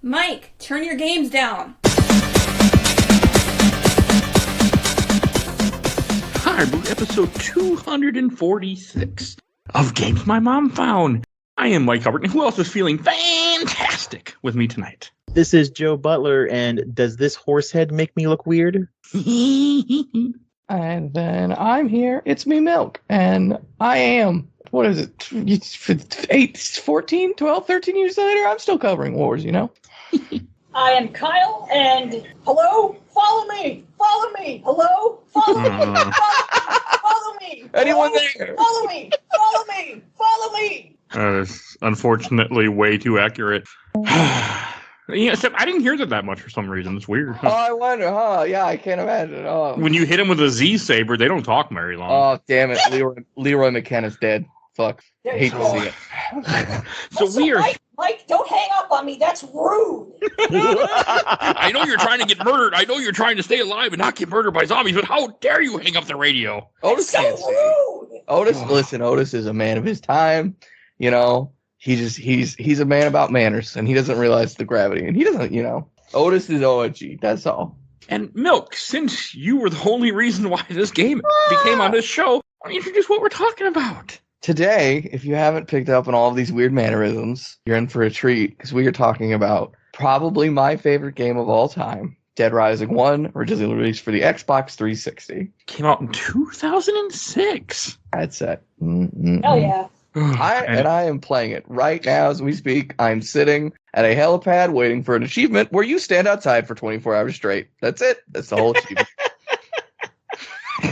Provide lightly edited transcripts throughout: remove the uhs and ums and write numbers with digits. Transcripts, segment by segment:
Mike, turn your games down. Hi, episode 246 of Games My Mom Found. I am Mike Albertin. Who else is feeling fantastic with me tonight? This is Joe Butler, and does this horse head make me look weird? And then I'm here. It's me, Milk. And I am, what is it, 14, 12, 13 years later? I'm still covering wars, you know? I am Kyle, and hello, follow me, hello, follow me, follow me. Anyone there? Follow me. It's unfortunately way too accurate. Yeah, except I didn't hear that much for some reason. It's weird. Oh, I wonder, huh? Yeah, I can't imagine. Oh, When you hit him with a Z saber, they don't talk very long. oh damn it. Leroy McKenna's dead. Fuck. There Hate you to go. see it. So we are. Mike, don't hang up on me. That's rude. I know you're trying to get murdered. I know you're trying to stay alive and not get murdered by zombies. But how dare you hang up the radio? Otis So can't see. rude. Otis is a man of his time. You know, he's a man about manners, and he doesn't realize the gravity, and he doesn't, you know. Otis is OG. That's all. And Milk, since you were the only reason why this game became on this show, why don't you introduce what we're talking about? Today, if you haven't picked up on all of these weird mannerisms, you're in for a treat, because we are talking about probably my favorite game of all time, Dead Rising 1, originally released for the Xbox 360. Came out in 2006. That's it. Hell yeah. I am playing it right now as we speak. I'm sitting at a helipad waiting for an achievement where you stand outside for 24 hours straight. That's it. That's the whole achievement.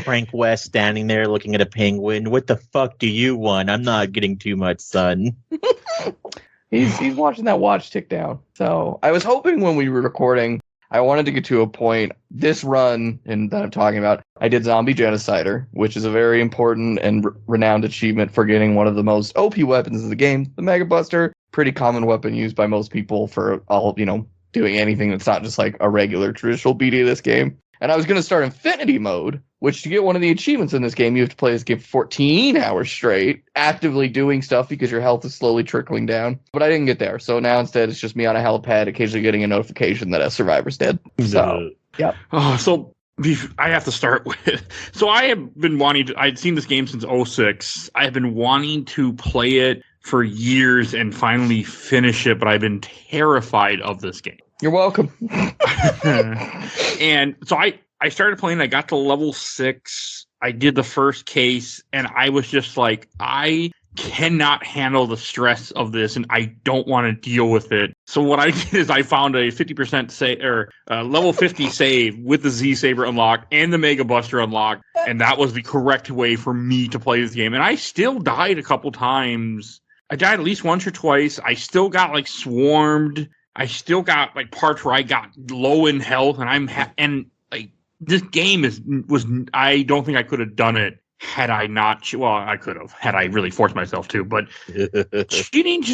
Frank West standing there looking at a penguin. What the fuck do you want? I'm not getting too much sun. He's watching that watch tick down. So I was hoping when we were recording, I wanted to get to a point. This run that I'm talking about, I did Zombie Genocider, which is a very important and renowned achievement for getting one of the most OP weapons in the game, the Mega Buster. Pretty common weapon used by most people for all, you know, doing anything that's not just like a regular traditional BD of this game. And I was going to start Infinity Mode, which to get one of the achievements in this game, you have to play this game for 14 hours straight, actively doing stuff because your health is slowly trickling down. But I didn't get there. So now instead it's just me on a helipad, occasionally getting a notification that a survivor's dead. So, yep. Oh, so I have to start with. So I have been wanting to. I'd seen this game since 2006. I have been wanting to play it for years and finally finish it, but I've been terrified of this game. You're welcome. And so I started playing. I got to level 6. I did the first case, and I was just like, I cannot handle the stress of this, and I don't want to deal with it. So what I did is I found a 50% save or level 50 save with the Z Saber unlocked and the Mega Buster unlocked, and that was the correct way for me to play this game. And I still died a couple times. I died at least once or twice. I still got like swarmed. I still got like parts where I got low in health, and this game was I don't think I could have done it had I not. Well, I could have had I really forced myself to, but cheating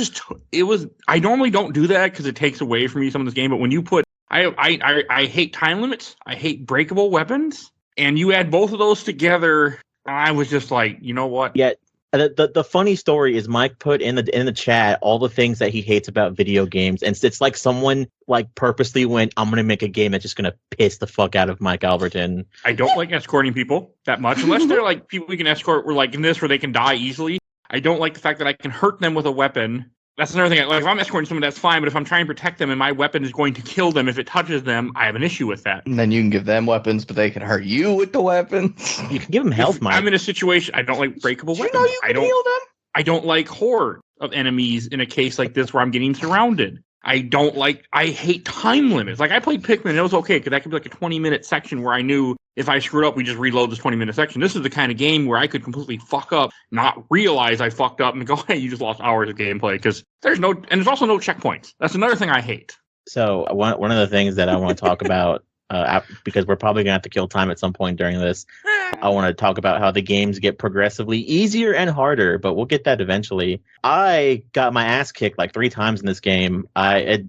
I normally don't do that because it takes away from me some of this game. But when you put I hate time limits, I hate breakable weapons, and you add both of those together, I was just like, you know what? Yeah. The funny story is Mike put in the chat all the things that he hates about video games, and it's like someone like purposely went, I'm gonna make a game that's just gonna piss the fuck out of Mike Albertin. I don't like escorting people that much unless they're like people we can escort. We're like in this where they can die easily. I don't like the fact that I can hurt them with a weapon. That's another thing. Like if I'm escorting someone, that's fine. But if I'm trying to protect them and my weapon is going to kill them if it touches them, I have an issue with that. And then you can give them weapons, but they can hurt you with the weapons. You can give them health, Mike. I'm in a situation. I don't like breakable weapons. You know you can heal them? I don't like horde of enemies in a case like this where I'm getting surrounded. I hate time limits. Like I played Pikmin and it was okay because that could be like a 20-minute section where I knew if I screwed up, we just reload this 20-minute section. This is the kind of game where I could completely fuck up, not realize I fucked up and go, hey, you just lost hours of gameplay because there's also no checkpoints. That's another thing I hate. So one of the things that I want to talk about, because we're probably going to have to kill time at some point during this, I want to talk about how the games get progressively easier and harder, but we'll get that eventually. I got my ass kicked like 3 times in this game. I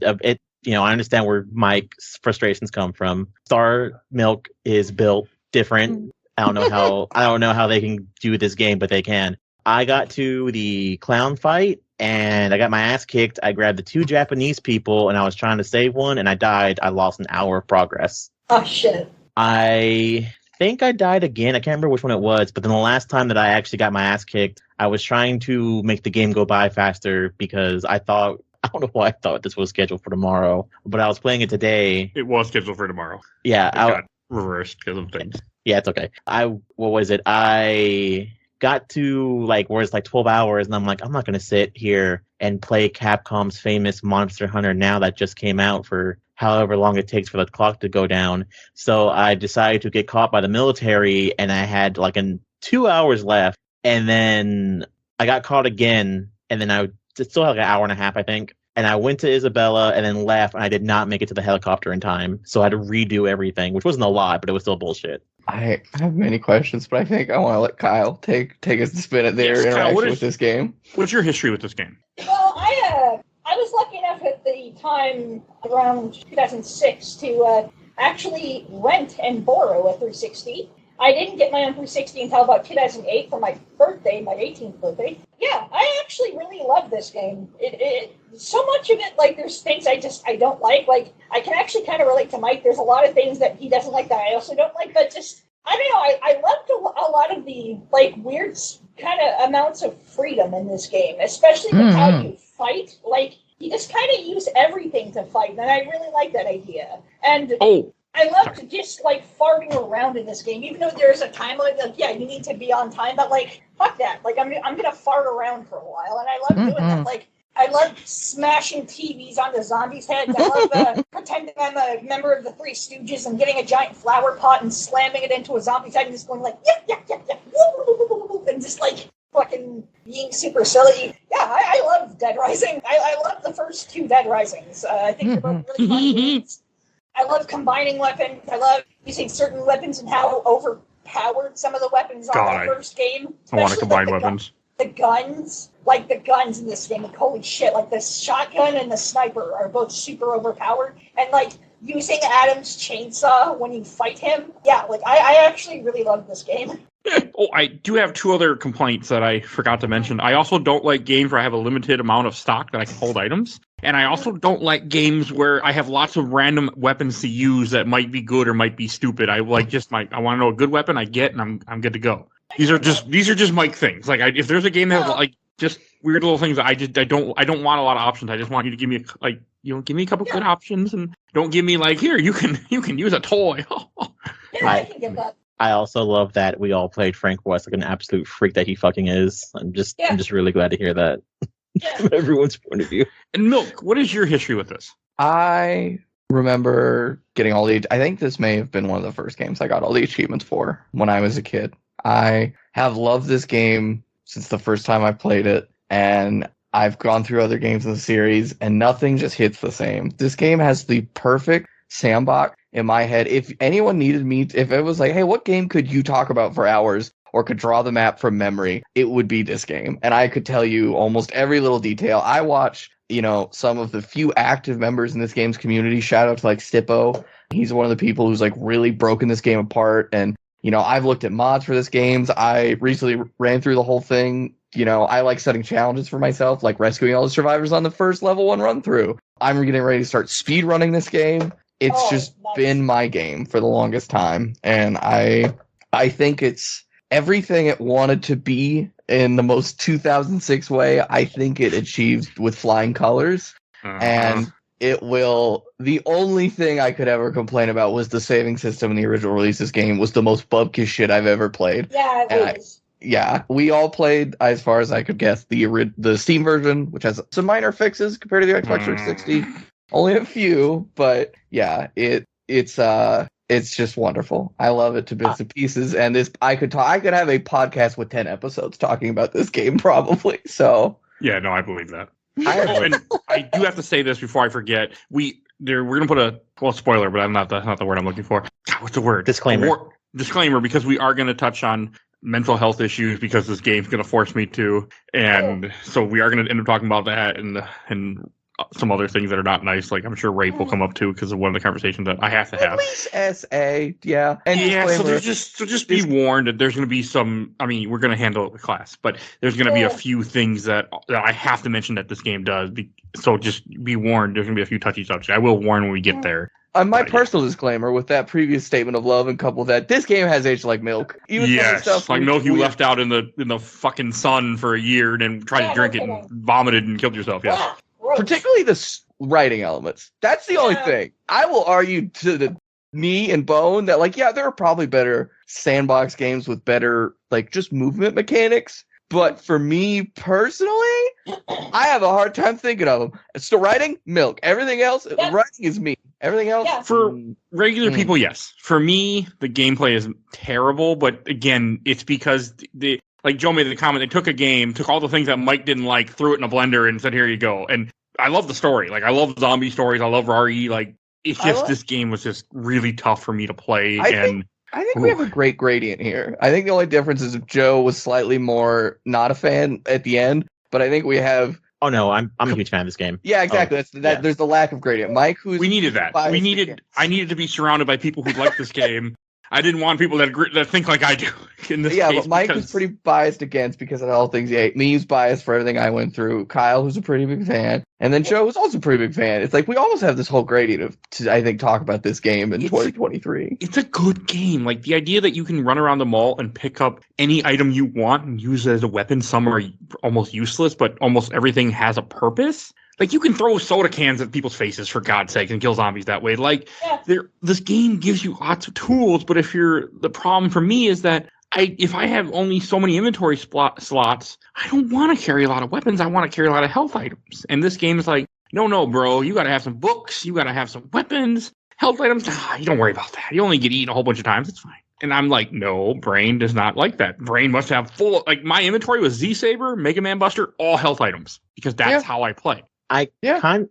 understand where Mike's frustrations come from. Star Milk is built different. I don't know how they can do this game, but they can. I got to the clown fight, and I got my ass kicked. I grabbed the 2 Japanese people, and I was trying to save one, and I died. I lost an hour of progress. Oh, shit. I think I died again. I can't remember which one it was, but then the last time that I actually got my ass kicked, I was trying to make the game go by faster because I don't know why I thought this was scheduled for tomorrow, but I was playing it today. It was scheduled for tomorrow. Yeah, It got reversed because of things. yeah, it's okay. What was it? I got to where it's 12 hours, and I'm like, I'm not gonna sit here and play Capcom's famous Monster Hunter now that just came out for however long it takes for the clock to go down. So I decided to get caught by the military, and I had 2 hours left, and then I got caught again, and then I still had an hour and a half, I think. And I went to Isabella and then left, and I did not make it to the helicopter in time. So I had to redo everything, which wasn't a lot, but it was still bullshit. I have many questions, but I think I want to let Kyle take a spin at their interaction with this game. What's your history with this game? Well, I was lucky enough at the time around 2006 to actually rent and borrow a 360. I didn't get my own 360 until about 2008 for my birthday, my 18th birthday. Yeah, I actually really love this game. It so much of it, there's things I don't like. I can actually kind of relate to Mike. There's a lot of things that he doesn't like that I also don't like, but just, I don't know, I loved a lot of the, weird kind of amounts of freedom in this game, especially with how you fight. You just kind of use everything to fight, and I really like that idea. And I love to just, farting around in this game, even though there's a time limit, yeah, you need to be on time, but, fuck that. I'm going to fart around for a while, and I love doing that. I love smashing TVs onto zombies' heads. I love pretending I'm a member of the Three Stooges and getting a giant flower pot and slamming it into a zombie's head and just going yeah, and just, fucking being super silly. Yeah, I love Dead Rising. I love the first 2 Dead Risings. I think they're both really fun games. I love combining weapons. I love using certain weapons and how overpowered some of the weapons are in the first game. I want to combine weapons. The guns in this game, holy shit, the shotgun and the sniper are both super overpowered. And, using Adam's chainsaw when you fight him, yeah, I actually really love this game. I do have 2 other complaints that I forgot to mention. I also don't like games where I have a limited amount of stock that I can hold items. And I also don't like games where I have lots of random weapons to use that might be good or might be stupid. I want to know a good weapon I get, and I'm good to go. These are just Mike things. If there's a game that has just weird little things, I don't want a lot of options. I just want you to give me give me a couple good options, and don't give me here you can use a toy. I can get that. I also love that we all played Frank West like an absolute freak that he fucking is. I'm just really glad to hear that from everyone's point of view. And Milk, what is your history with this? I remember getting all the. I think this may have been one of the first games I got all the achievements for when I was a kid. I have loved this game since the first time I played it, and I've gone through other games in the series, and nothing just hits the same. This game has the perfect sandbox in my head. If anyone needed me, if it was hey, what game could you talk about for hours or could draw the map from memory, it would be this game. And I could tell you almost every little detail. I watch, some of the few active members in this game's community. Shout out to Stippo. He's one of the people who's really broken this game apart. And, I've looked at mods for this game. I recently ran through the whole thing. I like setting challenges for myself, rescuing all the survivors on the first level 1 run through. I'm getting ready to start speed running this game. It's been my game for the longest time. And I think it's everything it wanted to be in the most 2006 way. I think it achieved with flying colors. And it will. The only thing I could ever complain about was the saving system in the original release. This game was the most bubkiss shit I've ever played. Yeah, it was. We all played, as far as I could guess, the Steam version, which has some minor fixes compared to the Xbox 360. Only a few, but yeah, it's just wonderful. I love it to bits and pieces, and I could have a podcast with 10 episodes talking about this game probably. So yeah, no, I believe that. And I do have to say this before I forget. We're gonna put spoiler, but that's not the word I'm looking for. God, what's the word? Disclaimer, because we are gonna touch on mental health issues because this game's gonna force me to, and so we are gonna end up talking about that and some other things that are not nice. Like I'm sure rape will come up too because of one of the conversations that I have to have. At least SA, yeah. And Yeah, so disclaimer, just be warned that there's going to be some. I mean, we're going to handle it with class, but there's going to be a few things that I have to mention that this game does. So just be warned. There's going to be a few touchy subjects. I will warn when we get there. My personal disclaimer with that previous statement of love and couple with that, this game has aged like milk. Even some of the Yes, stuff like we- milk you we- left out in the fucking sun for a year and then tried to drink it and vomited and killed yourself. Yeah. Ah, gross. Particularly the writing elements. That's the only Yeah. thing. I will argue to the knee and bone that, like, yeah, there are probably better sandbox games with better, like, just movement mechanics. But for me personally, I have a hard time thinking of them. It's the writing, milk. Everything else, Yeah. writing is me. Everything else, Yeah. For regular Mm. people, yes. For me, the gameplay is terrible, but again, it's because like Joe made the comment, they took a game, took all the things that Mike didn't like, threw it in a blender and said, here you go. And I love the story. Like I love zombie stories. I love RE. Like it's just this game was just really tough for me to play. I think we have a great gradient here. I think the only difference is if Joe was slightly more not a fan at the end, but I think we have. Oh no, I'm a huge fan of this game. Yeah, exactly. That's that. yeah. There's the lack of gradient. Mike, who's we needed that. biased I needed to be surrounded by people who like this game. I didn't want people that think like I do in this case. but Mike because was pretty biased against because of all things he ate. Me's biased for everything I went through. Kyle, who's a pretty big fan, and then Joe was also a pretty big fan. It's like we almost have this whole gradient to I think talk about this game in 2023. it's a good game. Like the idea that you can run around the mall and pick up any item you want and use it as a weapon. Some are almost useless, but almost everything has a purpose. Like you can throw soda cans at people's faces for God's sake and kill zombies that way. Like this game gives you lots of tools, but the problem for me is that if I have only so many inventory slots, I don't want to carry a lot of weapons. I want to carry a lot of health items. And this game is like, no, bro, you got to have some books. You got to have some weapons, health items. You don't worry about that. You only get eaten a whole bunch of times. It's fine. And I'm like, no, Brain does not like that. Brain must have full, like my inventory was Z-Saber, Mega Man Buster, all health items because that's how I play. I kind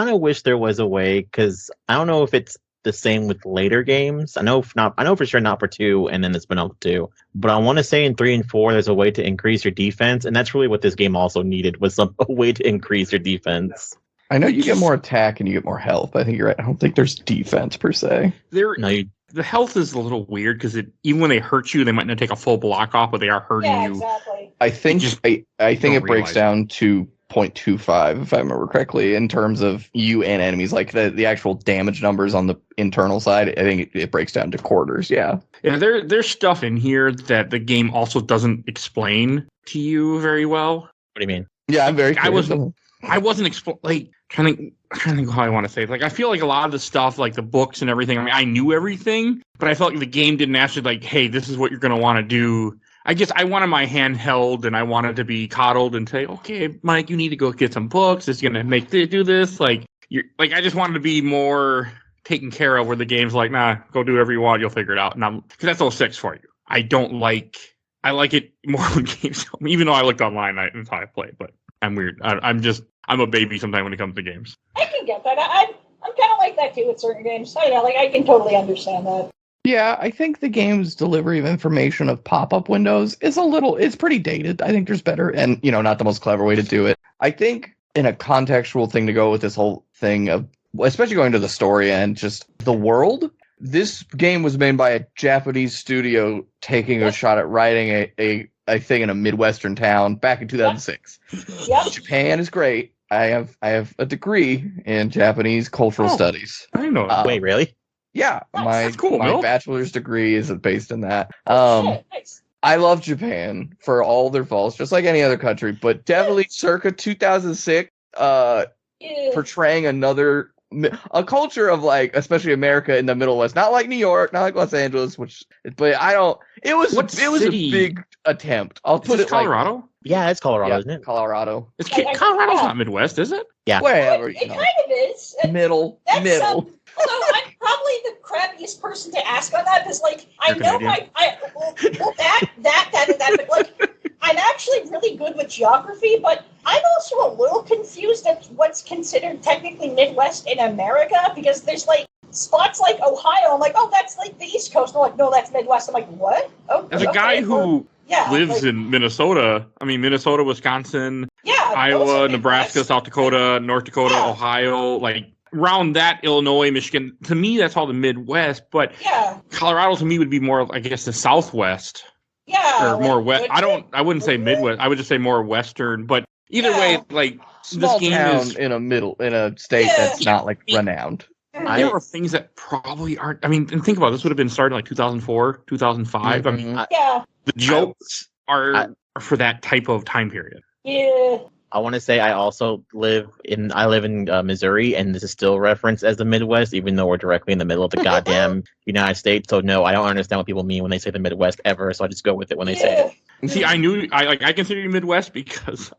of wish there was a way, because I don't know if it's the same with later games. I know for sure not for 2 and then the spin-off 2. But I want to say in 3 and 4 there's a way to increase your defense, and that's really what this game also needed, was a way to increase your defense. I know you get more attack and you get more health. I think you're right. I don't think there's defense per se. The health is a little weird because even when they hurt you, they might not take a full block off, but they are hurting you. Exactly. I think I think it breaks realize down to 0.25 if I remember correctly in terms of you and enemies, like the actual damage numbers on the internal side. I think it breaks down to quarters. Yeah. There's stuff in here that the game also doesn't explain to you very well. What do you mean? Yeah, I'm very. I wasn't trying to think how I want to say it. Like I feel like a lot of the stuff, like the books and everything. I mean, I knew everything, but I felt like the game didn't actually like, hey, this is what you're going to want to do. I wanted my hand held and I wanted to be coddled and say, okay, Mike, you need to go get some books. It's going to do this. I just wanted to be more taken care of, where the game's like, nah, go do whatever you want. You'll figure it out. And because that's 06 for you. I like it more when games, even though I looked online, that's how I play, but I'm weird. I'm a baby sometimes when it comes to games. I can get that. I'm kind of like that too with certain games. I can totally understand that. Yeah, I think the game's delivery of information of pop-up windows it's pretty dated. I think there's better and, not the most clever way to do it. I think in a contextual thing to go with this whole thing of, especially going to the story and just the world, this game was made by a Japanese studio taking a shot at writing a thing in a Midwestern town back in 2006. Yep. Japan is great. I have a degree in Japanese cultural studies. I know. Wait, really? Yeah, That's cool, my Milt. bachelor's degree is based in that. Shit, nice. I love Japan for all their faults, just like any other country, but definitely circa 2006, portraying a culture of especially America in the Middle West, not like New York, not like Los Angeles, it was a big attempt. I'll put it Colorado? Yeah, it's Colorado, isn't it? Colorado. Colorado's not Midwest, is it? Yeah. Wherever, It kind of is. middle. Although I'm probably the crappiest person to ask on that, because I You're know Canadian. but I'm actually really good with geography, but I'm also a little confused at what's considered technically Midwest in America, because there's spots like Ohio. I'm like, oh, that's the East Coast. They're like, no, that's Midwest. I'm like, what? Oh, As a guy who yeah, lives in Minnesota, Minnesota, Wisconsin, yeah, Iowa, Nebraska, Midwest. South Dakota, North Dakota, Yeah. Ohio, like around that, Illinois, Michigan. To me, that's all the Midwest. But Yeah, Colorado to me would be more, I guess, the Southwest yeah. or more like, west. I wouldn't say Would you? Midwest. I would just say more Western. But either Yeah. way, like Small this game town is. in a state Yeah. that's not like renowned. There are things that probably aren't. I mean, and think about it, this would have been started in like 2004, 2005. I mean, Mhm. Yeah, the jokes are for that type of time period. yeah. I want to say I live in Missouri, and this is still referenced as the Midwest, even though we're directly in the middle of the goddamn United States. So no, I don't understand what people mean when they say the Midwest ever. So I just go with it when they say it. And see, I consider you Midwest because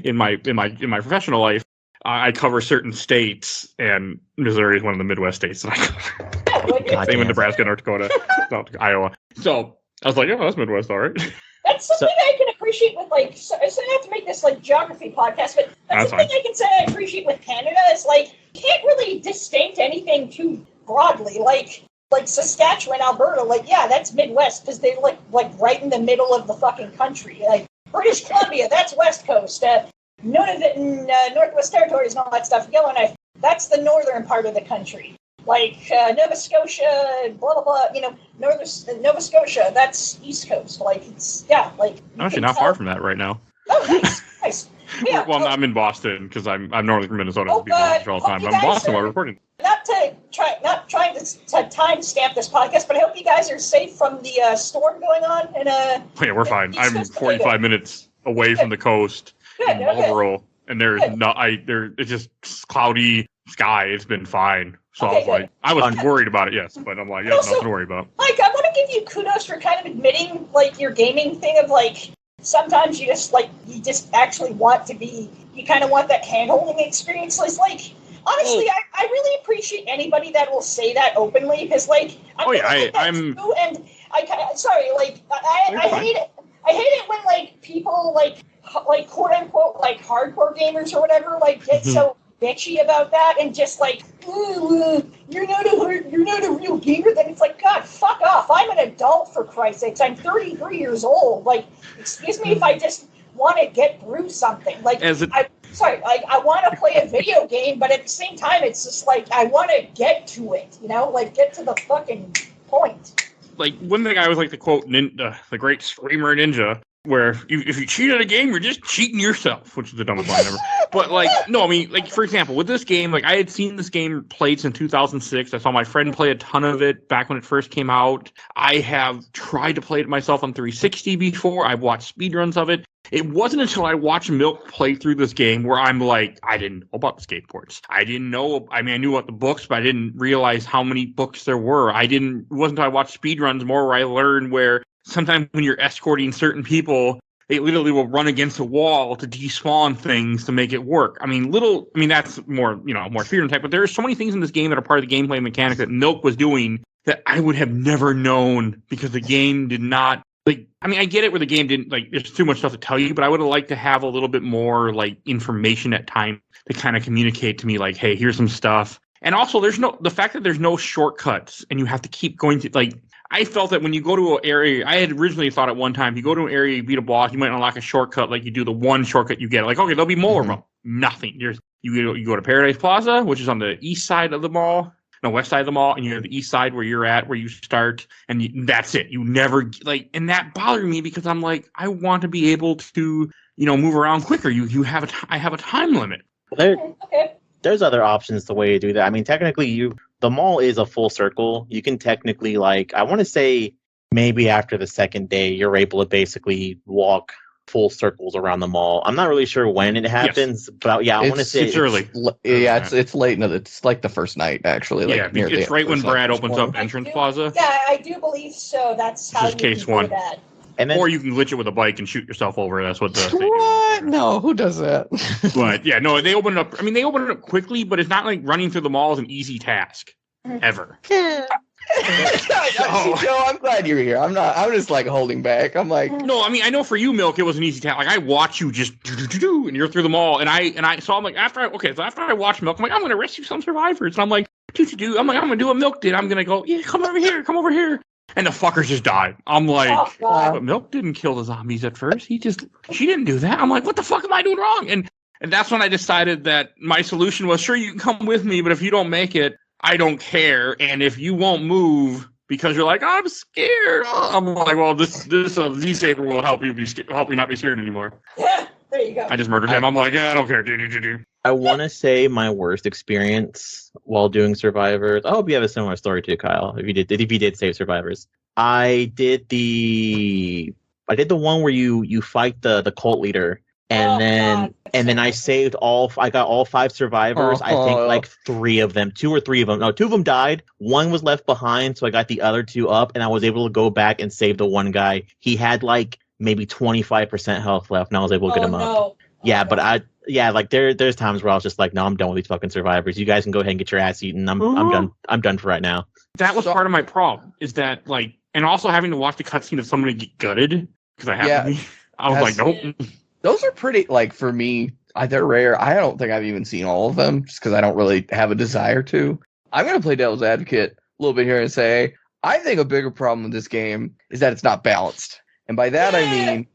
in my professional life, I cover certain states, and Missouri is one of the Midwest states that I cover. Yeah, like, God Same with damn. Nebraska, North Dakota, Iowa. So I was like, oh, that's Midwest, all right. That's something I can appreciate with, like, so I have to make this, like, geography podcast, but That's that's something I can say I appreciate with Canada is, like, you can't really distinct anything too broadly. Like Saskatchewan, Alberta, like, yeah, that's Midwest, because they're, like right in the middle of the fucking country. Like, British Columbia, that's West Coast. Nunavut and Northwest Territories and all that stuff. Yellowknife, that's the northern part of the country. Like Nova Scotia, blah blah blah. You know, Nova Scotia, that's East Coast. Like it's like. I'm actually not far from that right now. Oh, nice. Yeah, Well, I'm in Boston because I'm normally from Minnesota. Oh, so people watch God. all the time. Hope I'm you in guys Boston while are- recording. not trying to time stamp this podcast, but I hope you guys are safe from the storm going on. And Oh, yeah, we're fine. East I'm Coast, 45 minutes away from the coast good. in Marlboro, and there's it's just cloudy sky. It's been fine. So Okay, I was like, good. I was worried about it, yes, but I'm like, yeah, Also- nothing to worry about. Mike, I want to give you kudos for kind of admitting like your gaming thing of like sometimes you just actually want to be, you kind of want that hand-holding experience. It's like, honestly, I really appreciate anybody that will say that openly because like I'm Oh, yeah, like that I'm- too, and I hate it. I hate it when like people like quote unquote like hardcore gamers or whatever like get so bitchy about that and just like, ooh, you're not a real gamer. Then it's like, God, fuck off. I'm an adult, for Christ's sakes. I'm 33 years old. Like, excuse me if I just want to get through something. Like, I want to play a video game, but at the same time, it's just like I want to get to it. You know, like get to the fucking point. Like, one thing I always like to quote the great Screamer Ninja, where if you cheat at a game, you're just cheating yourself, which is the dumbest line ever. But, like, no, I mean, like, for example, with this game, like, I had seen this game played since 2006. I saw my friend play a ton of it back when it first came out. I have tried to play it myself on 360 before. I've watched speedruns of it. It wasn't until I watched Milk play through this game where I'm like, I didn't know about the skateboards. I knew about the books, but I didn't realize how many books there were. It wasn't until I watched speedruns more where I learned where sometimes when you're escorting certain people, they literally will run against a wall to despawn things to make it work. That's more, more speedrun type, but there's so many things in this game that are part of the gameplay mechanic that Milk was doing that I would have never known because the game did not. I get it where the game didn't, there's too much stuff to tell you, but I would have liked to have a little bit more, information at time to kind of communicate to me, hey, here's some stuff. And also, the fact that there's no shortcuts and you have to keep going to, I felt that when you go to an area, I had originally thought at one time, if you go to an area, you beat a boss, you might unlock a shortcut, you do the one shortcut you get. Okay, there'll be more, bro. Nothing. You go to Paradise Plaza, which is on the east side of the mall. No, west side of the mall, and you have the east side where you're at, where you start, and that's it. You never and that bothered me because I'm like, I want to be able to, move around quicker. I have a time limit. Okay. There's other options the way to do that. I mean, technically, the mall is a full circle. You can technically, I want to say maybe after the second day, you're able to basically walk full circles around the mall. I'm not really sure when it happens, but I want to say it's early. It's late. It's like the first night actually. Near it's right when Brad opens up Entrance Plaza. Yeah, I do believe so. That's how you case can one. do that. And then, or you can glitch it with a bike and shoot yourself over. That's what the What? No, who does that? But yeah, no, they open it up. They open it up quickly, but it's not like running through the mall is an easy task ever. Joe, I'm glad you're here. I'm just holding back. I'm like, no, I know for you, Milk, it was an easy task. I watch you just do, and you're through the mall, and I so I'm like, after I watch Milk, I'm like, I'm gonna rescue some survivors, and I'm like, I'm like, I'm gonna do what Milk did. I'm gonna go, yeah, come over here. and the fuckers just died. I'm like, Oh, God. but Milk didn't kill the zombies at first. She didn't do that. I'm like, what the fuck am I doing wrong? And that's when I decided that my solution was, sure, you can come with me, but if you don't make it, I don't care. And if you won't move because you're like, I'm scared, I'm like, well, this Z-Saber will help you not be scared anymore. Yeah, there you go. I just murdered him. I'm like, yeah, I don't care. I want to say my worst experience while doing Survivors. I hope you have a similar story too, Kyle. If you did save Survivors, I did the one where you fight the cult leader, and then I saved I got all 5 survivors. I think like 3 of them, 2 or 3 of them. No, 2 of them died. 1 was left behind, so I got the other 2 up, and I was able to go back and save the one guy. He had like maybe 25% health left, and I was able to get him up. Yeah, but like there's times where I was just like, no, I'm done with these fucking survivors. You guys can go ahead and get your ass eaten. I'm done. I'm done for right now. That was part of my problem. Is that like, and also having to watch the cutscene of somebody get gutted because I have to be. I was like, nope. Those are pretty, like, for me, they're rare. I don't think I've even seen all of them just because I don't really have a desire to. I'm going to play devil's advocate a little bit here and say, I think a bigger problem with this game is that it's not balanced. And by that, I mean,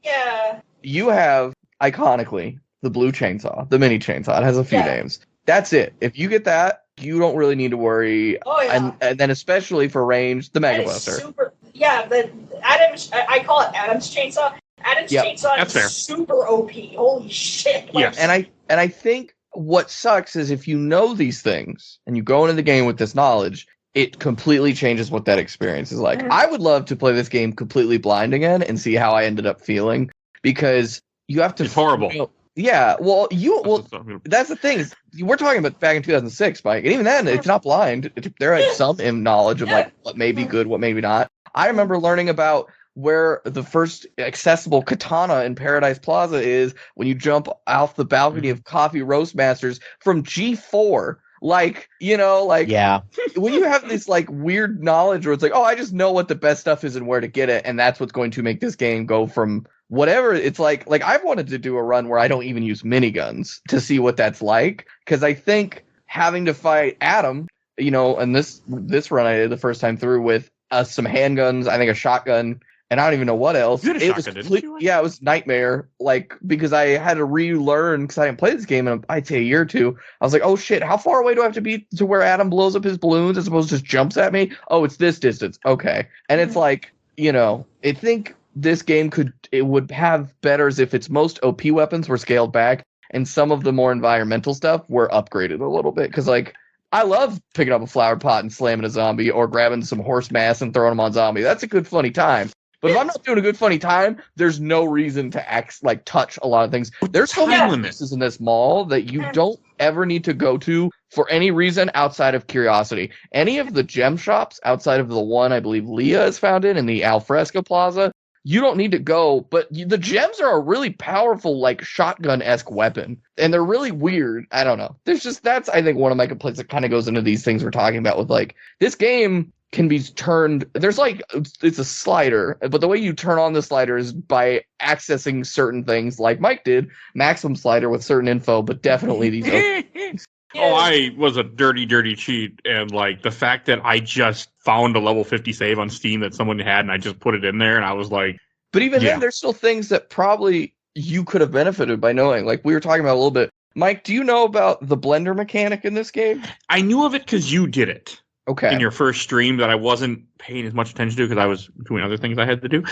you have, iconically, the blue chainsaw, the mini chainsaw. It has a few names. That's it. If you get that, you don't really need to worry. Oh, yeah. And then especially for range, the Mega Buster. I call it Adam's chainsaw. Adam's chainsaw is super OP. Holy shit. Yes. And I think what sucks is if you know these things and you go into the game with this knowledge, it completely changes what that experience is like. I would love to play this game completely blind again and see how I ended up feeling, because you have to... It's horrible. Yeah, that's the thing. We're talking about back in 2006, Mike, and even then, it's not blind. There is some knowledge of like what may be good, what may be not. I remember learning about where the first accessible katana in Paradise Plaza is when you jump off the balcony of Coffee Roastmasters from G4. Like, when you have this like weird knowledge where it's like, oh, I just know what the best stuff is and where to get it, and that's what's going to make this game go from whatever. It's like I've wanted to do a run where I don't even use miniguns to see what that's like, because I think having to fight Adam, and this run I did the first time through with some handguns, I think a shotgun, and I don't even know what else. You had a shotgun, didn't you? Yeah, it was nightmare. Like, because I had to relearn, because I hadn't played this game in I'd say a year or two. I was like, oh shit, how far away do I have to be to where Adam blows up his balloons as opposed to just jumps at me? Oh, it's this distance. Okay. And it's like, I think this game would have betters if its most OP weapons were scaled back and some of the more environmental stuff were upgraded a little bit. Because, like, I love picking up a flower pot and slamming a zombie, or grabbing some horse mass and throwing them on zombie. That's a good, funny time. But if I'm not doing a good, funny time, there's no reason to touch a lot of things. There's so many places in this mall that you don't ever need to go to for any reason outside of curiosity. Any of the gem shops outside of the one I believe Leah is found in the Alfresco Plaza, you don't need to go. But the gems are a really powerful, like, shotgun-esque weapon. And they're really weird. I don't know. That's, I think, one of my complaints that kind of goes into these things we're talking about with, like, this game can be turned, it's a slider, but the way you turn on the slider is by accessing certain things like Mike did, maximum slider with certain info, but definitely these things. Oh, I was a dirty cheat, and like the fact that I just found a level 50 save on Steam that someone had and I just put it in there, and I was like... But even then, there's still things that probably you could have benefited by knowing. Like we were talking about a little bit. Mike, do you know about the blender mechanic in this game? I knew of it because you did it. Okay. In your first stream that I wasn't paying as much attention to because I was doing other things I had to do.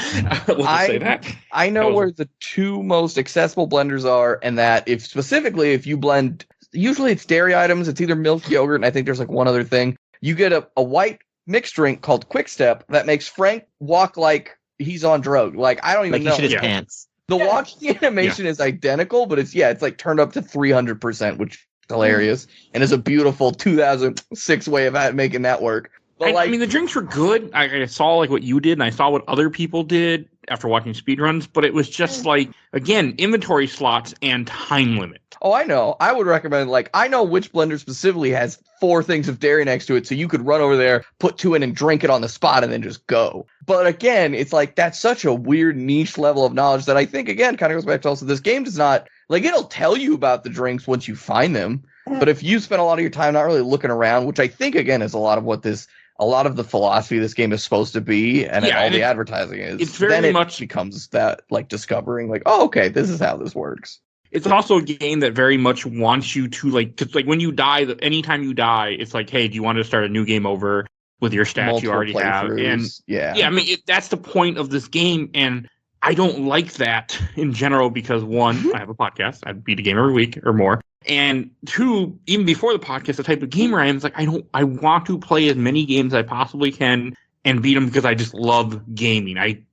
I know where the 2 most accessible blenders are, and that if you blend, usually it's dairy items, it's either milk, yogurt, and I think there's like one other thing. You get a white mixed drink called Quick Step that makes Frank walk like he's on drug. Like, I don't even know. Like he shit his pants. The walking animation is identical, but it's like turned up to 300%, which hilarious, and it's a beautiful 2006 way of making that work. But I mean, the drinks were good. I saw like what you did, and I saw what other people did after watching speedruns, but it was just like, again, inventory slots and time limit. Oh, I know. I would recommend, I know which blender specifically has 4 things of dairy next to it, so you could run over there, put 2 in, and drink it on the spot, and then just go. But again, it's like, that's such a weird niche level of knowledge that I think, again, kind of goes back to also this game does not, it'll tell you about the drinks once you find them, but if you spend a lot of your time not really looking around, which I think, again, is a lot of what this a lot of the philosophy this game is supposed to be, and Yeah, all and the advertising is, it's very then it much- becomes that like discovering like, oh, okay, this is how this works. It's also a game that very much wants you to like, cause like when you die, anytime you die, it's like, hey, do you want to start a new game over with your stats Multiple you already have? And playthroughs, yeah, I mean that's the point of this game, and I don't like that in general because one, I have a podcast, I beat a game every week or more, and two, even before the podcast, the type of gamer I am is like I want to play as many games as I possibly can and beat them because I just love gaming. I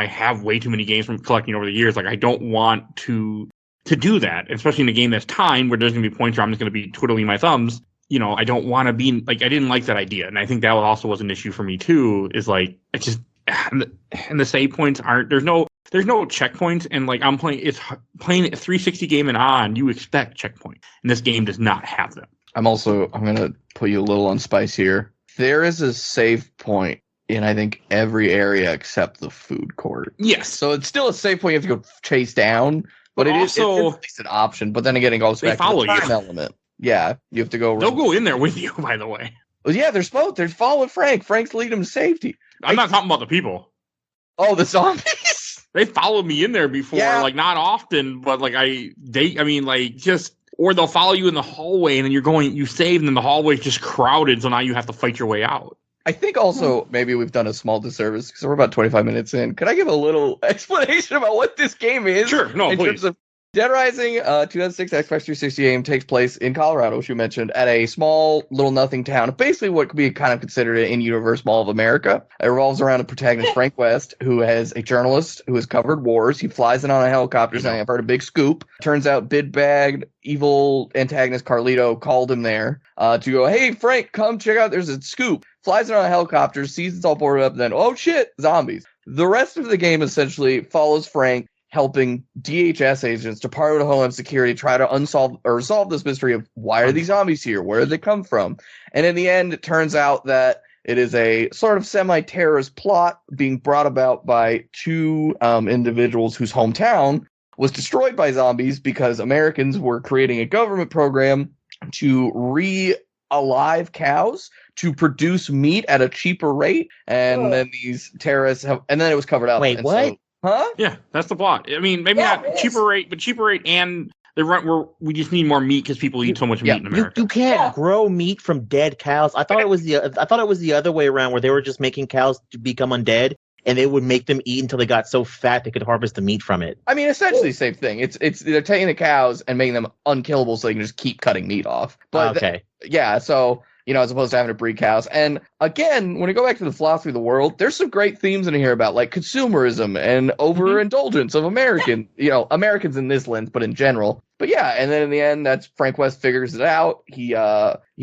have way too many games from collecting over the years. Like I don't want to do that, especially in a game that's timed where there's going to be points where I'm just going to be twiddling my thumbs. You know, I don't want to be like, I didn't like that idea. And I think that also was an issue for me too, is like, it just, and the save points aren't, there's no checkpoints. And like, playing a 360 game and on, you expect checkpoint. And this game does not have them. I'm going to put you a little on spice here. There is a save point in, I think, every area except the food court. Yes. So it's still a save point you have to go chase down. But it's at least an option. But then again, it goes back to the time element. Yeah, you have to go. They'll go in there with you, by the way. Well, yeah, they're supposed. They're following Frank. Frank's leading them to safety. I'm not talking about the people. Oh, the zombies. They followed me in there before, like not often, but like or they'll follow you in the hallway, and then you save, and then the hallway's just crowded, so now you have to fight your way out. I think also maybe we've done a small disservice because we're about 25 minutes in. Could I give a little explanation about what this game is? Sure, no, in please. Terms of Dead Rising, 2006 Xbox 360 game takes place in Colorado, which you mentioned, at a small little nothing town. Basically, what could be kind of considered an in-universe Mall of America. It revolves around a protagonist, Frank West, who is a journalist who has covered wars. He flies in on a helicopter saying, "I've heard a big scoop." Turns out, big-bagged, evil antagonist Carlito called him there to go, "Hey, Frank, come check out. There's a scoop." Flies in on a helicopter, sees it's all boarded up, and then, oh shit, zombies. The rest of the game essentially follows Frank helping DHS agents, Department of Homeland Security, try to resolve this mystery of why are these zombies here? Where did they come from? And in the end, it turns out that it is a sort of semi-terrorist plot being brought about by two individuals whose hometown was destroyed by zombies because Americans were creating a government program to re-alive cows to produce meat at a cheaper rate. And then these terrorists and then it was covered up. Wait, what? Huh? Yeah, that's the plot. I mean, maybe not cheaper rate, and we just need more meat because people eat so much meat in America. You can't grow meat from dead cows. I thought it was the other way around, where they were just making cows to become undead, and they would make them eat until they got so fat they could harvest the meat from it. I mean, essentially the same thing. It's they're taking the cows and making them unkillable so they can just keep cutting meat off. But okay, so. As opposed to having to breed cows. And again, when you go back to the philosophy of the world, there's some great themes in here about like consumerism and overindulgence of Americans in this lens, but in general. But yeah, and then in the end, that's Frank West figures it out. He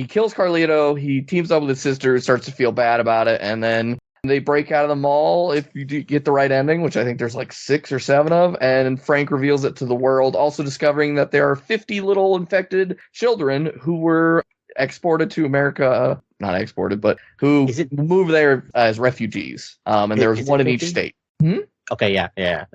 kills Carlito. He teams up with his sister, starts to feel bad about it, and then they break out of the mall if you do get the right ending, which I think there's like 6 or 7 of, and Frank reveals it to the world, also discovering that there are 50 little infected children who were exported to America, not exported, but who moved there as refugees. And there was one in each state. Okay, yeah.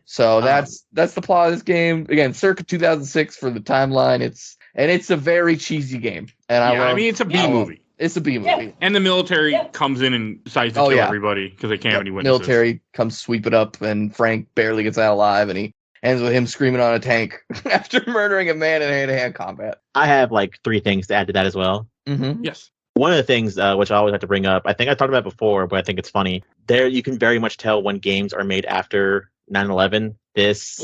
So that's the plot of this game. Again, circa 2006 for the timeline. It's a very cheesy game. And it's a B movie. It's a B movie. Yeah. And the military comes in and decides to kill everybody because they can't have any witnesses. Military comes sweep it up, and Frank barely gets out alive, and he ends with him screaming on a tank after murdering a man in hand-to-hand combat. I have like 3 things to add to that as well. Mm-hmm. Yes. One of the things which I always have to bring up, I think I talked about it before, but I think it's funny. There, you can very much tell when games are made after 9/11. This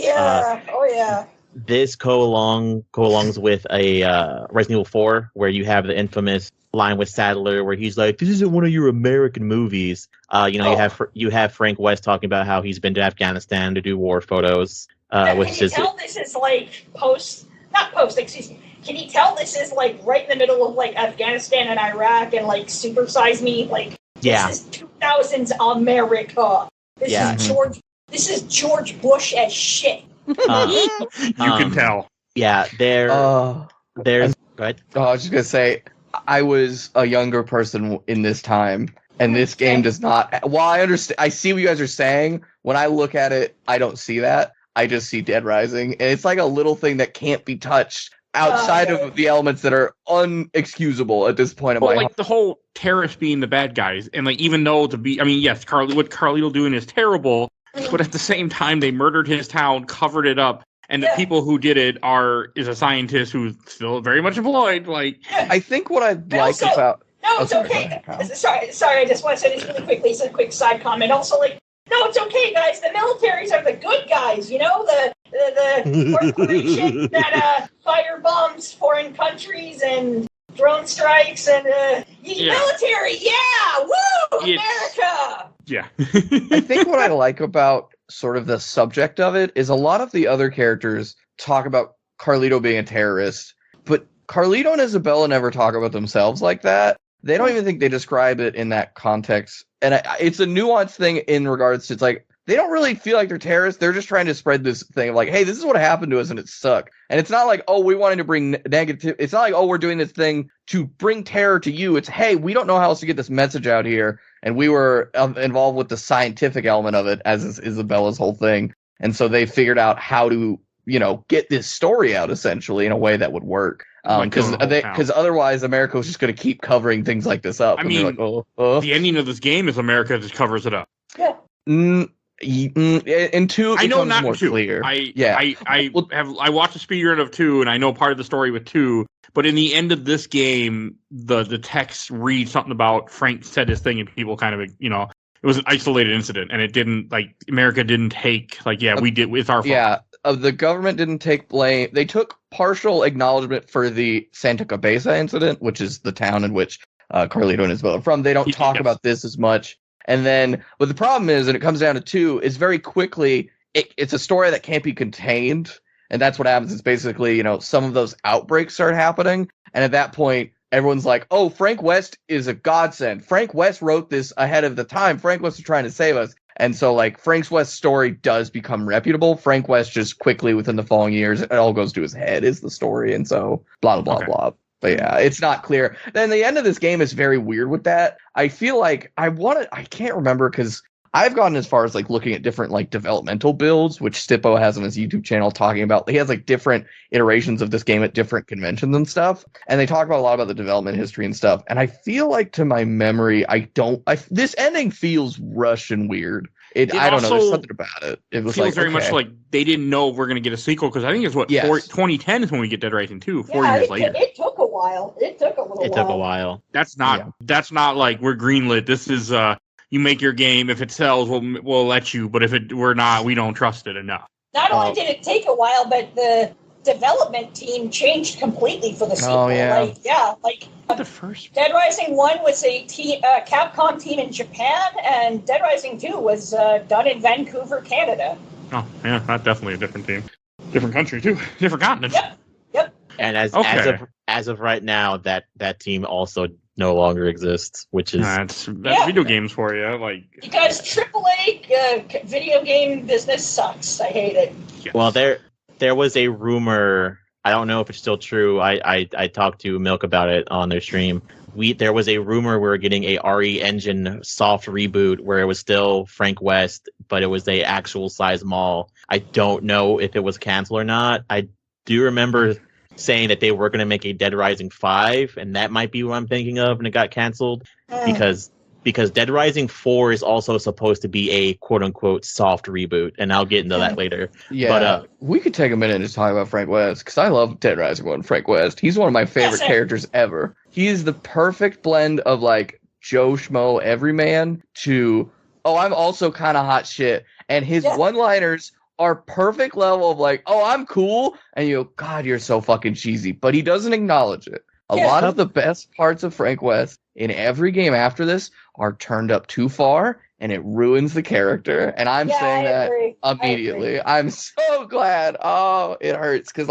co-alongs with a Resident Evil 4, where you have the infamous line with Sadler where he's like, "This isn't one of your American movies." You have Frank West talking about how he's been to Afghanistan to do war photos. Can you tell this is like can you tell this is like right in the middle of like Afghanistan and Iraq and like Super Size Me? Like, this is 2000s America. This is George Bush as shit. You can tell. Yeah, there's. Go ahead. I was just gonna say, I was a younger person in this time, and this game does not. While I understand, I see what you guys are saying. When I look at it, I don't see that. I just see Dead Rising, and it's like a little thing that can't be touched outside of the elements that are unexcusable at this point. Well, like the whole terrorists being the bad guys, and like even though yes, what Carlito doing is terrible, but at the same time they murdered his town, covered it up, and the people who did it is a scientist who's still very much employed. Like, I think what I like about it's okay. Sorry, I just want to say this really quickly. It's a quick side comment. Also, like, no, it's okay, guys. The militaries are the good guys. You know, the corporation that fire bombs foreign countries and drone strikes and military. Yeah, woo, America. Yeah. I think what I like about sort of the subject of it is a lot of the other characters talk about Carlito being a terrorist, but Carlito and Isabella never talk about themselves like that. They don't even think they describe it in that context. And it's a nuanced thing in regards to, it's like, they don't really feel like they're terrorists. They're just trying to spread this thing of like, hey, this is what happened to us and it sucked. And it's not like, oh, we wanted to bring negative. It's not like, oh, we're doing this thing to bring terror to you. It's, hey, we don't know how else to get this message out here. And we were involved with the scientific element of it, as is Isabella's whole thing. And so they figured out how to, get this story out essentially in a way that would work. Because otherwise America was just going to keep covering things like this up. I mean, the ending of this game is America just covers it up. Yeah. In 2, I know not more in 2. Clear. I watched the speedrun of 2, and I know part of the story with 2. But in the end of this game, the text reads something about Frank said his thing, and people kind of it was an isolated incident, and it didn't America didn't take we did. It's our fault. Yeah. The government didn't take blame. They took partial acknowledgement for the Santa Cabeza incident, which is the town in which Carlito and Isabella are from. They don't talk about this as much. And then, but the problem is, and it comes down to 2, is very quickly, it's a story that can't be contained. And that's what happens. It's basically, some of those outbreaks start happening. And at that point, everyone's like, oh, Frank West is a godsend. Frank West wrote this ahead of the time. Frank West was trying to save us. And so, Frank West's story does become reputable. Frank West just quickly, within the following years, it all goes to his head is the story. And so, blah, blah, blah, blah. But yeah, it's not clear. Then the end of this game is very weird with that. I feel like I can't remember because I've gotten as far as looking at different developmental builds, which Stippo has on his YouTube channel talking about. He has different iterations of this game at different conventions and stuff. And they talk about a lot about the development history and stuff. And I feel like, to my memory, this ending feels rushed and weird. I don't know. There's something about it. It was feels very much like they didn't know we're going to get a sequel, because I think it's 2010 is when we get Dead Rising 2, 4 years later. It took a while. It took a while. That's not like we're greenlit. This is you make your game. If it sells, we'll let you. But if we're not, we don't trust it enough. Not only did it take a while, but the development team changed completely for the sequel. Oh yeah. The first Dead Rising 1 was a Capcom team in Japan, and Dead Rising 2 was done in Vancouver, Canada. Oh yeah, that's definitely a different team, different country too, different continent. Yep. And as of right now, that team also no longer exists, which is that's video games for you. Because AAA video game business sucks. I hate it. Yes. Well, there was a rumor. I don't know if it's still true. I talked to Milk about it on their stream. There was a rumor we were getting a RE Engine soft reboot where it was still Frank West, but it was a actual size mall. I don't know if it was canceled or not. I do remember saying that they were going to make a Dead Rising 5, and that might be what I'm thinking of, and it got canceled because Dead Rising 4 is also supposed to be a quote-unquote soft reboot, and I'll get into that later. Yeah, but, we could take a minute and just talk about Frank West, because I love Dead Rising 1 Frank West. He's one of my favorite characters ever. He is the perfect blend of Joe Schmo everyman to, oh, I'm also kind of hot shit. And his one-liners are perfect level of oh, I'm cool, and you go, God, you're so fucking cheesy. But he doesn't acknowledge it. A lot of the best parts of Frank West in every game after this are turned up too far, and it ruins the character. And I'm saying that immediately. I'm so glad. Oh, it hurts because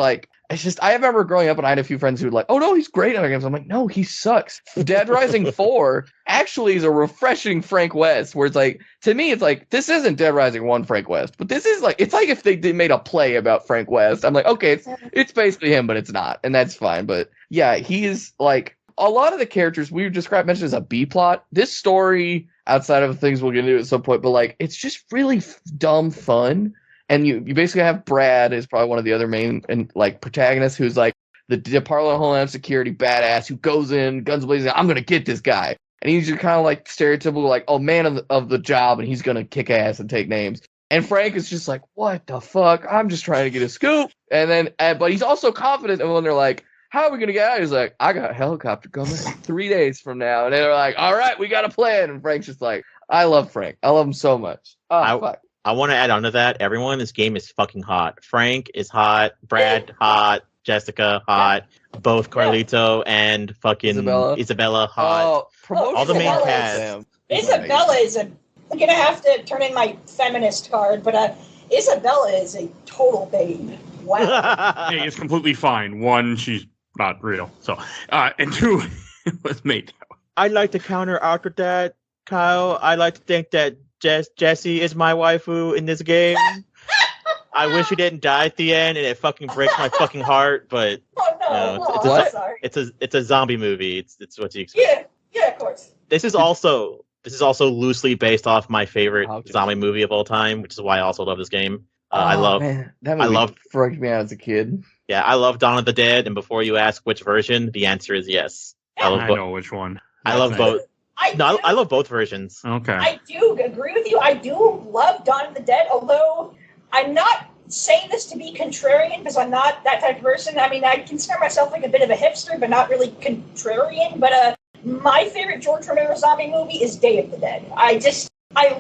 it's just, I remember growing up and I had a few friends who were like, oh no, he's great in other games. I'm like, no, he sucks. Dead Rising 4 actually is a refreshing Frank West, where it's to me, it's this isn't Dead Rising 1 Frank West, but this is it's like if they made a play about Frank West. I'm like, okay, it's basically him, but it's not. And that's fine. But yeah, he is a lot of the characters we mentioned as a B plot. This story, outside of things we'll get into at some point, but it's just really dumb fun. And you basically have Brad is probably one of the other main protagonists who's the Department of Homeland Security badass who goes in, guns blazing, I'm going to get this guy. And he's just kind of like stereotypical, like, oh, man of the job, and he's going to kick ass and take names. And Frank is just like, what the fuck? I'm just trying to get a scoop. And then, but he's also confident. And when they're like, how are we going to get out? He's like, I got a helicopter coming 3 days from now. And they're like, all right, we got a plan. And Frank's just like, I love Frank. I love him so much. Oh, fuck. I want to add on to that. Everyone in this game is fucking hot. Frank is hot. Brad, hot. Jessica, hot. Both Carlito and fucking Isabella hot. Oh, promotion. All the main cast. Isabella is I'm going to have to turn in my feminist card, but Isabella is a total babe. Wow. Hey, it's completely fine. One, she's not real. So, and two, it was made. I'd like to counteract with that, Kyle. I like to think that Jessie is my waifu in this game. I wish she didn't die at the end, and it fucking breaks my fucking heart. But it's a zombie movie. It's what you expect. Yeah, of course. This is also loosely based off my favorite zombie movie of all time, which is why I also love this game. Man, that movie freaked me out as a kid. Yeah, I love Dawn of the Dead, and before you ask which version, the answer is yes. I know which one. I love both. I love both versions. Okay. I do agree with you. I do love Dawn of the Dead, although I'm not saying this to be contrarian because I'm not that type of person. I mean, I consider myself like a bit of a hipster, but not really contrarian. But my favorite George Romero zombie movie is Day of the Dead. I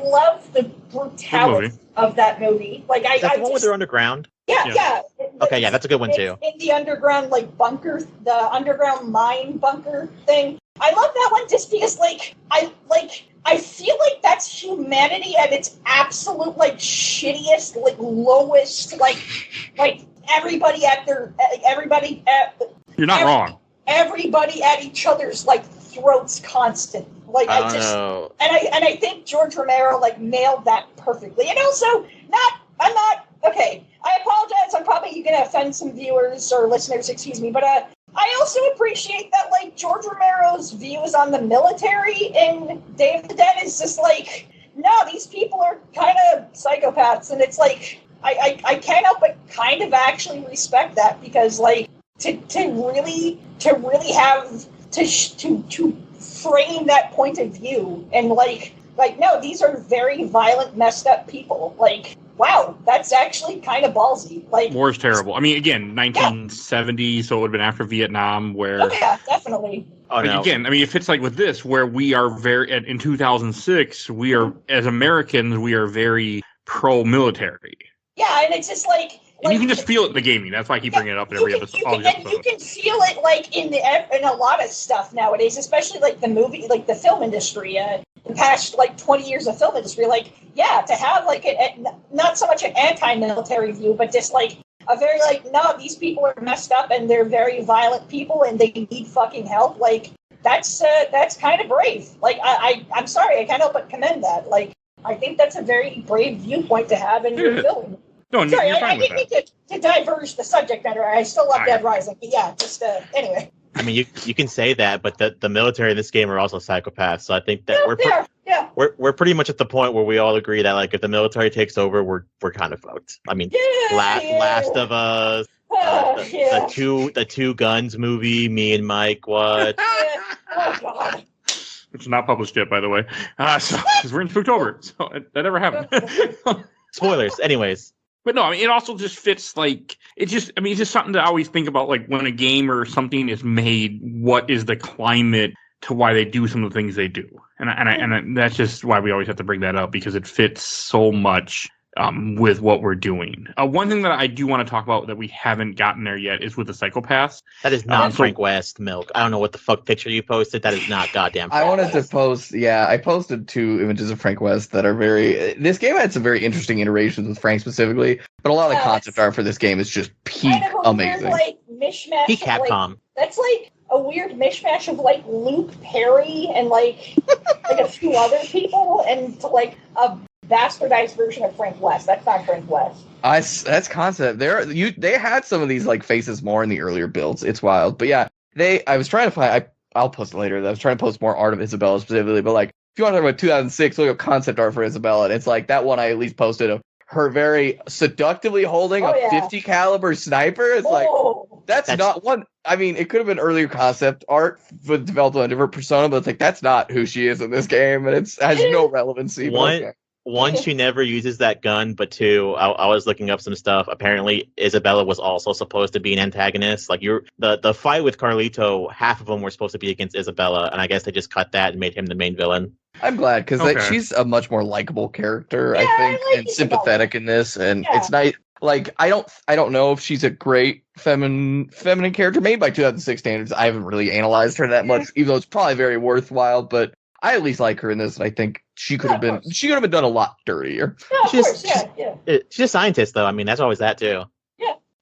love the brutality of that movie. Like, That's the one where they're underground? Yeah. Okay, yeah, that's a good one too. In the underground, like, bunker, the underground mine bunker thing. I love that one just because, I feel like that's humanity at its absolute, like, shittiest, like, lowest, like everybody at You're not wrong. Everybody at each other's, like, throats constant. Like, and I think George Romero, like, nailed that perfectly. And also, okay, I apologize, I'm probably going to offend some viewers or listeners, excuse me, but I also appreciate that, like, George Romero's views on the military in Day of the Dead is just like, no, these people are kind of psychopaths, and it's like, I can't help but kind of actually respect that, because, like, to really have, to frame that point of view, and, like, no, these are very violent, messed up people, like, wow, that's actually kind of ballsy. Like, war is terrible. I mean, again, 1970, so it would have been after Vietnam, where... Oh, yeah, definitely. Again, I mean, it fits like with this, where we are in 2006, we are, as Americans, we are very pro-military. Yeah, and it's just like... And you can just feel it in the gaming. That's why I keep bringing it up in every episode. And you can feel it, like, in a lot of stuff nowadays, especially, like, the movie, like, the film industry, the past, like, 20 years of film industry. Like, yeah, to have, like, not so much an anti-military view, but just, like, a very, like, no, these people are messed up and they're very violent people and they need fucking help. Like, that's kind of brave. Like, I'm sorry, I can't help but commend that. Like, I think that's a very brave viewpoint to have in your film. No, sorry, I didn't mean to diverge the subject matter. I still love Dead Rising, but yeah, just anyway. I mean, you can say that, but the military in this game are also psychopaths. So I think that we're pretty much at the point where we all agree that, like, if the military takes over, we're kind of fucked. I mean, Last of Us, the Two Guns movie, me and Mike watched. Oh God. It's not published yet, by the way. Because we're in Spooktober, so that never happened. Spoilers, anyways. But no, I mean, it also just fits, like, it's just something to always think about, like, when a game or something is made, what is the climate to why they do some of the things they do. And that's just why we always have to bring that up, because it fits so much with what we're doing. One thing that I do want to talk about that we haven't gotten there yet is with the psychopaths. That is not Frank West milk. I don't know what the fuck picture you posted. That is not goddamn Frank I wanted to post, I posted 2 images of Frank West that are this game had some very interesting iterations with Frank specifically, but a lot of the concept art for this game is just peak kind of amazing. Weird, like, mishmash. Peak Capcom. That's like a weird mishmash of, like, Luke Perry and, like a few other people, and like a bastardized version of Frank West. That's not Frank West. That's concept. They had some of these, like, faces more in the earlier builds. It's wild, but yeah, I was trying to find. I'll post it later. I was trying to post more art of Isabella specifically, but, like, if you want to talk about 2006, look up concept art for Isabella, and it's like that one I at least posted of her very seductively holding a 50 caliber sniper. It's like That's not one. I mean, it could have been earlier concept art with developed on a different persona, but it's like that's not who she is in this game, and it has no relevancy. One, she never uses that gun, but two, I was looking up some stuff. Apparently, Isabella was also supposed to be an antagonist. Like the fight with Carlito, half of them were supposed to be against Isabella, and I guess they just cut that and made him the main villain. I'm glad because she's a much more likable character, I think, and sympathetic in this, and it's nice. Like I don't know if she's a great feminine character made by 2006 standards. I haven't really analyzed her that much, even though it's probably very worthwhile. But I at least like her in this, and I think she could have been done a lot dirtier. She's a scientist, though. I mean, that's always that too.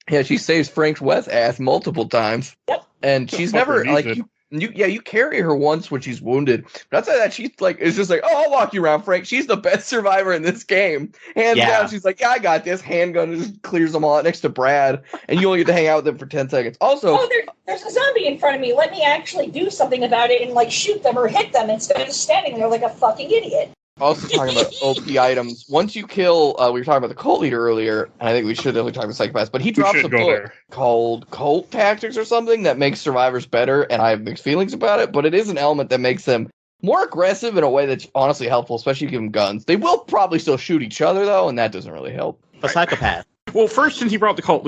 Yeah, she saves Frank West's ass multiple times, and she's never like you carry her once when she's wounded. But outside that, she's like, it's just like, oh, I'll walk you around, Frank. She's the best survivor in this game. Hands down, she's like, yeah, I got this. Handgun just clears them all out next to Brad, and you only get to hang out with them for 10 seconds. Also, there's a zombie in front of me. Let me actually do something about it and like shoot them or hit them instead of just standing there like a fucking idiot. Also talking about OP items. Once you kill, we were talking about the cult leader earlier, and I think we should definitely talk about psychopaths, but he drops a book called Cult Tactics or something that makes survivors better, and I have mixed feelings about it, but it is an element that makes them more aggressive in a way that's honestly helpful, especially if you give them guns. They will probably still shoot each other, though, and that doesn't really help. A psychopath. Well, first, since you brought up the cult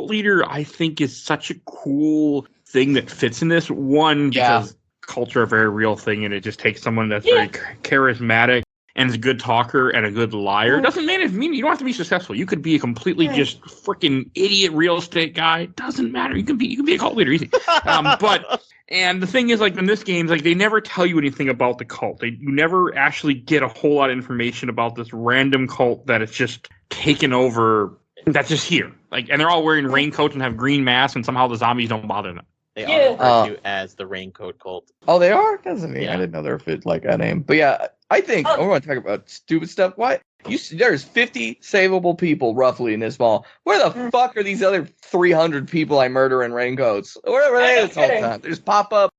leader, I think is such a cool thing that fits in this. One, because cults are a very real thing, and it just takes someone that's very charismatic and is a good talker and a good liar. It doesn't mean you don't have to be successful. You could be a completely just freaking idiot real estate guy. It doesn't matter. You can be a cult leader easy. And the thing is, like in this game, like they never tell you anything about the cult. You never actually get a whole lot of information about this random cult that it's just taken over. That's just here. Like, and they're all wearing raincoats and have green masks, and somehow the zombies don't bother them. They are referred to as the Raincoat Cult. Oh, they are? Doesn't mean I didn't know they were fit like a name. But yeah, I think I want to talk about stupid stuff. Why? There's 50 savable people roughly in this mall. Where the fuck are these other 300 people I murder in raincoats? Where were they this whole time? They just pop up.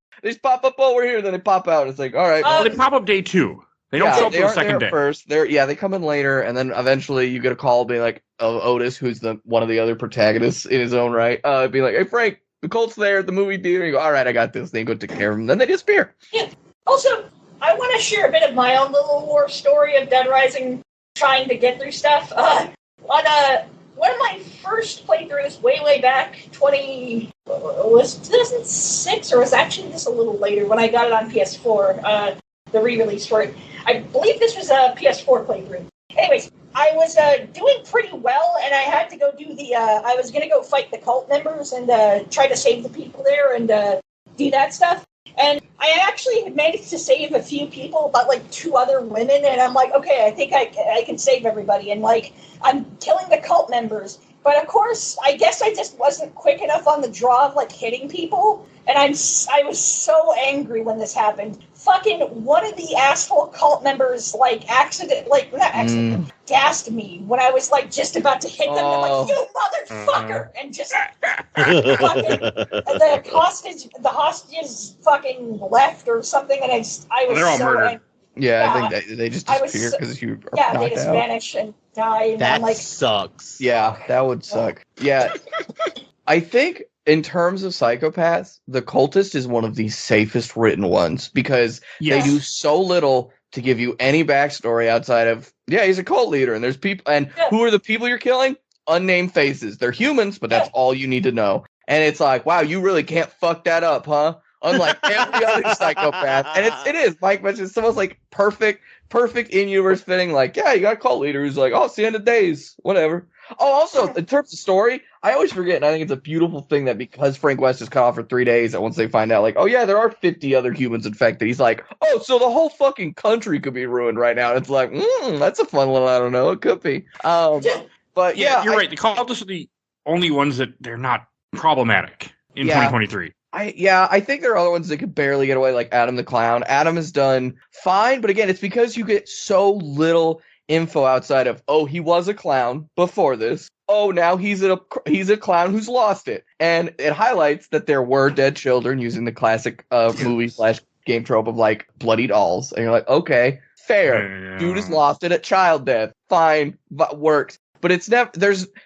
over here, then they pop out. It's like, all right. Well, they pop up day 2. They don't show up the second day. First, they come in later, and then eventually you get a call being like, Otis, who's one of the other protagonists in his own right, being like, hey Frank, the Colt's there at the movie theater. You go, all right, I got this. They go take care of him. Then they disappear. Yeah. Also, I want to share a bit of my own little war story of Dead Rising, trying to get through stuff. On one of my first playthroughs, way back, 2006, or was actually just a little later when I got it on PS4, the re-release for it. I believe this was a PS4 playthrough. Anyways, I was doing pretty well, and I had to go do I was going to go fight the cult members and try to save the people there and do that stuff. And I actually had managed to save a few people, but like 2 other women, and I'm like, okay, I think I can save everybody. And like, I'm killing the cult members. But of course, I guess I just wasn't quick enough on the draw of like hitting people. And I was so angry when this happened. Fucking one of the asshole cult members gassed me when I was like just about to hit them. I'm like, you motherfucker! And just fucking the hostages fucking left or something. And I was they're all murdered. angry. Yeah, I think they just disappear because you are knocked they just out. vanish and die. And that sucks. Yeah, that would suck. Yeah, I think in terms of psychopaths, the cultist is one of the safest written ones because they do so little to give you any backstory outside of he's a cult leader and there's people and who are the people you're killing? Unnamed faces. They're humans, but that's all you need to know. And it's like, wow, you really can't fuck that up, huh? Unlike every other psychopath. And it is. Mike mentioned it's almost like perfect in-universe fitting. Like, yeah, you got a cult leader who's like, oh, it's the end of days. Whatever. Oh, also, in terms of story, I always forget, and I think it's a beautiful thing that because Frank West is cut off for 3 days, and once they find out, like, oh, yeah, there are 50 other humans infected, he's like, oh, so the whole fucking country could be ruined right now. And it's like, that's a fun little, I don't know, it could be. But yeah, you're right. The cultists are the only ones that they're not problematic in 2023. I think there are other ones that could barely get away, like Adam the Clown. Adam has done fine, but again, it's because you get so little info outside of, oh, he was a clown before this. Oh, now he's a clown who's lost it. And it highlights that there were dead children using the classic movie/game trope of like bloody dolls. And you're like, okay, fair. Dude has lost it at child death. Fine, but works. but it's never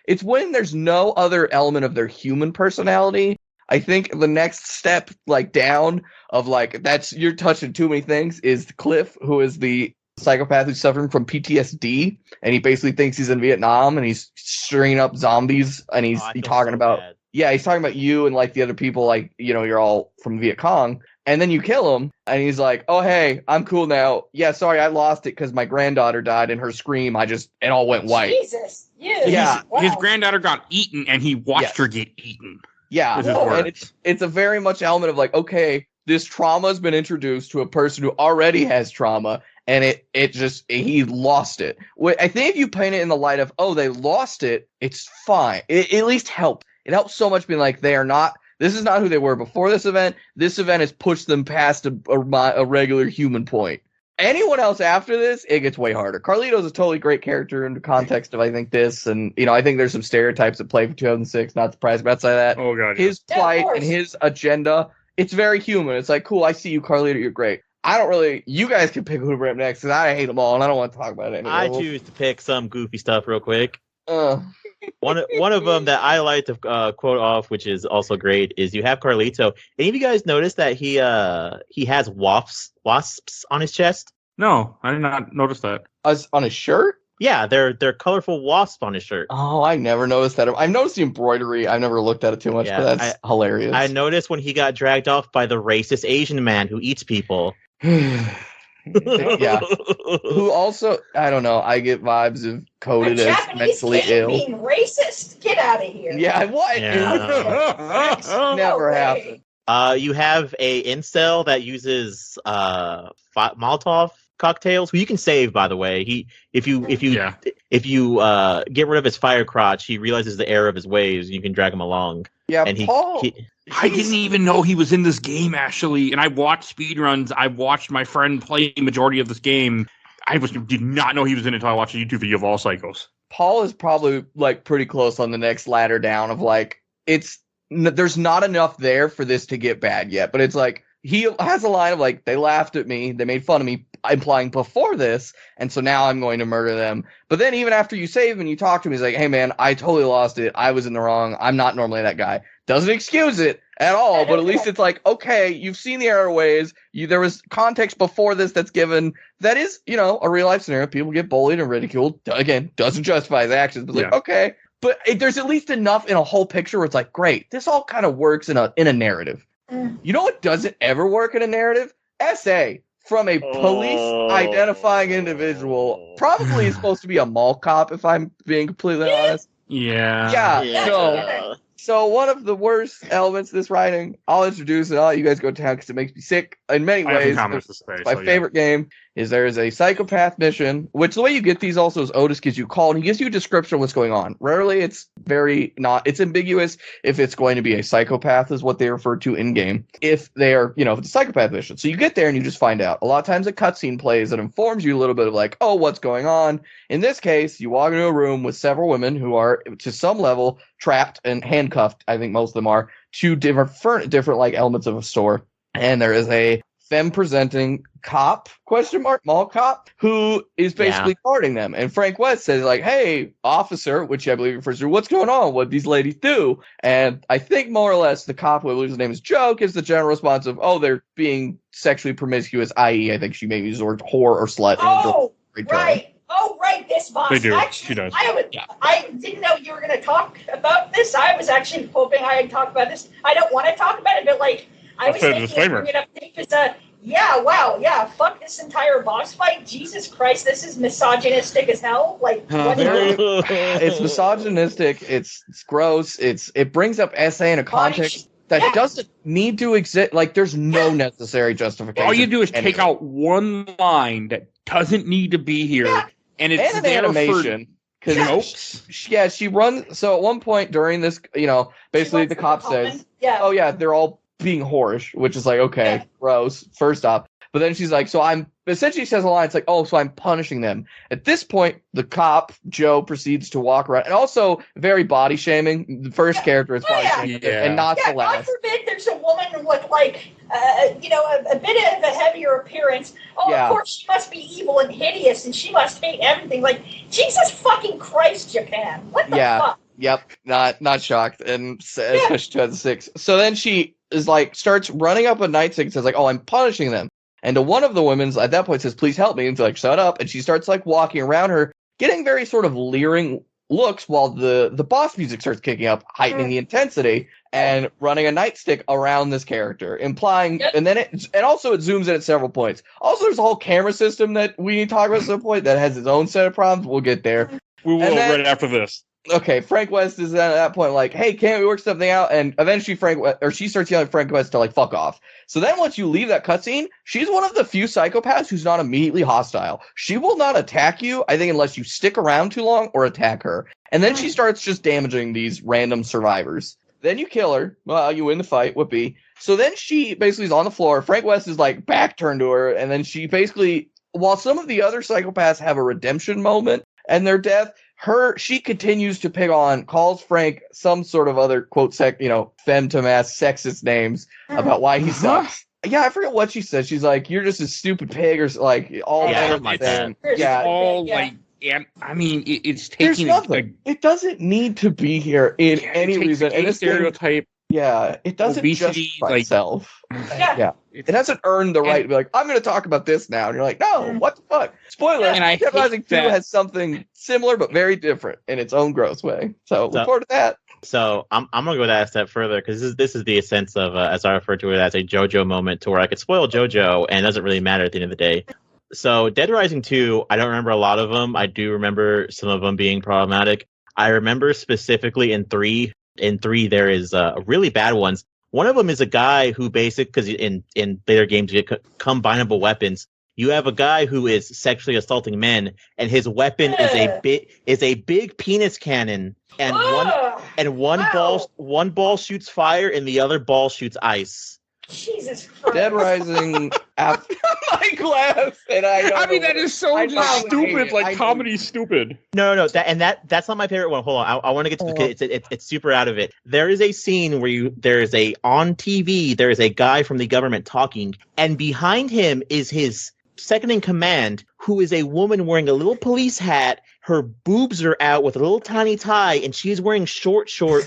it's when there's no other element of their human personality. I think the next step like down of like you're touching too many things is Cliff, who is the psychopath who's suffering from PTSD, and he basically thinks he's in Vietnam and he's stringing up zombies, and he's talking about he's talking about you and like the other people, like, you know, you're all from Viet Cong, and then you kill him and he's like, oh hey, I'm cool now, yeah, sorry, I lost it because my granddaughter died and her scream, it all went white. Jesus. Yeah. Wow. His granddaughter got eaten and he watched her get eaten. Yeah, and it's a very much element of like, okay, this trauma has been introduced to a person who already has trauma, and he lost it. I think if you paint it in the light of, oh, they lost it, it's fine. It at least helps. It helps so much being like, this is not who they were before this event. This event has pushed them past a regular human point. Anyone else after this, it gets way harder. Carlito's a totally great character in the context of, I think, this. And, you know, I think there's some stereotypes at play for 2006. Not surprised about that. Oh, God. His plight and his agenda, it's very human. It's like, cool, I see you, Carlito. You're great. You guys can pick who to bring up next, because I hate them all, and I don't want to talk about it anymore. I choose to pick some goofy stuff real quick. One of them that I like to quote off, which is also great, is you have Carlito. Any of you guys notice that he has wasps on his chest? No, I did not notice that. On his shirt? Yeah, they're colorful wasps on his shirt. Oh, I never noticed that. I've noticed the embroidery. I've never looked at it too much, but that's hilarious. I noticed when he got dragged off by the racist Asian man who eats people. Yeah. Who also, I don't know, I get vibes of coded as mentally ill. Being racist? Get out of here. Yeah, what? Yeah. Never happened. You have a incel that uses Molotov cocktails, who you can save, by the way. If you get rid of his fire crotch, he realizes the error of his ways. You can drag him along. Yeah, and I didn't even know he was in this game, actually. And I watched speedruns. I watched my friend play majority of this game. Did not know he was in it until I watched a YouTube video of all psychos. Paul is probably like pretty close on the next ladder down of like, there's not enough there for this to get bad yet. But it's like, he has a line of like, they laughed at me, they made fun of me, implying before this, and so now I'm going to murder them. But then even after you save him and you talk to him, he's like, hey man, I totally lost it. I was in the wrong. I'm not normally that guy. Doesn't excuse it at all, but at least it's like, okay, you've seen the error ways. There was context before this that's given. That is, you know, a real life scenario. People get bullied and ridiculed. Again, doesn't justify his actions, but like, okay. But there's at least enough in a whole picture where it's like, great, this all kind of works in a narrative. You know what doesn't ever work in a narrative? Essay from a police identifying individual. Probably is supposed to be a mall cop, if I'm being completely honest. Yeah. So one of the worst elements of this writing, I'll introduce it. I'll let you guys go to town because it makes me sick in many ways. My favorite game is there is a psychopath mission, which the way you get these also is Otis gives you a call and he gives you a description of what's going on. Rarely it's it's ambiguous if it's going to be a psychopath is what they refer to in game. If they are, if it's a psychopath mission. So you get there and you just find out. A lot of times a cutscene plays that informs you a little bit of like, oh, what's going on? In this case, you walk into a room with several women who are to some level trapped and handcuffed. I think most of them are to different like elements of a store. And there is a femme presenting cop mall cop who is basically guarding them. And Frank West says like, hey, officer, which I believe refers to what's going on, what these ladies do. And I think more or less the cop, who I believe his name is Joe, gives the general response of, oh, they're being sexually promiscuous, i.e. I think she maybe used the word whore or slut. Oh, right. Oh, right, this boss. They do. Actually, she does. I didn't know you were going to talk about this. I was actually hoping I'd talk about this. I don't want to talk about it, but like, I was thinking of bringing it up because, fuck this entire boss fight. Jesus Christ, this is misogynistic as hell. Like, it's misogynistic. It's gross. It brings up SA in a context that doesn't need to exist. Like, there's no necessary justification. All you do is take out one line that doesn't need to be here, and it's an animation. She runs. So at one point during this, basically the cop says, "Oh yeah, they're all being whorish," which is like, okay, gross. First off, but then she's like, "So I'm." Essentially, says a line. It's like, "Oh, so I'm punishing them." At this point, the cop Joe proceeds to walk around, and also very body shaming. The first character is body shaming, and not the last. God forbid here's a woman with like, a bit of a heavier appearance. Oh, Yeah. Of course she must be evil and hideous, and she must hate everything. Like, Jesus fucking Christ, Japan! What the fuck? Yep. Not shocked, and especially 2006. So then she is like starts running up a nightstick and says like, "Oh, I'm punishing them." And to one of the women's at that point says, "Please help me." And she's like, "Shut up!" And she starts like walking around her, getting very sort of leering looks while the boss music starts kicking up, heightening the intensity, and running a nightstick around this character, implying, and then it also zooms in at several points. Also, there's a whole camera system that we need to talk about at some point that has its own set of problems. We'll get there. We will right after this. Okay, Frank West is at that point like, "Hey, can't we work something out?" And eventually she starts yelling at Frank West to like fuck off. So then once you leave that cutscene, she's one of the few psychopaths who's not immediately hostile. She will not attack you, I think, unless you stick around too long or attack her. And then she starts just damaging these random survivors. Then you kill her. Well, you win the fight. Whoopee. So then she basically is on the floor. Frank West is like back turned to her, and then she basically, while some of the other psychopaths have a redemption moment and their death, she continues to pick on, calls Frank some sort of other quote femtomass sexist names about why he sucks. Yeah, I forget what she says. She's like, "You're just a stupid pig," or like all something like that. Yeah, all like, and I mean, it's there's taking nothing. It doesn't need to be here in any reason. And it's stereotype. It doesn't obesity, justify itself. Yeah. It hasn't earned the right to be like, "I'm going to talk about this now." And you're like, "No, what the fuck?" Spoiler, And I Dead hate Rising 2 that. has something similar but very different in its own gross way. So look forward to that. So I'm gonna go that a step further because this is the essence of as I refer to it as a JoJo moment, to where I could spoil JoJo and it doesn't really matter at the end of the day. So Dead Rising 2, I don't remember a lot of them. I do remember some of them being problematic. I remember specifically in 3. In 3, there is really bad ones. One of them is a guy who because in later games you get combinable weapons. You have a guy who is sexually assaulting men, and his weapon is a big penis cannon, and one ball shoots fire, and the other ball shoots ice. Jesus Christ. Dead Rising after my glass, and I mean, that is so just stupid, like comedy stupid. No, that's not my favorite one. Hold on, I want to get to it's super out of it. There is a scene where on TV, there is a guy from the government talking, and behind him is his second in command, who is a woman wearing a little police hat. Her boobs are out with a little tiny tie, and she's wearing short skirt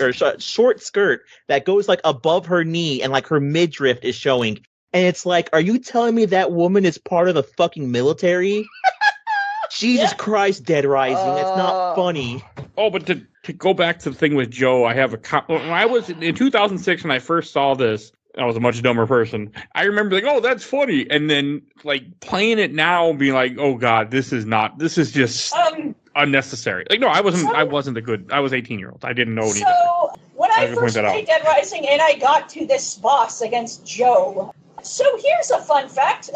that goes like above her knee, and like her midriff is showing. And it's like, are you telling me that woman is part of the fucking military? Jesus Christ, Dead Rising, that's not funny. Oh, but to go back to the thing with Joe, I have when I was in 2006 when I first saw this, I was a much dumber person. I remember like, "Oh, that's funny," and then like playing it now, being like, "Oh God, this is just unnecessary." Like, no, I wasn't a good. I was 18-year-old. I didn't know anything. So when I first played Dead Rising and I got to this boss against Joe, so here's a fun fact.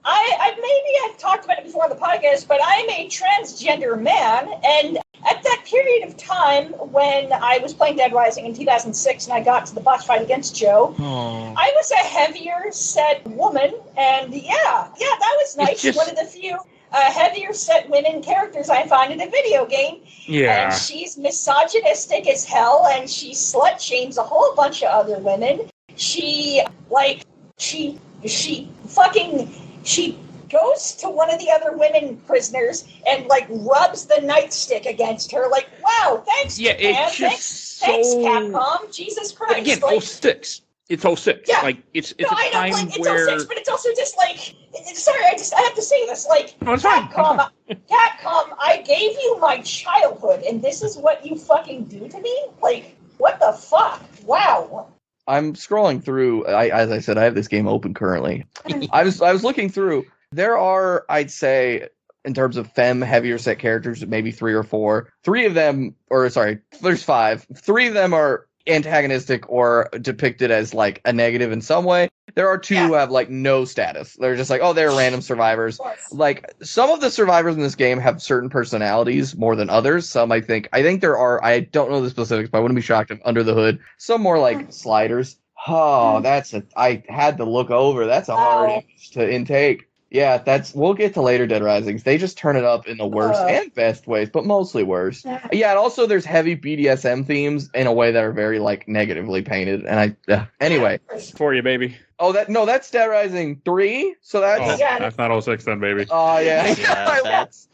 I've talked about it before on the podcast, but I'm a transgender man, and at that period of time when I was playing Dead Rising in 2006 and I got to the boss fight against Joe, I was a heavier set woman, and that was nice. One of the few heavier set women characters I find in a video game. Yeah. And she's misogynistic as hell, and she slut shames a whole bunch of other women. She goes to one of the other women prisoners and like rubs the nightstick against her. Like, wow, thanks, yeah, Japan. it's just Thanks, Capcom. Jesus Christ. Again, like, 06. It's 06. Yeah. Like it's no, a I know, time like, it's where 06, but it's also just like, sorry, I have to say this. Like, it's fine. Capcom, I gave you my childhood, and this is what you fucking do to me? Like, what the fuck? Wow. I'm scrolling through. As I said, I have this game open currently. I was looking through. There are, I'd say, in terms of femme heavier set characters, maybe 3 or 4. There's 5. 3 of them are antagonistic or depicted as like a negative in some way. There are 2 who have like no status. They're just like, oh, they're random survivors. Like some of the survivors in this game have certain personalities more than others. Some I think there are, I don't know the specifics, but I wouldn't be shocked if under the hood some more like sliders. Oh, I had to look over. That's a hard image to intake. Yeah, we'll get to later Dead Risings. They just turn it up in the worst and best ways, but mostly worse. Yeah, and also there's heavy BDSM themes in a way that are very like negatively painted. And anyway. For you, baby. Oh, that's Dead Rising 3. So that's that's not 06 then, baby. Oh yeah. Yeah, that's...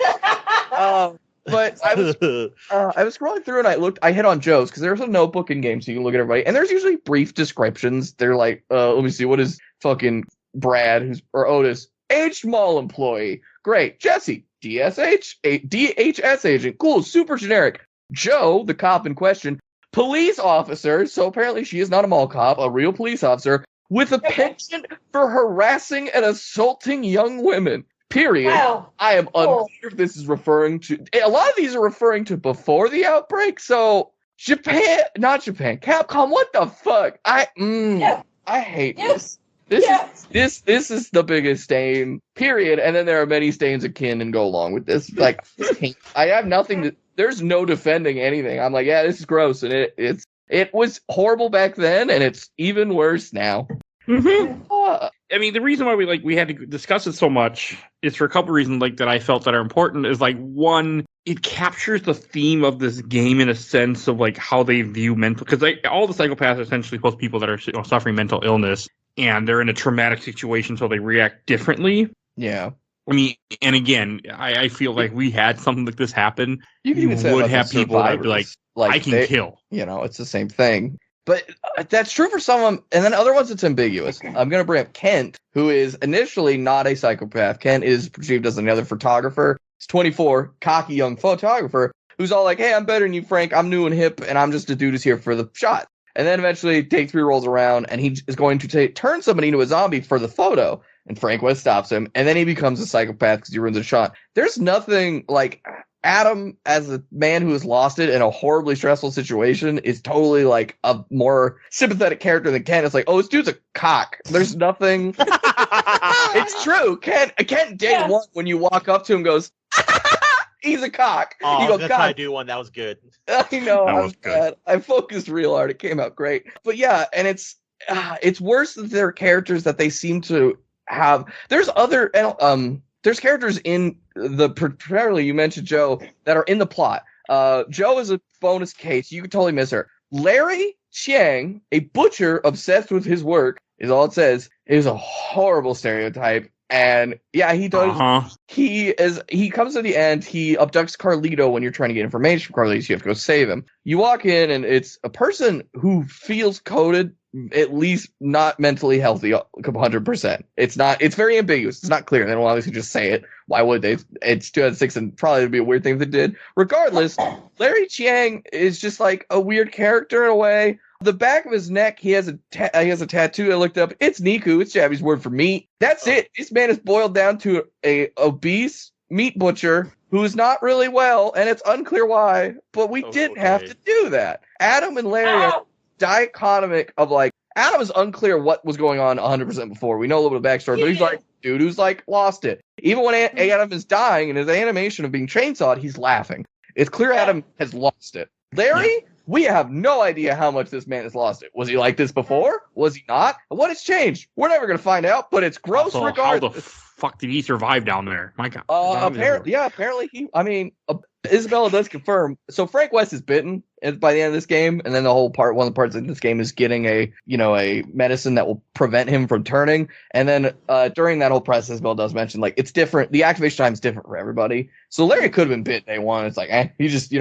But I was scrolling through and I hit on Joe's because there's a notebook in game so you can look at everybody and there's usually brief descriptions. They're like, let me see, what is fucking Brad or Otis? Aged mall employee. Great. Jesse, DHS agent. Cool. Super generic. Joe, the cop in question, police officer. So apparently she is not a mall cop, a real police officer with a penchant for harassing and assaulting young women. Period. Wow. I am unclear if this is referring to... A lot of these are referring to before the outbreak. So not Japan. Capcom, what the fuck? I hate this. This is the biggest stain, period. And then there are many stains akin and go along with this. Like, I have nothing to... There's no defending anything. I'm like, yeah, this is gross. And it was horrible back then, and it's even worse now. Mm-hmm. I mean, the reason why we had to discuss it so much is for a couple reasons that I felt that are important. Is one, it captures the theme of this game in a sense of how they view mental, because all the psychopaths are essentially supposed to be people that are suffering mental illness and they're in a traumatic situation, so they react differently. Yeah. I mean, and again, I feel like we had something like this happen. You would have people that be I can kill. It's the same thing. But that's true for some, and then other ones it's ambiguous. I'm going to bring up Kent, who is initially not a psychopath. Kent is perceived as another photographer. He's 24, cocky young photographer, who's all like, hey, I'm better than you, Frank. I'm new and hip, and I'm just a dude who's here for the shot. And then eventually Take 3 rolls around, and he is going to turn somebody into a zombie for the photo. And Frank West stops him, and then he becomes a psychopath because he ruins a shot. There's nothing like... Adam, as a man who has lost it in a horribly stressful situation, is totally a more sympathetic character than Ken. It's this dude's a cock. There's nothing. It's true. Ken day one when you walk up to him goes, he's a cock. Oh, you go, that's how I do one. That was good. I know. That was good. I focused real hard. It came out great. But yeah, and it's worse that there are characters that they seem to have. There's there's characters in primarily you mentioned Joe that are in the plot. Joe is a bonus case. You can totally miss her. Larry Chiang, a butcher obsessed with his work, is all it says. It is a horrible stereotype. And yeah, he does. Uh-huh. He comes to the end. He abducts Carlito when you're trying to get information from Carlito. So you have to go save him. You walk in, and it's a person who feels coded, at least not mentally healthy, 100%. It's very ambiguous. It's not clear. They don't obviously just say it. Why would they? It's 2006, and probably would be a weird thing if they did. Regardless, Larry Chiang is just a weird character in a way. The back of his neck, he has a tattoo. I looked up. It's Niku. It's Japanese word for meat. That's it. This man is boiled down to a obese meat butcher who's not really well, and it's unclear why. But we didn't have to do that. Adam and Larry are dichotomic of Adam is unclear what was going on 100% before. We know a little bit of backstory, but he's dude who's lost it. Even when Adam is dying in his animation of being chainsawed, he's laughing. It's clear Adam has lost it. Larry, we have no idea how much this man has lost it. Was he like this before? Was he not? What has changed? We're never going to find out, but it's gross regardless. How the fuck did he survive down there? My God. Apparently Isabella does confirm. So Frank West is bitten by the end of this game, and then one of the parts of this game is getting a medicine that will prevent him from turning. And then during that whole process, Isabella does mention it's different. The activation time is different for everybody. So Larry could have been bit day one. It's he just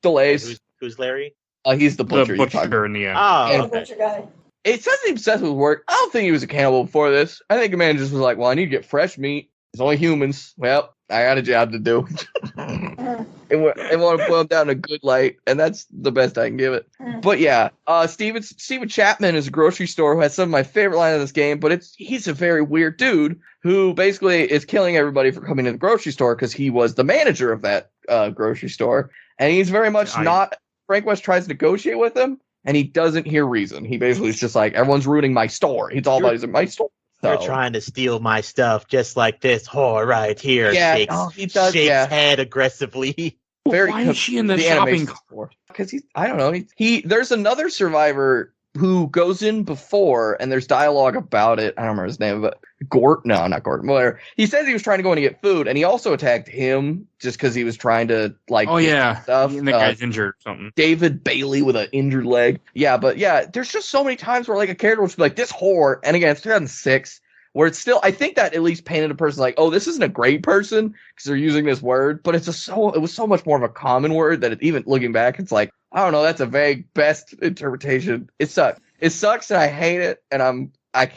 delays. Who's Larry? He's the butcher. The butcher in the end. Oh, the butcher guy. It says he's obsessed with work. I don't think he was a cannibal before this. I think a man just was well, I need to get fresh meat. It's only humans. Well, I got a job to do. and want to put him down in a good light, and that's the best I can give it. But yeah, Steven Chapman is a grocery store who has some of my favorite lines in this game, but he's a very weird dude who basically is killing everybody for coming to the grocery store because he was the manager of that grocery store. And he's very much not... Frank West tries to negotiate with him, and he doesn't hear reason. He basically is just everyone's ruining my store. He's all about he's in my store. So. They're trying to steal my stuff, just like this whore right here. Yeah, shakes head aggressively. Why is she in the shopping cart? Because I don't know. There's another survivor who goes in before, and there's dialogue about it. I don't remember his name, but Gort? No, not Gort. Whatever. He says he was trying to go in to get food, and he also attacked him just because he was trying to, like, Oh, yeah. stuff. And the guy's injured or something. David Bailey with an injured leg. Yeah, but yeah, there's just so many times where, like, a character will be like, this whore, and again, it's 2006, where it's still, I think that at least painted a person like, oh, this isn't a great person because they're using this word, but it was so much more of a common word that even looking back, it's like, I don't know, that's a vague best interpretation. It sucks. It sucks, and I hate it, and I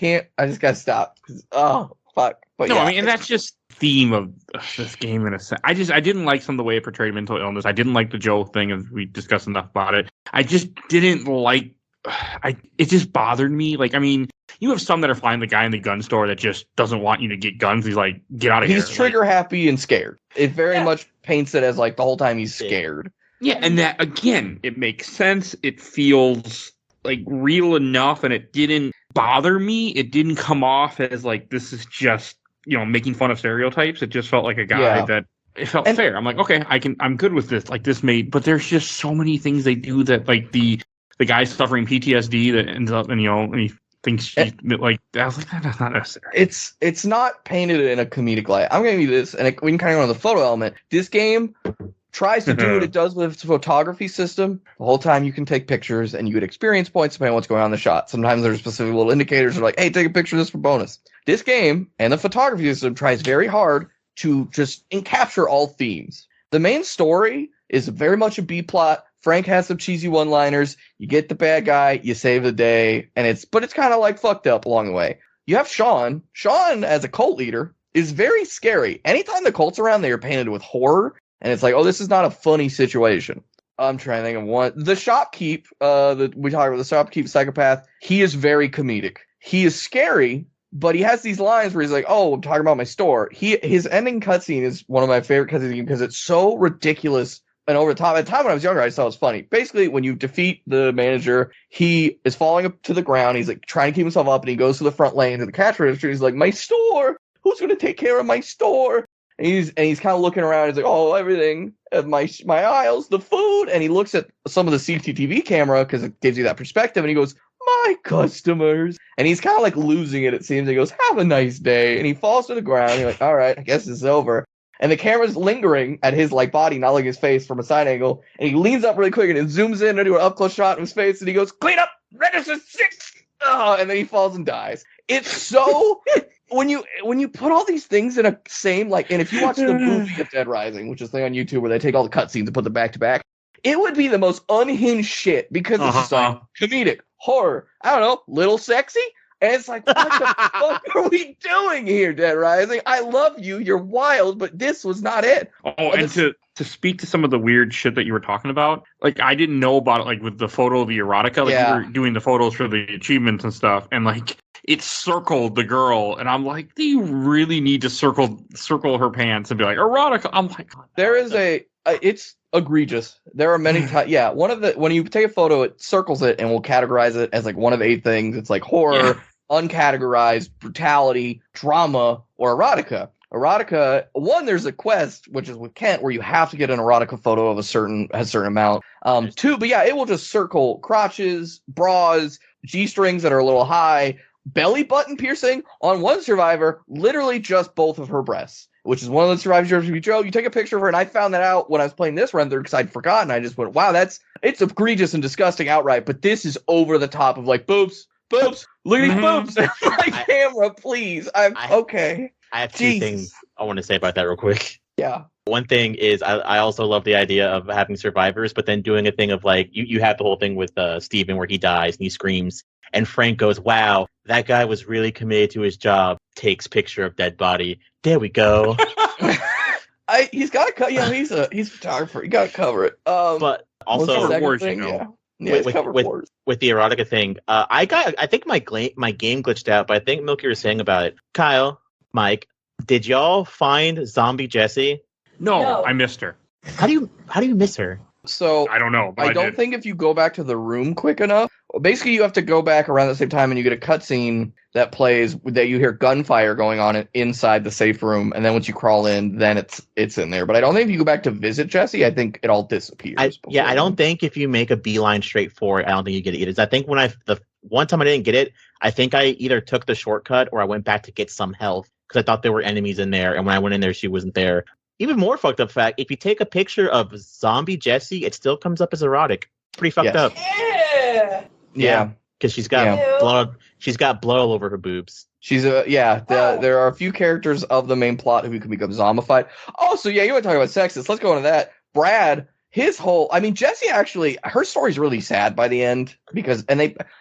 just gotta stop. Oh, fuck. But no, yeah. I mean, and that's just theme of this game in a sense. I didn't like some of the way it portrayed mental illness. I didn't like the Joe thing, as we discussed enough about it. I just didn't like. It just bothered me. Like, I mean, you have some that are fine. The guy in the gun store that just doesn't want you to get guns. He's like, get out of here. He's trigger happy and scared. It very much paints it as like the whole time he's scared. Yeah, and that again, it makes sense. It feels like real enough, and it didn't bother me. It didn't come off as like this is just making fun of stereotypes. It just felt like a guy that it felt fair. I'm like, okay, I'm good with this. Like this but there's just so many things they do that like the guy's suffering PTSD that ends up and he thinks she's like I was like that's not necessary. It's not painted in a comedic light. I'm gonna give you this, and we can kind of go on the photo element. This game tries to do what it does with its photography system. The whole time you can take pictures and you get experience points depending on what's going on in the shot. Sometimes there's specific little indicators that are like, hey, take a picture of this for bonus. This game and the photography system tries very hard to just capture all themes. The main story is very much a B plot. Frank has some cheesy one-liners. You get the bad guy, you save the day, but it's kind of like fucked up along the way. You have Sean. Sean, as a cult leader, is very scary. Anytime the cult's around, they are painted with horror. And it's like, oh, this is not a funny situation. I'm trying to think of one. The shopkeep, we talked about the shopkeep psychopath. He is very comedic. He is scary, but he has these lines where he's like, oh, I'm talking about my store. His ending cutscene is one of my favorite cutscenes because it's so ridiculous and over the top. At the time when I was younger, I just thought it was funny. Basically, when you defeat the manager, he is falling up to the ground. He's like trying to keep himself up, and he goes to the front lane to the cash register. He's like, my store. Who's going to take care of my store? And he's kind of looking around. He's like, oh, everything, my aisles, the food. And he looks at some of the CCTV camera because it gives you that perspective. And he goes, my customers. And he's kind of like losing it, it seems. He goes, have a nice day. And he falls to the ground. He's like, all right, I guess it's over. And the camera's lingering at his like body, not like his face from a side angle. And he leans up really quick and it zooms in into an up close shot of his face. And he goes, clean up, register 6. Oh, and then he falls and dies. It's so when you put all these things in a same like, and if you watch the movie of Dead Rising, which is a thing on YouTube where they take all the cutscenes and put them back to back, it would be the most unhinged shit because it's just like comedic, horror, I don't know, little sexy. And it's like, what the fuck are we doing here, Dead Rising? I love you, you're wild, but this was not it. Oh, and to speak to some of the weird shit that you were talking about, like I didn't know about it, like with the photo of the erotica, like you were doing the photos for the achievements and stuff, and like it circled the girl, and I'm like, do you really need to circle her pants and be like erotica? I'm like, there is it's egregious. There are many times. Yeah, when you take a photo, it circles it and will categorize it as like one of 8 things. It's like horror, uncategorized, brutality, drama, or erotica. Erotica, there's a quest, which is with Kent, where you have to get an erotica photo of a certain amount. 2, but yeah, it will just circle crotches, bras, G-strings that are a little high, belly button piercing. On one survivor, literally just both of her breasts, which is one of the survivors. Joe, you take a picture of her, and I found that out when I was playing this run through because I'd forgotten. I just went, wow, it's egregious and disgusting outright, but this is over the top of like boobs, look at these boobs. My camera, please. Okay. I have 2 things I want to say about that real quick. Yeah. One thing is I also love the idea of having survivors, but then doing a thing of like, you have the whole thing with Steven where he dies and he screams, and Frank goes, wow, that guy was really committed to his job, takes picture of dead body. There we go. He's got to cut. He's a photographer. You got to cover it. But also, with the erotica thing, I think my game glitched out, but I think Milky was saying about it. Kyle, Mike, did y'all find Zombie Jessie? No, I missed her. How do you miss her? So I don't know. I don't think if you go back to the room quick enough, basically you have to go back around the same time and you get a cutscene that plays that you hear gunfire going on inside the safe room, and then once you crawl in, then it's in there. But I don't think if you go back to visit Jesse, I think it all disappears. I don't think if you make a beeline straight for it, I don't think you get it. I think the one time I didn't get it, I think I either took the shortcut or I went back to get some health because I thought there were enemies in there, and when I went in there, she wasn't there. Even more fucked up fact: if you take a picture of zombie Jessie, it still comes up as erotic. Pretty fucked up. Yeah. Because she's got blood. She's got blood all over her boobs. She's there are a few characters of the main plot who can become zombified. Oh, so yeah, you want to talk about sexist? Let's go into that. Brad, Jessie actually, her story's really sad by the end because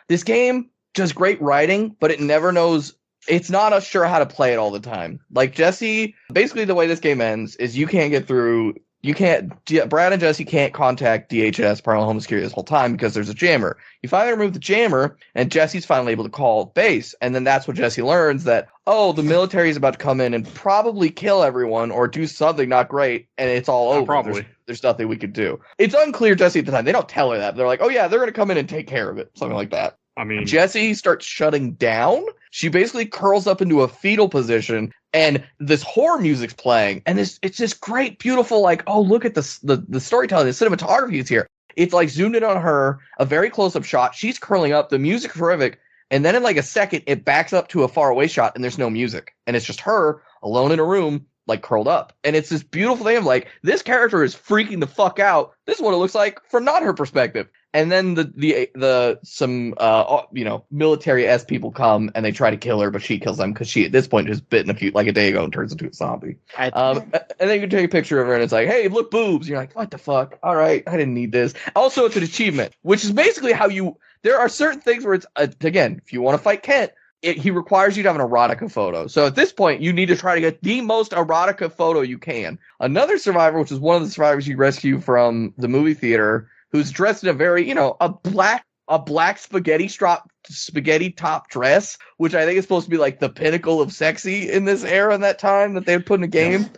this game does great writing, but it never knows. It's not sure how to play it all the time. Like Jessie, basically the way this game ends is you can't get through. Brad and Jessie can't contact DHS, Parental Home Security, this whole time because there's a jammer. You finally remove the jammer, and Jessie's finally able to call base. And then that's what Jessie learns that, the military is about to come in and probably kill everyone or do something not great, and it's all over. Probably. There's nothing we could do. It's unclear, Jessie, at the time. They don't tell her that. They're like, oh yeah, they're going to come in and take care of it. Something like that. I mean, Jessie starts shutting down. She basically curls up into a fetal position, and this horror music's playing, and it's this great, beautiful, like, oh, look at the storytelling, the cinematography is here. It's like zoomed in on her, a very close-up shot. She's curling up. The music's horrific, and then in like a second, it backs up to a faraway shot, and there's no music, and it's just her alone in a room, like curled up, and it's this beautiful thing of like, this character is freaking the fuck out. This is what it looks like from not her perspective. And then some military-esque people come and they try to kill her, but she kills them because she at this point just bitten a day ago and turns into a zombie. And then you take a picture of her and it's like, hey, look, boobs. You're like, what the fuck? All right, I didn't need this. Also, it's an achievement, which is basically there are certain things where it's again, if you want to fight Kent, he requires you to have an erotica photo. So at this point, you need to try to get the most erotica photo you can. Another survivor, which is one of the survivors you rescue from the movie theater, who's dressed in a very, a black spaghetti top dress, which I think is supposed to be like the pinnacle of sexy in this era and that time that they would put in a game.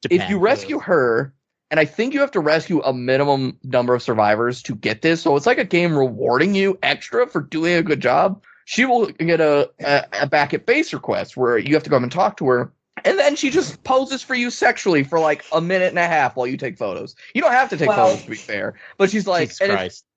If you rescue her, and I think you have to rescue a minimum number of survivors to get this, so it's like a game rewarding you extra for doing a good job. She will get a back at base request where you have to go up and talk to her. And then she just poses for you sexually for like a minute and a half while you take photos. You don't have to take photos, to be fair. But she's like,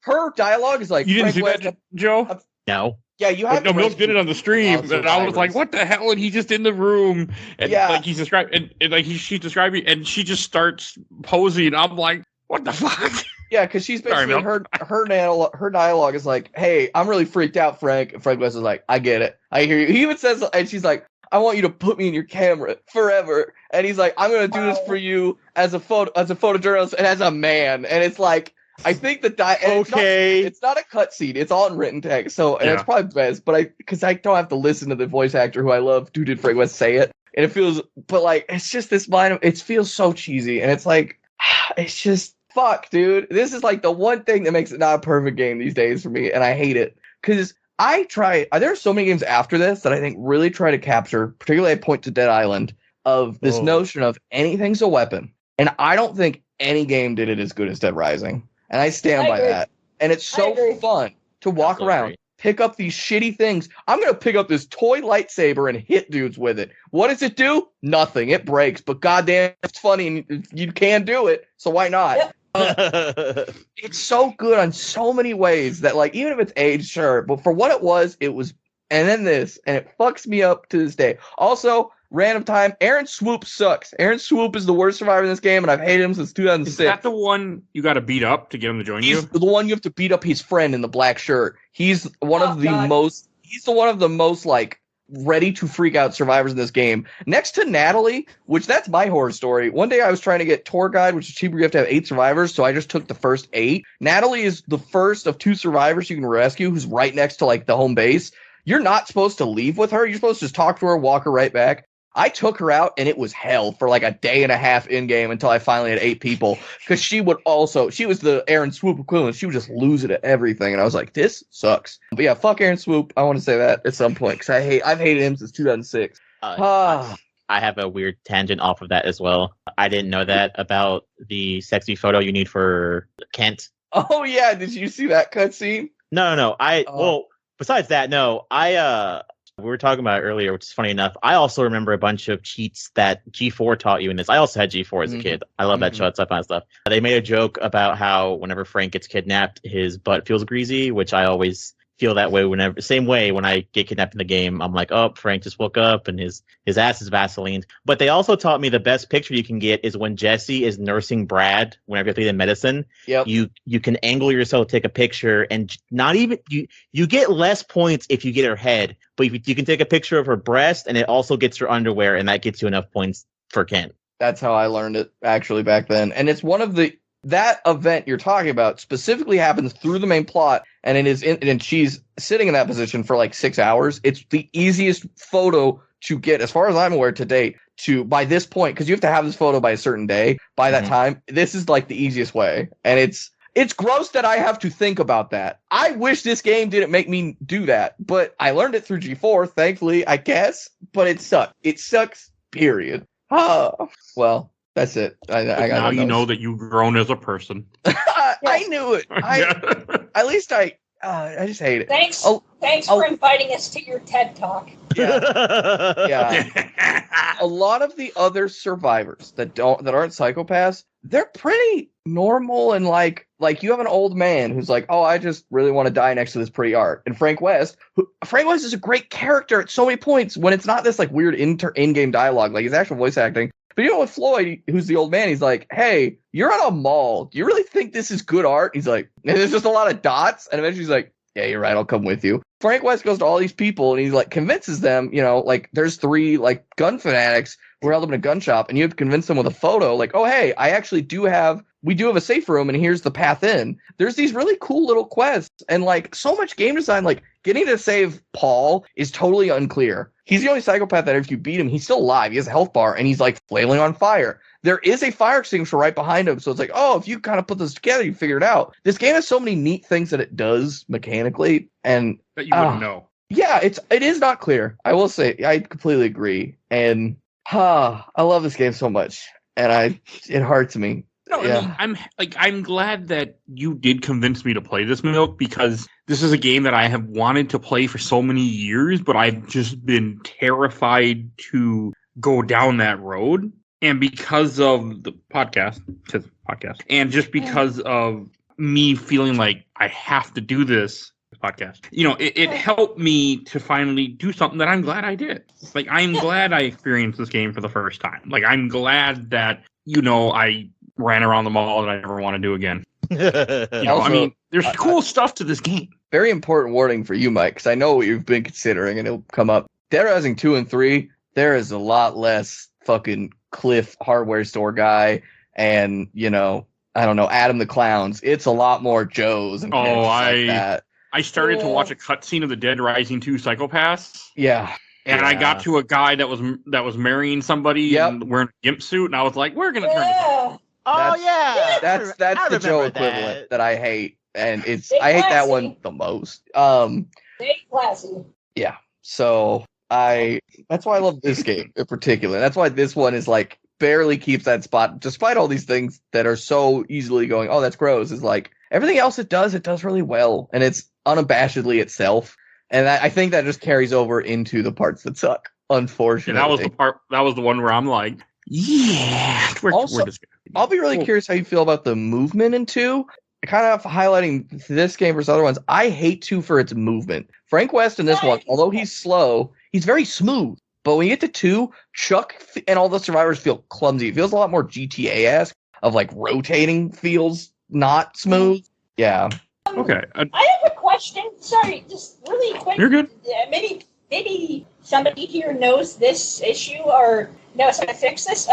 her dialogue is like, you didn't see that, Joe? No. Yeah, you have. No, Milk did it on the stream, and I was like, "What the hell?" And he's just in the room, and like he's describing, and like she's describing, and she just starts posing. And I'm like, "What the fuck?" Yeah, because she's basically her dialogue is like, "Hey, I'm really freaked out, Frank." And Frank West is like, "I get it, I hear you." He even says, and she's like, "I want you to put me in your camera forever." And he's like, "I'm gonna do this for you as a photojournalist and as a man." And it's like, I think it's not a cutscene. It's all in written text. So and it's probably best, but because I don't have to listen to the voice actor who I love, who did Frank West, say it, and it feels, but like it's just this line. It feels so cheesy, and it's like, it's just fuck, dude. This is like the one thing that makes it not a perfect game these days for me, and I hate it because. There are so many games after this that I think really try to capture, particularly I point to Dead Island, of this notion of anything's a weapon. And I don't think any game did it as good as Dead Rising. And I stand by that. And it's so fun to walk around, pick up these shitty things. I'm going to pick up this toy lightsaber and hit dudes with it. What does it do? Nothing. It breaks. But goddamn, it's funny and you can do it. So why not? Yep. It's so good on so many ways that, like, even if it's aged, sure, but for what it was, and then this, and it fucks me up to this day. Also, random time, Aaron Swoop sucks. Aaron Swoop is the worst survivor in this game, and I've hated him since 2006. Is that the one you got to beat up to get him to join you? He's the one you have to beat up his friend in the black shirt. He's one of the most like ready to freak out survivors in this game. Next to Natalie, which that's my horror story. One day I was trying to get tour guide, which is cheaper. You have to have 8 survivors, so I just took the first 8. Natalie is the first of 2 survivors you can rescue, who's right next to like the home base. You're not supposed to leave with her. You're supposed to just talk to her, walk her right back. I took her out, and it was hell for like a day and a half in game until I finally had 8 people. Because she was the Aaron Swoop equivalent. She would just lose it at everything, and I was like, this sucks. But yeah, fuck Aaron Swoop. I want to say that at some point because I've hated him since 2006. I have a weird tangent off of that as well. I didn't know that about the sexy photo you need for Kent. Oh yeah, did you see that cutscene? No. Well, besides that, no. We were talking about it earlier, which is funny enough. I also remember a bunch of cheats that G4 taught you in this. I also had G4 as a kid. I love that show. It's that kind of stuff. They made a joke about how whenever Frank gets kidnapped, his butt feels greasy, which I always feel that way same way when I get kidnapped in the game. I'm like, oh, Frank just woke up and his ass is Vaseline. But they also taught me the best picture you can get is when Jesse is nursing Brad whenever you have to get in medicine. Yep. You can angle yourself, take a picture, and not even you get less points if you get her head, but you can take a picture of her breast and it also gets her underwear, and that gets you enough points for Kent. That's how I learned it actually back then. And it's one of that event you're talking about specifically happens through the main plot, and and she's sitting in that position for like 6 hours. It's the easiest photo to get, as far as I'm aware to date, by this point, because you have to have this photo by a certain day. By that time, this is like the easiest way. And it's gross that I have to think about that. I wish this game didn't make me do that, but I learned it through G4, thankfully, I guess. But it sucks. It sucks, period. Well, that's it. I got now you know that you've grown as a person. I knew it. At least I just hate it. Thanks for inviting us to your TED Talk. Yeah. A lot of the other survivors that aren't psychopaths, they're pretty normal, and like you have an old man who's like, oh, I just really want to die next to this pretty art. And Frank West is a great character at so many points when it's not this like weird in-game dialogue, like his actual voice acting. But you know, with Floyd, who's the old man, he's like, hey, you're at a mall. Do you really think this is good art? He's like, and there's just a lot of dots. And eventually he's like, yeah, you're right. I'll come with you. Frank West goes to all these people and he's like, convinces them, like there's 3 like gun fanatics who are held up in a gun shop, and you have to convince them with a photo like, oh, hey, we do have a safe room and here's the path in. There's these really cool little quests, and like so much game design, like getting to save Paul is totally unclear. He's the only psychopath that if you beat him, he's still alive. He has a health bar and he's like flailing on fire. There is a fire extinguisher right behind him. So it's like, oh, if you kind of put this together, you figure it out. This game has so many neat things that it does mechanically, and that you wouldn't know. Yeah, it is not clear. I will say, I completely agree. And I love this game so much, and it hurts me. No, yeah. I mean, I'm glad that you did convince me to play this, Milk, because this is a game that I have wanted to play for so many years, but I've just been terrified to go down that road. And because of the podcast, and just because of me feeling like I have to do this podcast, it helped me to finally do something that I'm glad I did. Like, I'm glad I experienced this game for the first time. Like, I'm glad that, I ran around the mall that I never want to do again. Also, there's cool stuff to this game. Very important warning for you, Mike, because I know what you've been considering, and it'll come up. Dead Rising 2 and 3, there is a lot less fucking Cliff hardware store guy and, I don't know, Adam the Clowns. It's a lot more Joes and like that. I started to watch a cutscene of the Dead Rising 2 Psychopaths. Yeah. And I got to a guy that was marrying somebody and wearing a gimp suit, and I was like, we're going to turn this off. That's the Joe equivalent that I hate, and I hate that one the most. Stay classy. Yeah. So that's why I love this game in particular. That's why this one is like barely keeps that spot, despite all these things that are so easily going, oh, that's gross. Is like everything else it does really well, and it's unabashedly itself. And I think that just carries over into the parts that suck, unfortunately. And that was the one where I'm like, yeah. I'll be really curious how you feel about the movement in 2. Kind of highlighting this game versus other ones. I hate 2 for its movement. Frank West in this one, although he's slow, he's very smooth. But when you get to 2, Chuck and all the survivors feel clumsy. It feels a lot more GTA-esque, of like rotating feels not smooth. Yeah. Okay. I have a question. Sorry, just really quick. You're good. Maybe somebody here knows this issue or knows how to fix this.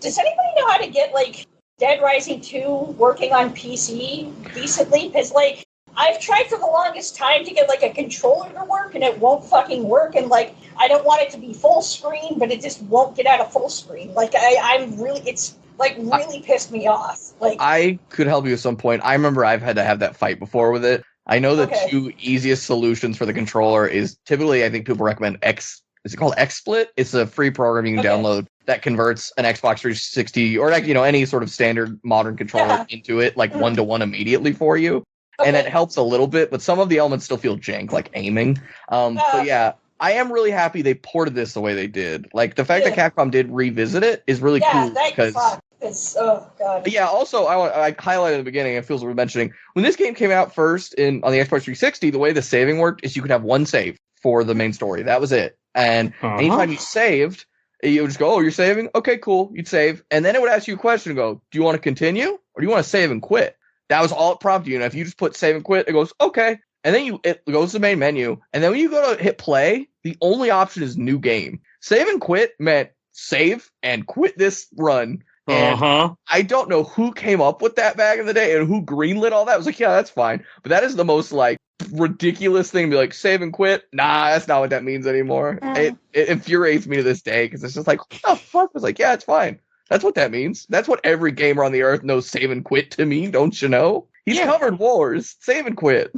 Does anybody know how to get like Dead Rising 2 working on PC decently? Because like I've tried for the longest time to get like a controller to work, and it won't fucking work. And like I don't want it to be full screen, but it just won't get out of full screen. Like it's like really pissed me off. Like I could help you at some point. I remember I've had to have that fight before with it. I know the 2 easiest solutions for the controller is typically, I think people recommend is it called XSplit? It's a free program you can download that converts an Xbox 360 or any sort of standard modern controller into it, like 1-to-1 immediately for you. and it Okay. helps a little bit, but some of the elements still feel jank, like aiming. But yeah, I am really happy they ported this the way they did. Like the fact that Capcom did revisit it is really cool thank because. fuck. Oh god. Yeah. Also, I highlighted at the beginning. It feels worth mentioning when this game came out first on the Xbox 360. The way the saving worked is you could have one save for the main story. That was it. And anytime you saved, you would just go, "Oh, you're saving? Okay, cool." You'd save, and then it would ask you a question. And go, "Do you want to continue, or do you want to save and quit?" That was all it prompted you. And if you just put save and quit, it goes, "Okay." And then it goes to the main menu, and then when you go to hit play, the only option is new game. Save and quit meant save and quit this run. And I don't know who came up with that back in the day and who greenlit all that. I was like, yeah, that's fine. But that is the most like ridiculous thing to be like, save and quit. Nah, that's not what that means anymore. It infuriates me to this day because it's just like, what the fuck? I was like, yeah, it's fine. That's what that means. That's what every gamer on the earth knows save and quit to mean, don't you know? He's covered wars. Save and quit.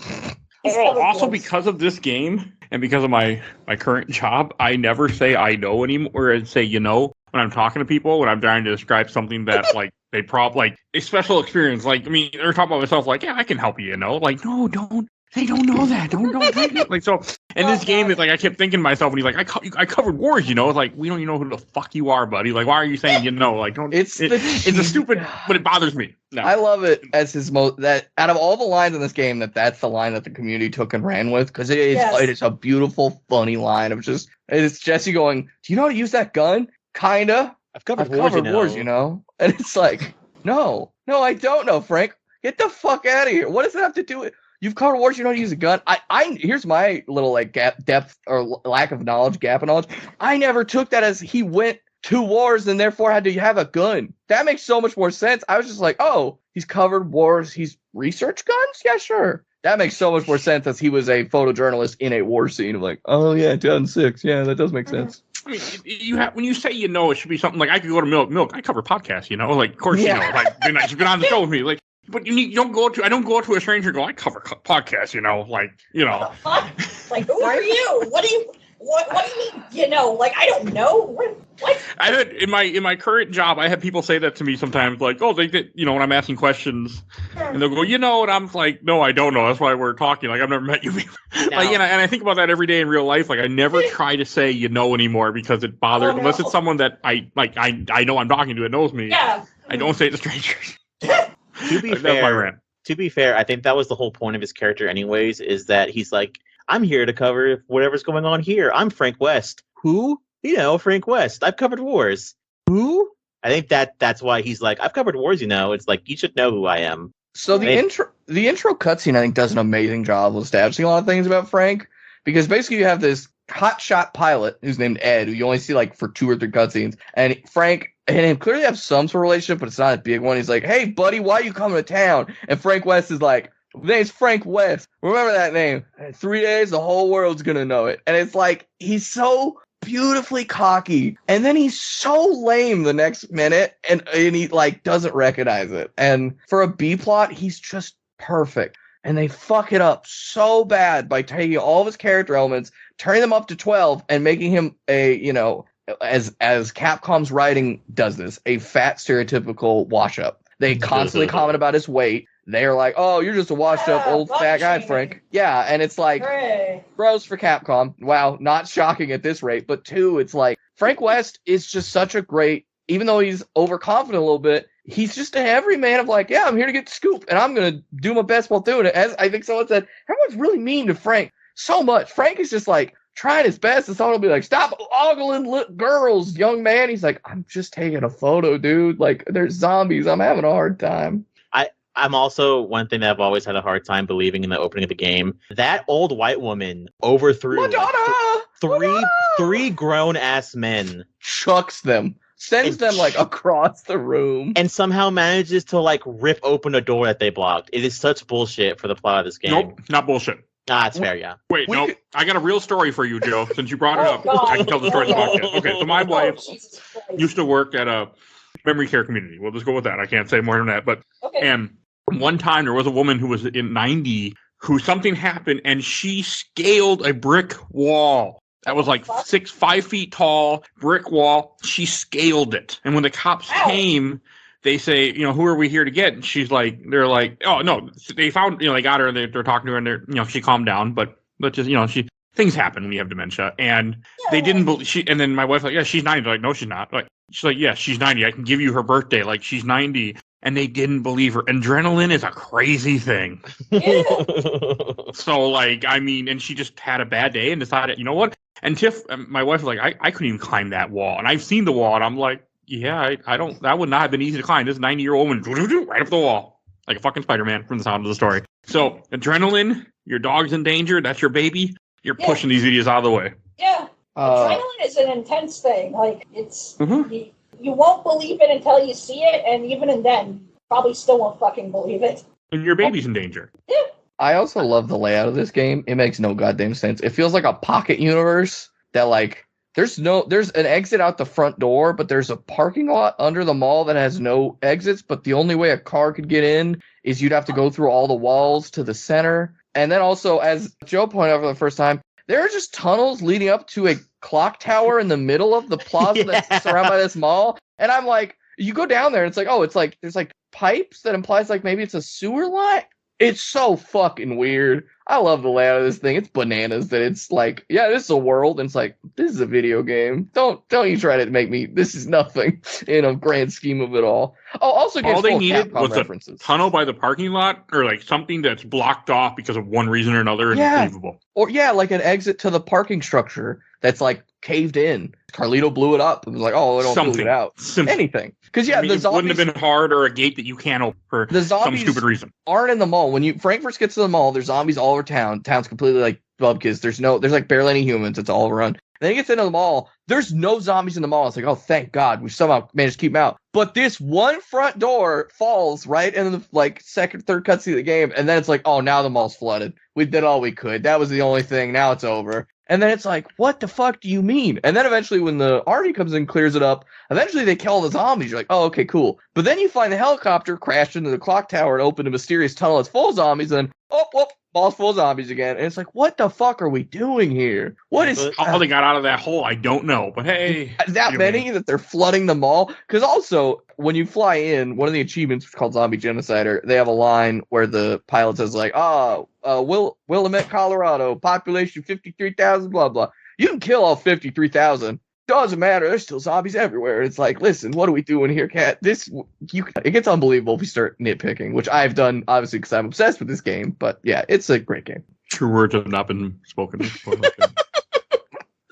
Also, because of this game and because of my current job, I never say I know anymore and say when I'm talking to people, when I'm trying to describe something that like they like a special experience. Like, I mean, they're talking about myself like, yeah, I can help you, like, no, don't. They don't know that. Don't like so. And this game is like I kept thinking to myself, and he's like, I covered wars, like we don't even know who the fuck you are, buddy. Like, why are you saying Like, don't. It's a stupid, but it bothers me. No. I love it as his that out of all the lines in this game, that's the line that the community took and ran with because it is a beautiful, funny line of it's Jesse going, "Do you know how to use that gun? Kinda. I've covered wars, and it's like, no, I don't know, Frank. Get the fuck out of here. What does that have to do with? You've covered wars, you know how to use a gun. Here's my little like depth or lack of knowledge, gap of knowledge. I never took that as he went to wars and therefore had to have a gun. That makes so much more sense. I was just like, oh, he's covered wars. He's researched guns? Yeah, sure. That makes so much more sense as he was a photojournalist in a war scene. I'm like, oh yeah, 2006. Yeah, that does make sense. I mean, when you say it should be something like I could go to Milk. I cover podcasts, like of course like she's been on the show with me, like. But I don't go to a stranger and go, I cover podcasts, Like, Like, who are you? What do you mean, Like, I don't know. What? I had in my current job, I have people say that to me sometimes, like, oh, they get, when I'm asking questions, and they'll go, and I'm like, no, I don't know. That's why we're talking. Like, I've never met you before. No. Like, and I think about that every day in real life. Like, I never try to say anymore because it bothers, unless it's someone that I know I'm talking to, it knows me. Yeah. I don't say it to strangers. To be fair, I think that was the whole point of his character anyways, is that he's like, I'm here to cover whatever's going on here. I'm Frank West. Who? Frank West. I've covered wars. Who? I think that's why he's like, I've covered wars, It's like, you should know who I am. So the intro cutscene, I think, does an amazing job of establishing a lot of things about Frank, because basically you have this hotshot pilot who's named Ed, who you only see like for 2 or 3 cutscenes, and Frank and him clearly have some sort of relationship, but it's not a big one. He's like, hey, buddy, why are you coming to town? And Frank West is like, his name's Frank West. Remember that name. In 3 days, the whole world's going to know it. And it's like, he's so beautifully cocky. And then he's so lame the next minute, and he like doesn't recognize it. And for a B plot, he's just perfect. And they fuck it up so bad by taking all of his character elements, turning them up to 12, and making him as Capcom's writing does this, a fat stereotypical wash-up. They constantly comment about his weight. They're like, oh, you're just a washed-up old fat guy, Frank. Yeah, and it's like, gross for Capcom. Wow, not shocking at this rate. But 2, it's like, Frank West is just such a great, even though he's overconfident a little bit, he's just a everyman of like, yeah, I'm here to get the scoop, and I'm going to do my best while doing it. As I think someone said, everyone's really mean to Frank so much. Frank is just like, trying his best, and someone will be like, stop ogling girls, young man. He's like, I'm just taking a photo, dude. Like, there's zombies. I'm having a hard time. I'm also, one thing that I've always had a hard time believing in the opening of the game, that old white woman overthrew three grown-ass men. Chucks them. Sends them, like, across the room. And somehow manages to, like, rip open a door that they blocked. It is such bullshit for the plot of this game. Nope, not bullshit. It's fair, yeah. Wait, no, I got a real story for you, Joe. Since you brought it up, I can tell the story in the podcast. Okay, so my wife used to work at a memory care community. We'll just go with that. I can't say more than that. But and one time there was a woman who was in 90 who something happened and she scaled a brick wall. That was like 5 feet tall, brick wall. She scaled it. And when the cops came, they say, you know, who are we here to get? And she's like, they're like, oh no, they found, you know, they got her and they're talking to her and they're, you know, she calmed down, but just, you know, things happen when you have dementia. And they didn't believe and then my wife's like, yeah, she's 90. They're like, no, she's not. Like, she's like, yeah, she's 90. I can give you her birthday. Like, she's 90. And they didn't believe her. Adrenaline is a crazy thing. Yeah. So, like, I mean, and she just had a bad day and decided, you know what? And Tiff, my wife was like, I couldn't even climb that wall. And I've seen the wall, and I'm like, yeah, I don't, that would not have been easy to climb. This 90-year-old woman, right up the wall, like a fucking Spider-Man from the sound of the story. So, adrenaline, your dog's in danger, that's your baby, you're pushing these idiots out of the way. Yeah. Adrenaline is an intense thing. Like, it's, you won't believe it until you see it, and even then, probably still won't fucking believe it. And your baby's in danger. Yeah. I also love the layout of this game. It makes no goddamn sense. It feels like a pocket universe that, like, there's an exit out the front door, but there's a parking lot under the mall that has no exits, but the only way a car could get in is you'd have to go through all the walls to the center. And then also, as Joe pointed out for the first time, there are just tunnels leading up to a clock tower in the middle of the plaza that's surrounded by this mall. And I'm like, you go down there and it's like, oh, it's like, there's like pipes that implies like maybe it's a sewer line. It's so fucking weird. I love the layout of this thing. It's bananas that it's like, yeah, this is a world, and it's like, this is a video game. Don't you try to make me, this is nothing in a grand scheme of it all. Oh, also all they needed was references. A tunnel by the parking lot, or like something that's blocked off because of one reason or another, and believable. Or like an exit to the parking structure that's like caved in. Carlito blew it up and was like, oh, I don't blew it out. Anything. Because I mean, the zombies wouldn't have been hard, or a gate that you can't open for some stupid reason. Aren't in the mall. When Frank first gets to the mall, there's zombies all over town. Town's completely like bubkiss. There's like barely any humans. It's all overrun. Then he gets into the mall. There's no zombies in the mall. It's like, oh, thank God, we somehow managed to keep them out. But this one front door falls right in the like second, third cutscene of the game, and then it's like, oh, now the mall's flooded. We did all we could. That was the only thing. Now it's over. And then it's like, what the fuck do you mean? And then eventually when the army comes in, clears it up, eventually they kill the zombies. You're like, oh, okay, cool. But then you find the helicopter crashed into the clock tower and opened a mysterious tunnel that's full of zombies, and mall's full of zombies again. And it's like, what the fuck are we doing here? What is... How they got out of that hole, I don't know. But hey... That many that they're flooding the mall? Because also, when you fly in, one of the achievements called Zombie Genocider, they have a line where the pilot says like, Willamette, Colorado, population 53,000, blah, blah. You can kill all 53,000. Doesn't matter. There's still zombies everywhere. It's like, listen, what are we doing here, Cat? It gets unbelievable if we start nitpicking, which I've done, obviously, because I'm obsessed with this game. But yeah, it's a great game. True words have not been spoken before.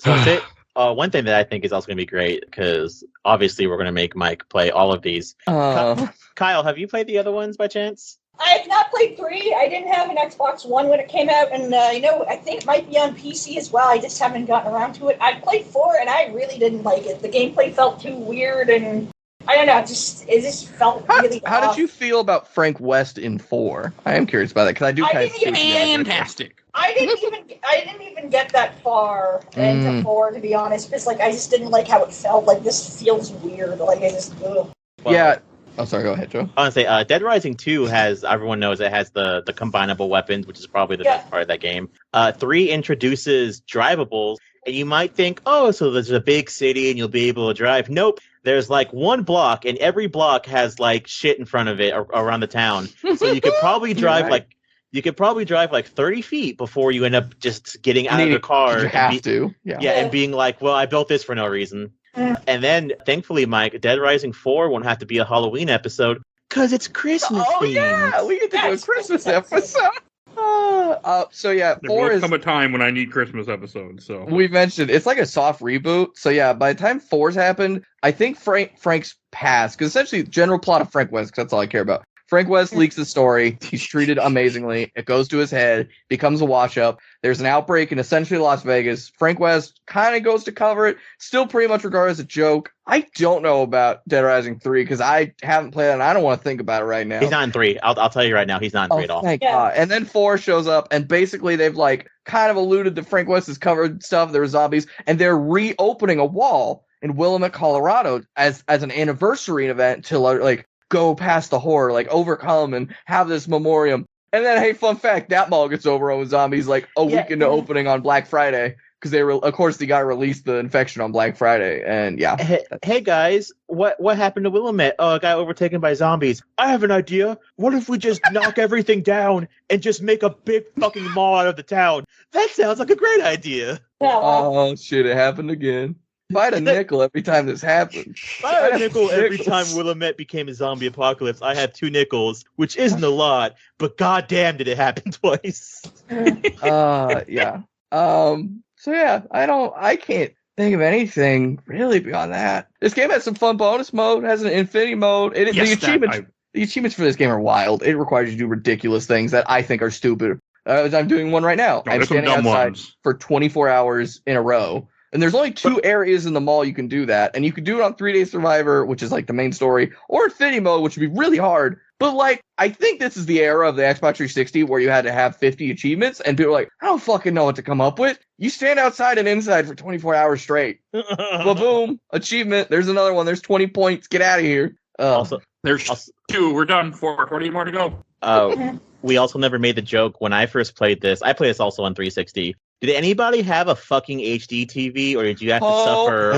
So one thing that I think is also going to be great, because obviously we're going to make Mike play all of these. Kyle, have you played the other ones by chance? I have not played 3. I didn't have an Xbox One when it came out, and I think it might be on PC as well. I just haven't gotten around to it. I played 4, and I really didn't like it. The gameplay felt too weird, and I don't know. It just felt really off. How did you feel about Frank West in 4? I am curious about that, because I do kind of fantastic. I didn't even get that far into 4, to be honest. Just like I just didn't like how it felt. Like, this feels weird. Like, I just yeah. Oh, sorry. Go ahead, Joe. I want to say Dead Rising 2 has, everyone knows it has the combinable weapons, which is probably the best part of that game. 3 introduces drivables, and you might think, oh, so there's a big city and you'll be able to drive. Nope. There's like one block, and every block has like shit in front of it around the town. So you could probably drive like 30 feet before you end up just getting out of the car. You have to. Yeah, and being like, well, I built this for no reason. And then, thankfully, Mike, Dead Rising 4 won't have to be a Halloween episode because it's Christmas themed. Yeah, we get to do a Christmas episode. So yeah, there will come a time when I need Christmas episodes. So we mentioned it's like a soft reboot. So yeah, by the time 4's happened, I think Frank's passed, because essentially general plot of Frank West, 'cause that's all I care about. Frank West leaks the story. He's treated amazingly. It goes to his head, becomes a wash-up. There's an outbreak in essentially Las Vegas. Frank West kind of goes to cover it. Still pretty much regarded as a joke. I don't know about Dead Rising 3 because I haven't played it and I don't want to think about it right now. He's not in 3. I'll tell you right now, he's not in 3 at all. Thank God. And then 4 shows up, and basically they've like kind of alluded to Frank West has covered stuff. There were zombies, and they're reopening a wall in Willamette, Colorado as an anniversary event to like go past the horror, like overcome and have this memoriam. And then, hey, fun fact, that mall gets overrun with zombies like a week into opening on Black Friday. because of course they got to release the infection on Black Friday, and yeah. Hey guys, what happened to Willamette? Oh, it got overtaken by zombies. I have an idea. What if we just knock everything down and just make a big fucking mall out of the town? That sounds like a great idea. Yeah, well, Oh shit! It happened again. If I had a nickel every time this happened. If I had a nickel every time Willamette became a zombie apocalypse, I had 2 nickels, which isn't a lot, but goddamn did it happen twice. Yeah. So yeah, I can't think of anything really beyond that. This game has some fun bonus mode, has an infinity mode. The achievements for this game are wild. It requires you to do ridiculous things that I think are stupid. I'm doing one right now. I'm standing outside for 24 hours in a row. And there's only 2 areas in the mall you can do that. And you can do it on 3 Days Survivor, which is like the main story, or Infinity Mode, which would be really hard. But like, I think this is the era of the Xbox 360 where you had to have 50 achievements, and people are like, I don't fucking know what to come up with. You stand outside and inside for 24 hours straight. Boom, achievement. There's another one. There's 20 points. Get out of here. There's 2. We're done. 4. 40 more to go. We also never made the joke when I first played this. I played this also on 360. Did anybody have a fucking HD TV, or did you have to suffer?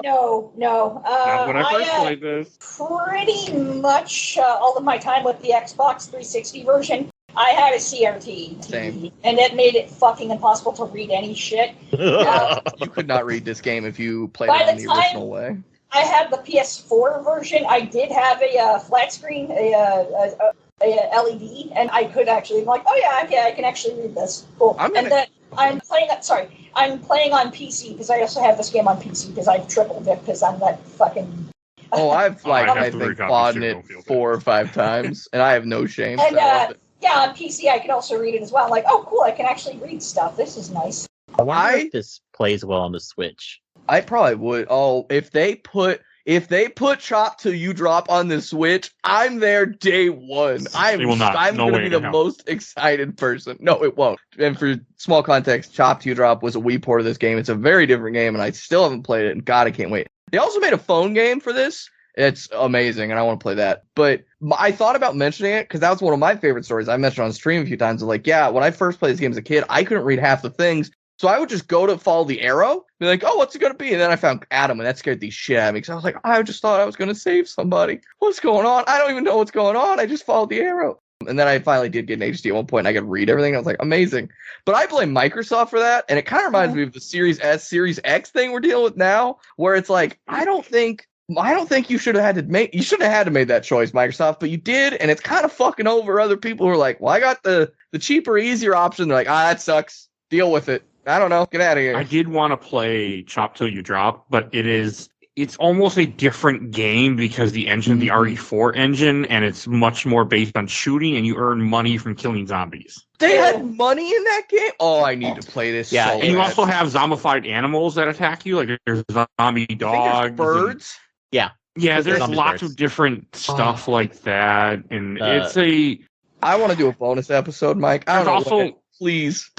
No. Not when I first played this. Pretty much all of my time with the Xbox 360 version, I had a CRT TV, Same. and it made it fucking impossible to read any shit. You could not read this game if you played it in the original way. I had the PS4 version. I did have a flat screen, a LED, and I could actually be like, oh yeah, I can actually read this. Cool. I'm playing on PC because I also have this game on PC because I've tripled it because I'm that fucking. I've I think bought it 4 or 5 times, and I have no shame. And yeah, on PC I can also read it as well. I'm like, oh cool, I can actually read stuff. This is nice. I wonder if this plays well on the Switch. I probably would. Oh, if they put Chop Till You Drop on the Switch, I'm there day one. I'm going to be the most excited person. No, it won't. And for small context, Chop Till You Drop was a Wii port of this game. It's a very different game, and I still haven't played it. And God, I can't wait. They also made a phone game for this. It's amazing, and I want to play that. But I thought about mentioning it because that was one of my favorite stories. I mentioned on stream a few times. Like, yeah, when I first played this game as a kid, I couldn't read half the things. So I would just go to follow the arrow, be like, oh, what's it going to be? And then I found Adam, and that scared the shit out of me. Because I was like, I just thought I was going to save somebody. What's going on? I don't even know what's going on. I just followed the arrow. And then I finally did get an HD at one point, and I could read everything. I was like, amazing. But I blame Microsoft for that. And it kind of reminds me of the Series S, Series X thing we're dealing with now, where it's like, I don't think you should have had to make that choice, Microsoft, but you did, and it's kind of fucking over other people who are like, well, I got the cheaper, easier option. They're like, that sucks. Deal with it. I don't know. Get out of here. I did want to play Chop Till You Drop, but it's almost a different game because the engine, the RE4 engine, and it's much more based on shooting, and you earn money from killing zombies. They had money in that game? Oh, I need to play this. Yeah, and you also have zombified animals that attack you. Like there's zombie dogs. Birds? Yeah, there's lots of different stuff like that, and I want to do a bonus episode, Mike. I don't know. Please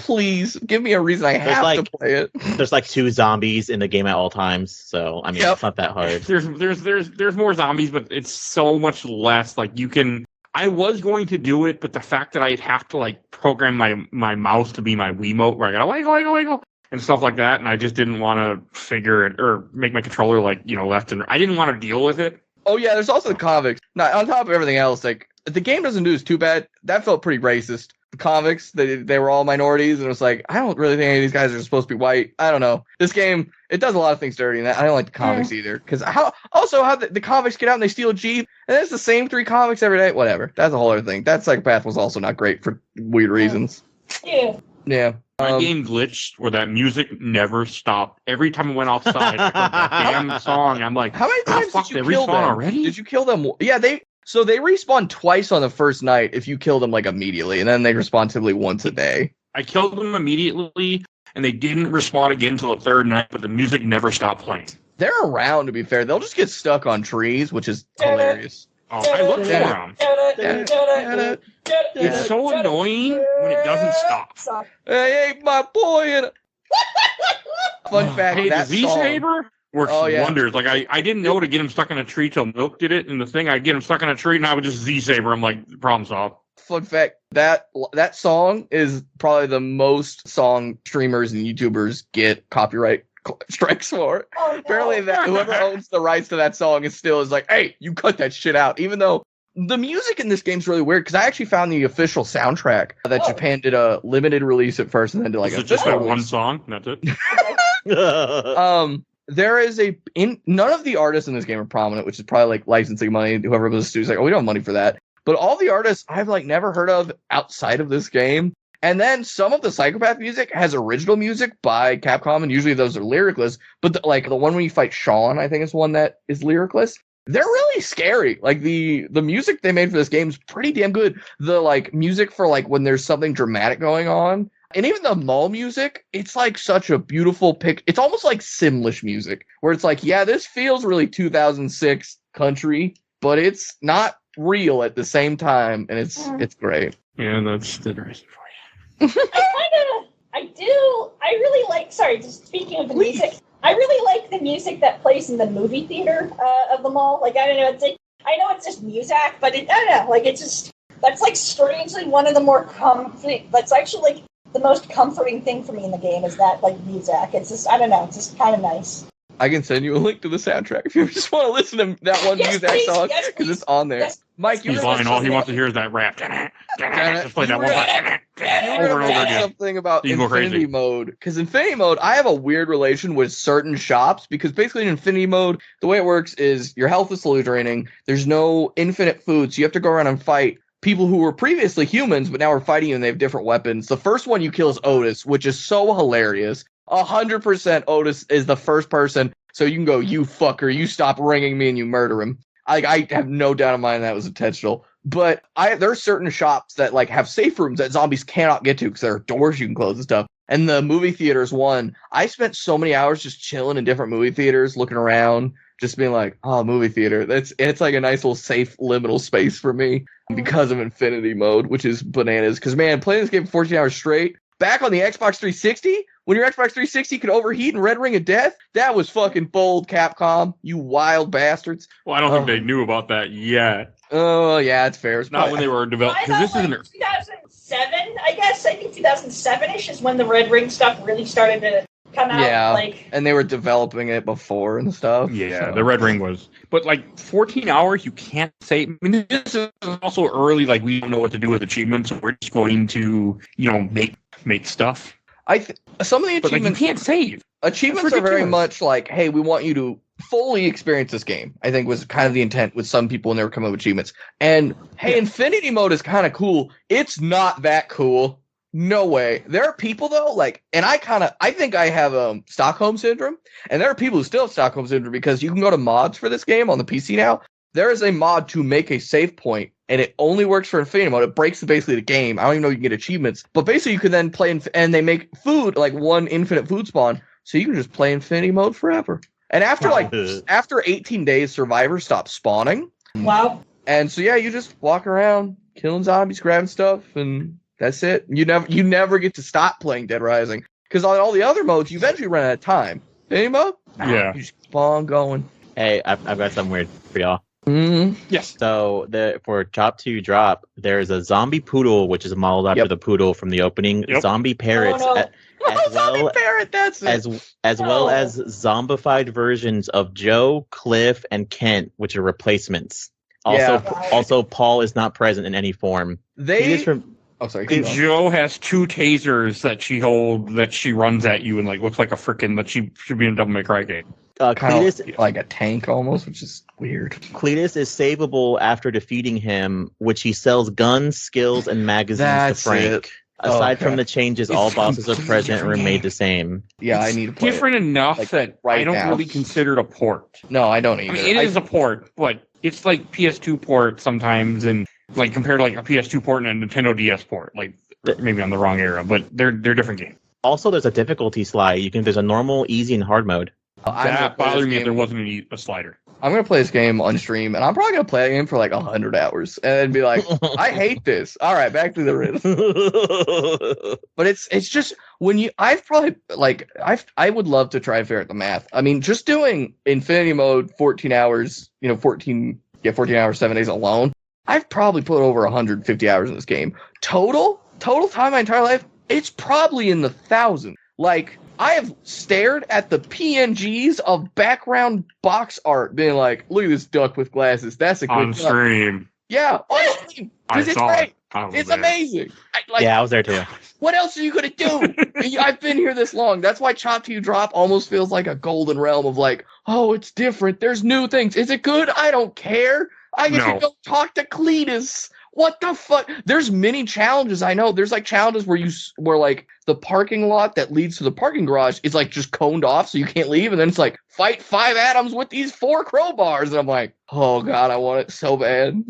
give me a reason I have to play it. There's like 2 zombies in the game at all times, so I mean it's not that hard. There's more zombies, but it's so much less. Like you can. I was going to do it, but the fact that I'd have to like program my mouse to be my Wiimote, where I gotta wiggle and stuff like that, and I just didn't want to figure it or make my controller like left and. I didn't want to deal with it. Oh yeah, there's also the convicts. Now on top of everything else, like the game doesn't do this too bad. That felt pretty racist. The convicts, they were all minorities, and it was like, I don't really think any of these guys are supposed to be white. I don't know. This game, it does a lot of things dirty, and I don't like the convicts either. Because how the convicts get out and they steal a Jeep, and it's the same 3 convicts every day. Whatever. That's a whole other thing. That psychopath was also not great for weird reasons. Yeah. My game glitched where that music never stopped. Every time I went outside, I heard that damn song. I'm like, how many times did you kill them already? Did you kill them? Yeah, they respawn twice on the first night if you kill them like immediately, and then they respawn typically once a day. I killed them immediately, and they didn't respawn again until the 3rd night, but the music never stopped playing. They're around, to be fair. They'll just get stuck on trees, which is hilarious. Oh, I looked for them. It's so annoying when it doesn't stop. Hey, my boy. Fun fact, hey, that the Z-Saber works yeah. wonders. Like, I didn't know to get him stuck in a tree till Milk did it, and the thing, I'd get him stuck in a tree, and I would just Z-Saber. I'm like, problem solved. fun fact, that song is probably the most song streamers and YouTubers get copyright strikes for. Oh, no. Apparently, that whoever owns the rights to that song is like, hey, you cut that shit out. Even though the music in this game's really weird, because I actually found the official soundtrack that Japan did a limited release at first, and then did like Is it just that one song? That's it. There is none of the artists in this game are prominent, which is probably like licensing money. Whoever was the studio's like, oh, we don't have money for that. But all the artists I've like never heard of outside of this game. And then some of the Psychopath music has original music by Capcom, and usually those are lyricless. But the one when you fight Sean, I think is one that is lyricless. They're really scary. Like the music they made for this game is pretty damn good. The like music for like when there's something dramatic going on, and even the mall music, it's like such a beautiful pick. It's almost like Simlish music, where it's like, yeah, this feels really 2006 country, but it's not real at the same time, and it's great. Yeah, that's the reason for you. I really like, sorry, just speaking of the music, I really like the music that plays in the movie theater of the mall. Like, I don't know, I know it's just music, but I don't know, like, it's just, that's like strangely one of the more that's actually like the most comforting thing for me in the game is that like music. It's just, I don't know, it's just kind of nice. I can send you a link to the soundtrack if you just want to listen to that one music song, because it's on there. Yes. Mike, He's lying. All he wants to hear is that rap. Just play that one over and over again. Something about Infinity Mode, because Infinity Mode, I have a weird relation with certain shops, because basically in Infinity Mode, the way it works is your health is slowly draining. There's no infinite food, so you have to go around and fight people who were previously humans, but now are fighting you and they have different weapons. The first one you kill is Otis, which is so hilarious. 100% Otis is the first person, so you can go, you fucker, you stop ringing me, and you murder him. I have no doubt in mind that was intentional. But there are certain shops that like have safe rooms that zombies cannot get to because there are doors you can close and stuff. And the movie theater is one. I spent so many hours just chilling in different movie theaters, looking around, just being like, oh, movie theater. It's like a nice little safe liminal space for me because of Infinity Mode, which is bananas. Because, man, playing this game for 14 hours straight, back on the Xbox 360, when your Xbox 360 could overheat in Red Ring of Death, that was fucking bold, Capcom. You wild bastards. Well, I don't think they knew about that yet. Oh, yeah, it's fair. It's not when they were developing. Because this isn't 2007, I guess. I think 2007-ish is when the Red Ring stuff really started to come out. Yeah, and they were developing it before and stuff. Yeah, so. The Red Ring was. But, like, 14 hours, you can't say. I mean, this is also early. Like, we don't know what to do with achievements. So we're just going to, make stuff. Some of the achievements... But, like, you can't save. Achievements are very much like, hey, we want you to fully experience this game, I think was kind of the intent with some people when they were coming up with achievements. And, hey, Infinity Mode is kind of cool. It's not that cool. No way. There are people, though, like, and I think I have Stockholm Syndrome, and there are people who still have Stockholm Syndrome because you can go to mods for this game on the PC now. There is a mod to make a save point, and it only works for Infinity Mode. It breaks basically the game. I don't even know if you can get achievements, but basically you can then play, and they make food, like one infinite food spawn, so you can just play Infinity Mode forever. And after 18 days, survivors stop spawning. Wow. And so, yeah, you just walk around, killing zombies, grabbing stuff, and that's it. You never get to stop playing Dead Rising. Because on all the other modes, you eventually run out of time. Any mode? Yeah. You just keep on going. Hey, I've got something weird for y'all. Mm-hmm. Yes. So for Chop 2 Drop, there's a zombie poodle, which is modeled after the poodle from the opening. Yep. Zombie parrots, zombie parrot, that's it. as well as zombified versions of Joe, Cliff, and Kent, which are replacements. Also, Paul is not present in any form. Joe has two tasers that she holds that she runs at you and like looks like a frickin' that she should be in a Devil May Cry game. Cletus, like a tank almost, which is weird. Cletus is savable after defeating him, which he sells guns, skills, and magazines to Frank. Aside from the changes, all bosses are present and remain the same. Yeah, I need to play different enough that I don't really consider it a port. No, I don't either. I mean, it is a port, but it's like PS2 port sometimes, and like compared to like a PS2 port and a Nintendo DS port, like maybe on the wrong era, but they're different games. Also, there's a difficulty slide. There's a normal, easy, and hard mode. That bothered me if there wasn't a slider. I'm going to play this game on stream, and I'm probably going to play a game for like 100 hours and then be like, I hate this. All right, back to the rhythm. But it's just when I would love to try and figure out the math. I mean, just doing Infinity Mode 14 hours, 14 hours, 7 days alone, I've probably put over 150 hours in this game. Total time my entire life, it's probably in the thousands. Like, I have stared at the PNGs of background box art, being like, look at this duck with glasses. That's a good On duck. stream. Yeah, on stream. I It's saw great. it. I was It's there. amazing. Yeah, I was there too. What else are you going to do? I've been here this long. That's why Chop to You Drop almost feels like a golden realm of like, oh, it's different. There's new things. Is it good? I don't care. I get to go talk to Cletus. What the fuck? There's many challenges. I know. There's like challenges where like the parking lot that leads to the parking garage is like just coned off so you can't leave. And then it's like, fight 5 atoms with these 4 crowbars. And I'm like, oh God, I want it so bad.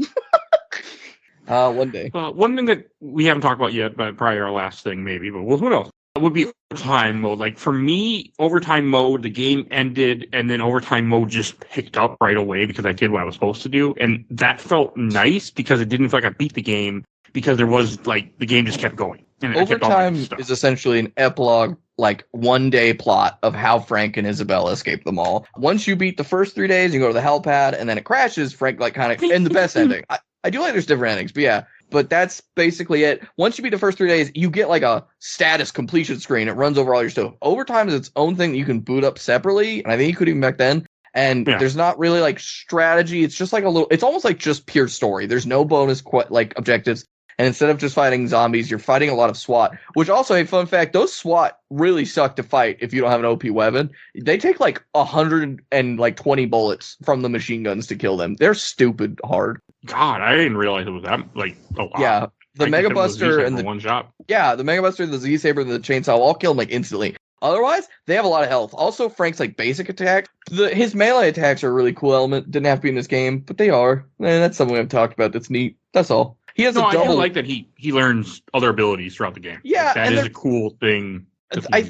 One day. One thing that we haven't talked about yet, but probably our last thing maybe, but what else? It would be overtime mode. Like for me, overtime mode, the game ended and then overtime mode just picked up right away because I did what I was supposed to do. And that felt nice because it didn't feel like I beat the game because there was like, the game just kept going. And overtime is essentially an epilogue, like 1 day plot of how Frank and Isabella escape the mall. Once you beat the first 3 days, you go to the helipad and then it crashes. Frank like kind of in the best ending. I do like there's different endings, but yeah. But that's basically it. Once you beat the first 3 days, you get like a status completion screen. It runs over all your stuff. Overtime is its own thing that you can boot up separately, and I think you could even back then. And there's not really like strategy. It's just like it's almost like just pure story. There's no bonus like objectives. And instead of just fighting zombies, you're fighting a lot of SWAT, which also, a fun fact, those SWAT really suck to fight if you don't have an OP weapon. They take like 120 bullets from the machine guns to kill them. They're stupid hard. God, I didn't realize it was that like a lot. Yeah, the Mega Buster and the one shot. Yeah, the Mega Buster, the Z Saber, and the Chainsaw all kill them like instantly. Otherwise, they have a lot of health. Also, Frank's like basic attack. His melee attacks are a really cool element. Didn't have to be in this game, but they are. And that's something I've talked about that's neat. That's all. He has a double. I like that he learns other abilities throughout the game. Yeah, like, that is a cool thing. I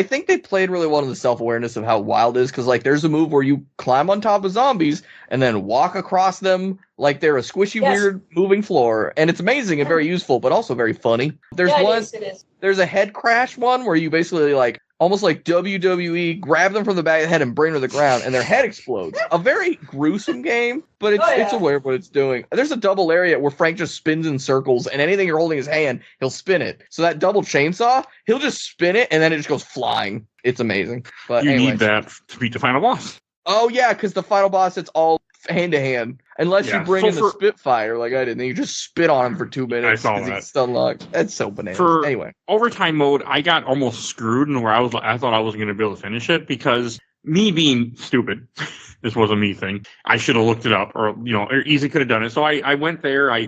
think they played really well in the self-awareness of how wild it is, because like there's a move where you climb on top of zombies and then walk across them like they're a squishy, weird moving floor, and it's amazing and very useful, but also very funny. There's it is. There's a head crash one where you basically like almost like WWE grab them from the back of the head and bring them to the ground, and their head explodes. A very gruesome game, but it's aware of what it's doing. There's a double area where Frank just spins in circles, and anything you're holding in his hand, he'll spin it. So that double chainsaw, he'll just spin it, and then it just goes flying. It's amazing. But you anyways. need that to beat the final boss. Oh yeah, because the final boss, it's all hand to hand, unless you bring in the Spitfire like I did, and then you just spit on him for 2 minutes. I saw that. He's unlocked. That's so bananas. Anyway, overtime mode, I got almost screwed, and where I thought I wasn't going to be able to finish it because me being stupid. This was a me thing. I should have looked it up, or easily could have done it. So I went there. I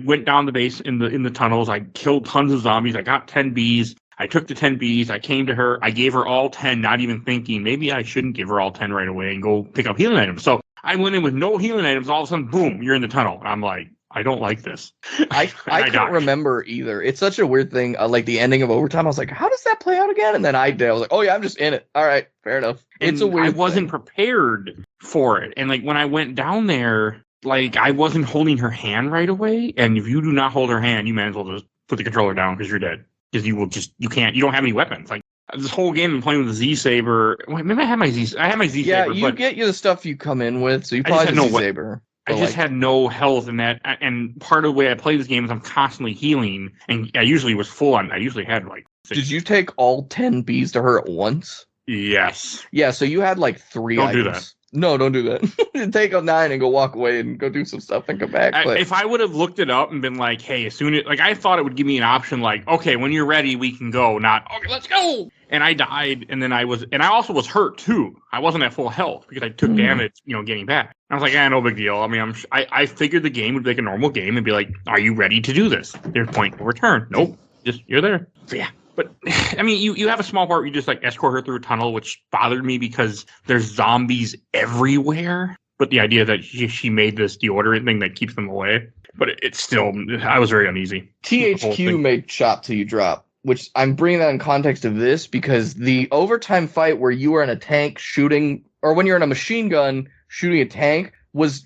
went down the base in the tunnels. I killed tons of zombies. I got 10 bees. I took the 10 bees. I came to her. I gave her all 10, not even thinking maybe I shouldn't give her all 10 right away and go pick up healing items. So I went in with no healing items. All of a sudden, boom, you're in the tunnel. I'm like, I don't like this. I can't remember either. It's such a weird thing. Like the ending of overtime, I was like, how does that play out again? And then I did. I was like, oh yeah, I'm just in it. All right, fair enough. It's a weird. I wasn't prepared for it, and like when I went down there, like I wasn't holding her hand right away. And if you do not hold her hand, you might as well just put the controller down because you're dead. Because you don't have any weapons. Like this whole game, I'm playing with the Z Saber. Wait, maybe I had my Z Saber. Yeah, you get the stuff you come in with, so you probably had Z Saber. I just had no health in that, and part of the way I play this game is I'm constantly healing, and I usually was full on. I usually had like 6. Did you take all 10 bees to her at once? Yes. Yeah, so you had like 3 items. Don't do that. No, don't do that. Take a 9 and go walk away and go do some stuff and come back. If I would have looked it up and been like, hey, as soon as, like, I thought it would give me an option like, okay, when you're ready, we can go, not, okay, let's go. And I died, and then I also was hurt too. I wasn't at full health because I took damage, getting back. I was like, no big deal. I mean, I figured the game would be like a normal game and be like, are you ready to do this? There's point of return. Nope. Just, you're there. So yeah. But, I mean, you have a small part where you just, like, escort her through a tunnel, which bothered me because there's zombies everywhere. But the idea that she made this deodorant thing that keeps them away. But it's still, I was very uneasy. THQ made Chop Till You Drop, which I'm bringing that in context of this because the overtime fight where you are in a tank shooting, or when you're in a machine gun shooting a tank,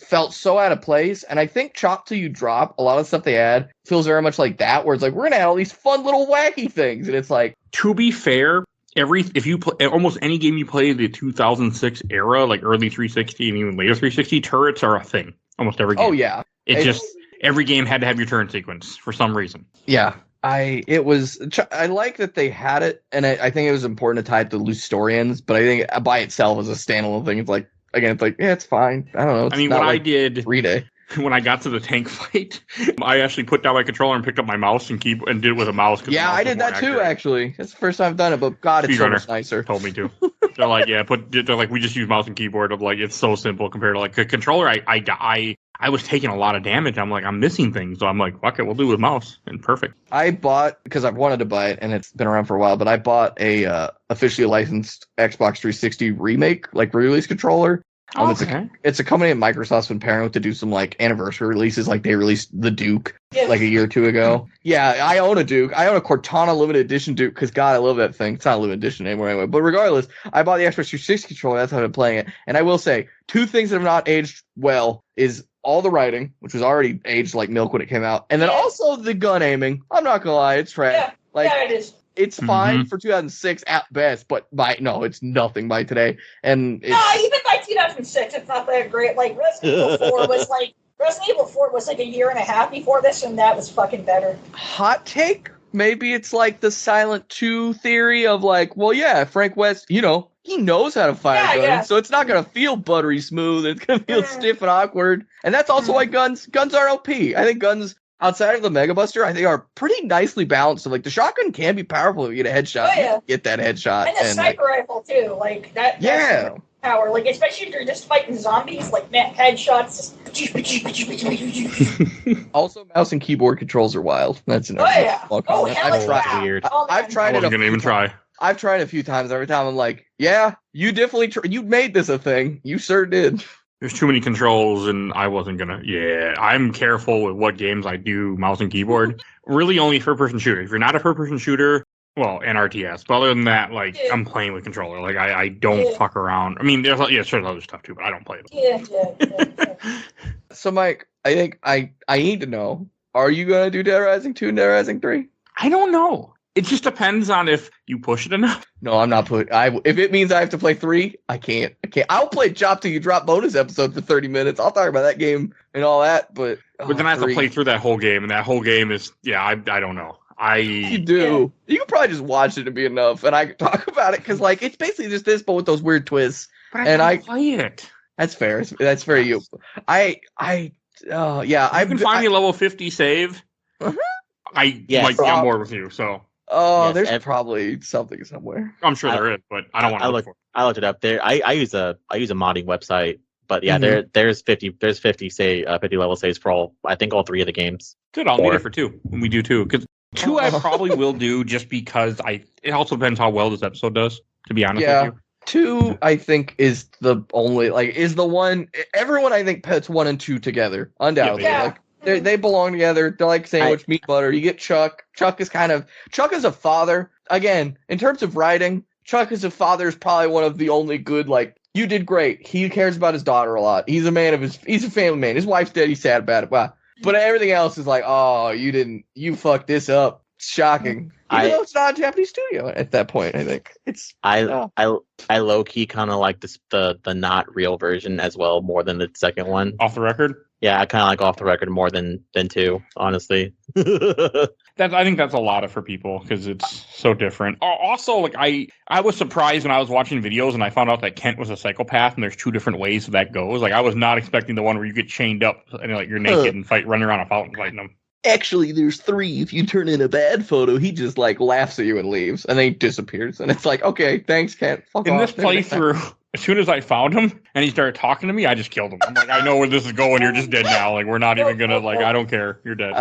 felt so out of place, and I think Chop Till You Drop, a lot of stuff they add feels very much like that, where it's like we're gonna add all these fun little wacky things, and it's like, to be fair, if you play almost any game you play the 2006 era, like early 360 and even later 360, turrets are a thing. almost every game. Oh yeah, It just every game had to have your turn sequence for some reason. yeah. I like that they had it, and I think it was important to tie it to loose story ends. But I think by itself as a standalone thing, it's like again, it's like yeah, it's fine. I don't know. It's I mean, not what like I did 3-day. when I got to the tank fight, I actually put down my controller and picked up my mouse and did it with a mouse. Yeah, I did that too. Actually, it's the first time I've done it, but God, it's so much nicer. Told me to. They're like, yeah, they're like, we just use mouse and keyboard. I'm like, it's so simple compared to like a controller. I was taking a lot of damage. I'm like, I'm missing things, so I'm like, fuck it, we'll do it with mouse and perfect. I bought because I've wanted to buy it and it's been around for a while, but I bought a officially licensed Xbox 360 remake, like re-release controller. Okay. It's a company that Microsoft's been pairing with to do some like anniversary releases. Like they released the Duke like a year or two ago. Yeah, I own a Duke. I own a Cortana limited edition Duke because God, I love that thing. It's not a limited edition anymore anyway. But regardless, I bought the Xbox 360 controller. That's how I've been playing it. And I will say, two things that have not aged well is all the writing, which was already aged like milk when it came out, and then also the gun aiming. I'm not gonna lie, it's trash. Yeah, it is. It's fine for 2006 at best, but it's nothing by today. And even by 2006, it's not that great. Like Resident Evil 4 was like a year and a half before this, and that was fucking better. Hot take? Maybe it's like the Silent 2 theory of like, well, yeah, Frank West, he knows how to fire guns, so it's not gonna feel buttery smooth. It's gonna feel stiff and awkward, and that's also why guns are OP. I think guns outside of the Mega Buster, I think are pretty nicely balanced. So, like the shotgun can be powerful if you get a headshot. Oh, yeah. You get that headshot, and the sniper rifle too, like that. Yeah. Power, like especially if you're just fighting zombies, like headshots. Also, mouse and keyboard controls are wild. That's another. That's weird. I've tried it. I've tried a few times. Every time I'm like, yeah, you definitely you made this a thing. You sure did. There's too many controls, and I wasn't gonna. Yeah, I'm careful with what games I do mouse and keyboard. Really, only third-person shooter. If you're not a third-person shooter, well, and RTS. But other than that, like I'm playing with controller. Like I don't fuck around. I mean, there's other stuff too, but I don't play it. Yeah. So, Mike, I think I need to know: are you gonna do Dead Rising 2 and Dead Rising 3? I don't know. It just depends on if you push it enough. No, I'm not if it means I have to play 3, I can't. I'll play Chop Till You Drop bonus episode for 30 minutes. I'll talk about that game and all that, but then I have to play through that whole game, and that whole game is I don't know. You do. You can probably just watch it and be enough, and I can talk about it because like it's basically just this, but with those weird twists. But I play it. That's fair. That's very you. I can find me a level 50 save. Uh-huh. I might be on board with you. So. Oh, there's probably something somewhere. I'm sure there is, but I don't want to look for it. I looked it up. There, I use a modding website, but yeah, there's 50 level saves for all 3 of the games. Good, I'll need it for 2 when we do 2. Because 2 I probably will do just because it also depends how well this episode does, to be honest with you. 2, I think, is the only is the one everyone I think puts 1 and 2 together, undoubtedly. Yeah. Like they belong together. They're like sandwich, meat, butter. You get Chuck. Chuck is a father. Again, in terms of writing, Chuck as a father is probably one of the only good, like, you did great. He cares about his daughter a lot. He's a family man. His wife's dead. He's sad about it. Wow. But everything else is like, oh, you fucked this up. It's shocking. Even though it's not a Japanese studio at that point, I think. I low key kind of like the not real version as well, more than the second one. Off the record? Yeah, I kind of like Off the Record more than 2, honestly. I think that's a lot for people because it's so different. Also, like I was surprised when I was watching videos and I found out that Kent was a psychopath, and there's 2 different ways that goes. Like I was not expecting the one where you get chained up and like you're naked and running around a fountain fighting them. Actually, there's 3. If you turn in a bad photo, he just like laughs at you and leaves, and then he disappears. And it's like, okay, thanks, Kent. Fuck in off. This playthrough, as soon as I found him and he started talking to me, I just killed him. I'm like, I know where this is going. You're just dead now. Like we're not even gonna I don't care. You're dead.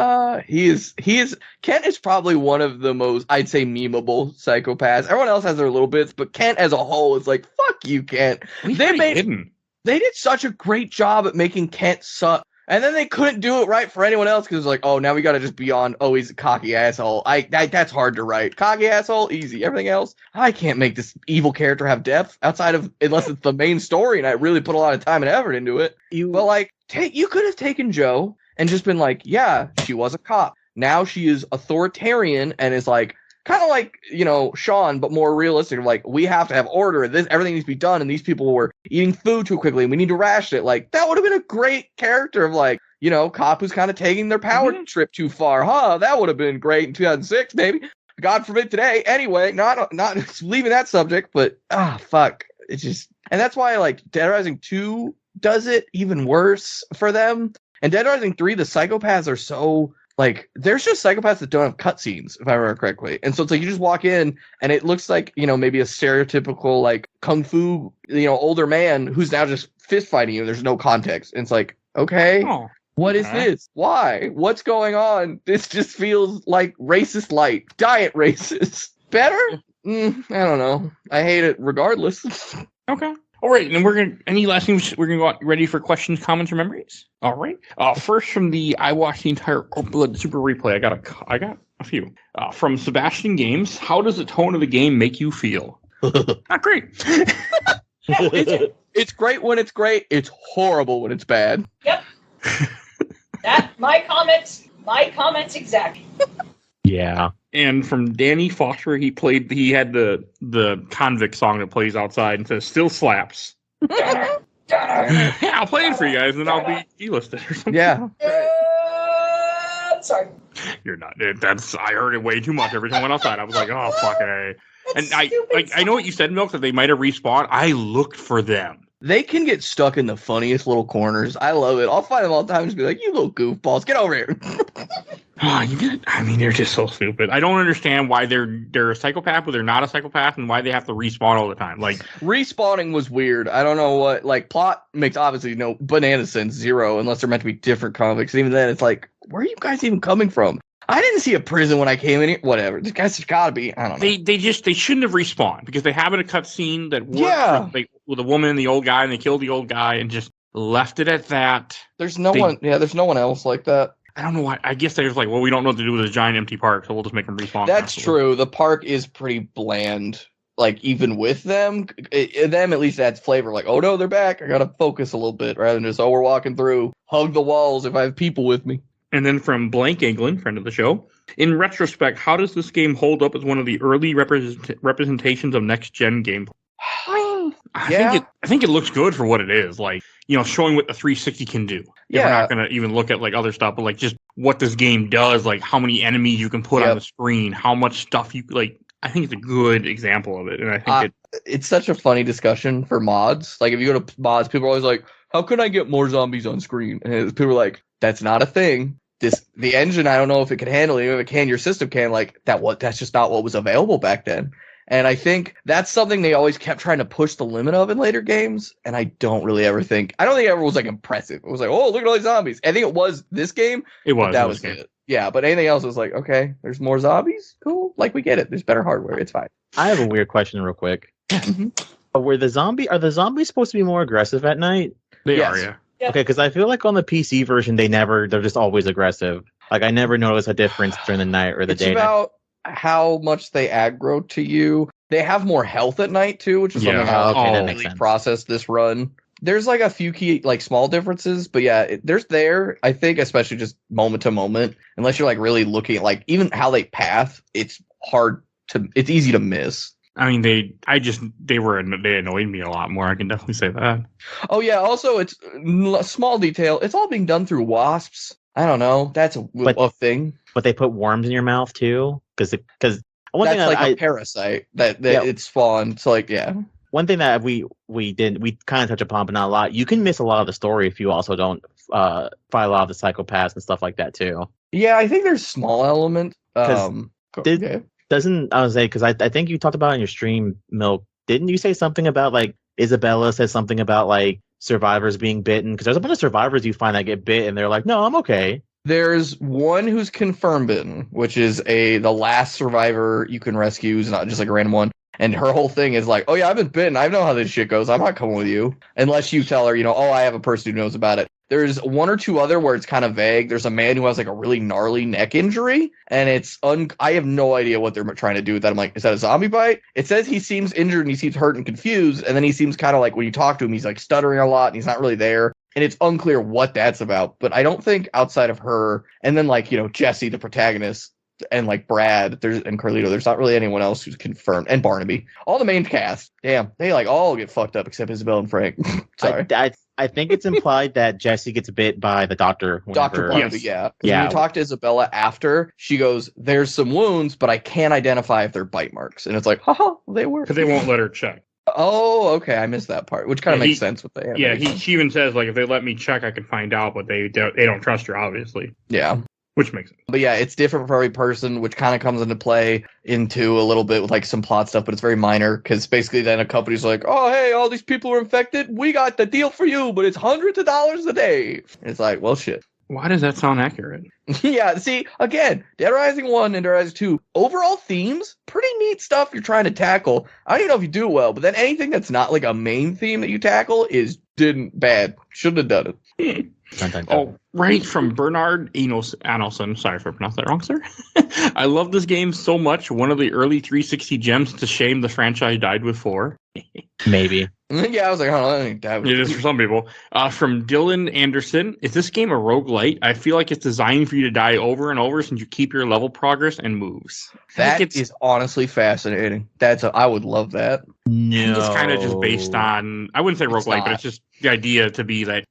Kent is probably one of the most, I'd say, memeable psychopaths. Everyone else has their little bits, but Kent as a whole is like, fuck you, Kent. They did such a great job at making Kent suck. And then they couldn't do it right for anyone else because it's like, oh, now we got to just be on, oh, he's a cocky asshole. That's hard to write. Cocky asshole, easy. Everything else, I can't make this evil character have depth outside of, unless it's the main story and I really put a lot of time and effort into it. But like, you could have taken Joe and just been like, yeah, she was a cop. Now she is authoritarian and is like, kind of like, Sean, but more realistic. Like, we have to have order. Everything needs to be done, and these people were eating food too quickly, and we need to ration it. Like, that would have been a great character of, like, cop who's kind of taking their power trip too far. That would have been great in 2006, maybe. God forbid today. Anyway, not leaving that subject, but, fuck. It's just... And that's why, like, Dead Rising 2 does it even worse for them. And Dead Rising 3, the psychopaths are so... Like, there's just psychopaths that don't have cutscenes, if I remember correctly. And so it's like you just walk in, and it looks like, maybe a stereotypical, like, kung fu, older man who's now just fist fighting you. There's no context. And it's like, okay, what is this? Why? What's going on? This just feels like racist light. Diet racist. Better? I don't know. I hate it regardless. Okay. All right, and any last things we're gonna go out ready for questions, comments, or memories. All right. First from the I watched the entire Blood Super Replay. I got a few. From Sebastian Games. How does the tone of the game make you feel? Not great. It's great when it's great. It's horrible when it's bad. Yep. My comments exactly. Yeah. And from Danny Foster, he had the convict song that plays outside and says "Still slaps." Yeah, I'll play it for you guys, and then I'll be delisted or something. Yeah. Sorry. You're not. I heard it way too much every time I went outside. I was like, oh fucking A. And I know what you said, Milk, that they might have respawned. I looked for them. They can get stuck in the funniest little corners. I love it. I'll find them all the time and just be like, you little goofballs, get over here. They're just so stupid. I don't understand why they're a psychopath, but they're not a psychopath, and why they have to respawn all the time. Like, respawning was weird. I don't know what, like, plot makes obviously no banana sense, zero, unless they're meant to be different convicts. Even then, it's like, where are you guys even coming from? I didn't see a prison when I came in here. Whatever. This guy's gotta be. I don't know. They shouldn't have respawned because they have a cutscene that works with a woman and the old guy, and they killed the old guy and just left it at that. There's no one else like that. I don't know why. I guess they're just like, well, we don't know what to do with this giant empty park, so we'll just make them respawn. That's true. The park is pretty bland. Like, even with them, at least adds flavor. Like, oh no, they're back. I gotta focus a little bit rather than just, we're walking through. Hug the walls if I have people with me. And then from Blank England, friend of the show, in retrospect, how does this game hold up as one of the early representations of next-gen gameplay? I think it looks good for what it is. Like, showing what the 360 can do. Yeah. We're not going to even look at, like, other stuff, but, like, just what this game does, like, how many enemies you can put on the screen, how much stuff you, like, I think it's a good example of it. And I think it's such a funny discussion for mods. Like, if you go to mods, people are always like, how can I get more zombies on screen? And people are like, that's not a thing. The engine, I don't know if it can handle it. If it can, your system can. Like, that's just not what was available back then. And I think that's something they always kept trying to push the limit of in later games. And I don't think it ever was, like, impressive. It was like, oh, look at all these zombies. I think it was this game. It was. That was it. Yeah, but anything else was like, okay, there's more zombies? Cool. Like, we get it. There's better hardware. It's fine. I have a weird question real quick. Are the zombies supposed to be more aggressive at night? They are, yeah. Yep. Okay, because I feel like on the PC version, they're just always aggressive. Like, I never notice a difference during the night or the day. It's about how much they aggro to you. They have more health at night, too, which is something that makes really sense. Processed this run. There's, like, a few key, like, small differences, but yeah, I think, especially just moment to moment, unless you're, like, really looking at, like, even how they path, it's easy to miss. I mean, they annoyed me a lot more. I can definitely say that. Oh yeah. Also, it's a small detail. It's all being done through wasps. I don't know. That's a thing. But they put worms in your mouth too, because one that's thing like a parasite that it spawned. So like, yeah. One thing that we kind of touch upon, but not a lot. You can miss a lot of the story if you also don't fight a lot of the psychopaths and stuff like that too. Yeah, I think there's small element. Doesn't I was say because I think you talked about in your stream, Milk. Didn't you say something about like Isabella said something about like survivors being bitten? Because there's a bunch of survivors you find that get bit and they're like, no, I'm okay. There's one who's confirmed bitten, which is the last survivor you can rescue. Is not just like a random one. And her whole thing is like, oh yeah, I've been bitten. I know how this shit goes. I'm not coming with you unless you tell her, oh, I have a person who knows about it. There's one or two other where it's kind of vague. There's a man who has like a really gnarly neck injury, and I have no idea what they're trying to do with that. I'm like, is that a zombie bite? It says he seems injured and he seems hurt and confused, and then he seems kind of like when you talk to him, he's like stuttering a lot and he's not really there. And it's unclear what that's about. But I don't think outside of her, and then like, Jesse, the protagonist, and like Brad, and Carlito. There's not really anyone else who's confirmed, and Barnaby. All the main cast, damn, they like all get fucked up except Isabel and Frank. Sorry, I think it's implied that Jesse gets bit by the doctor. Dr. whenever- Barnaby, Yes. yeah. 'Cause Yeah. when you talk to Isabella after, she goes, "There's some wounds, but I can't identify if they're bite marks," and it's like, haha, they were. Because they won't let her check. Oh, okay, I missed that part, which kind of Yeah, makes sense with the animation. She even says, like, if they let me check, I can find out, but they don't trust her, obviously. Yeah. Which makes sense. But yeah, it's different for every person, which kind of comes into play into a little bit with like some plot stuff, but it's very minor because basically then a company's like, oh, hey, all these people are infected. We got the deal for you, but it's hundreds of dollars a day. And it's like, well, shit. Why does that sound accurate? Yeah, see, again, Dead Rising 1 and Dead Rising 2, overall themes, pretty neat stuff you're trying to tackle. I don't even know if you do it well, but then anything that's not like a main theme that you tackle is bad. Shouldn't have done it. Oh, right, from Bernard Anelson. Sorry if I pronounced that wrong, sir. I love this game so much. One of the early 360 gems. It's a shame the franchise died with 4. Maybe. Yeah, I was like, oh, I think that was It is for some people. From Dylan Anderson. Is this game a roguelite? I feel like it's designed for you to die over and over since you keep your level progress and moves. That is honestly fascinating. I would love that. No. It's kind of just based on, I wouldn't say It's roguelite, but not. it's just the idea to be that,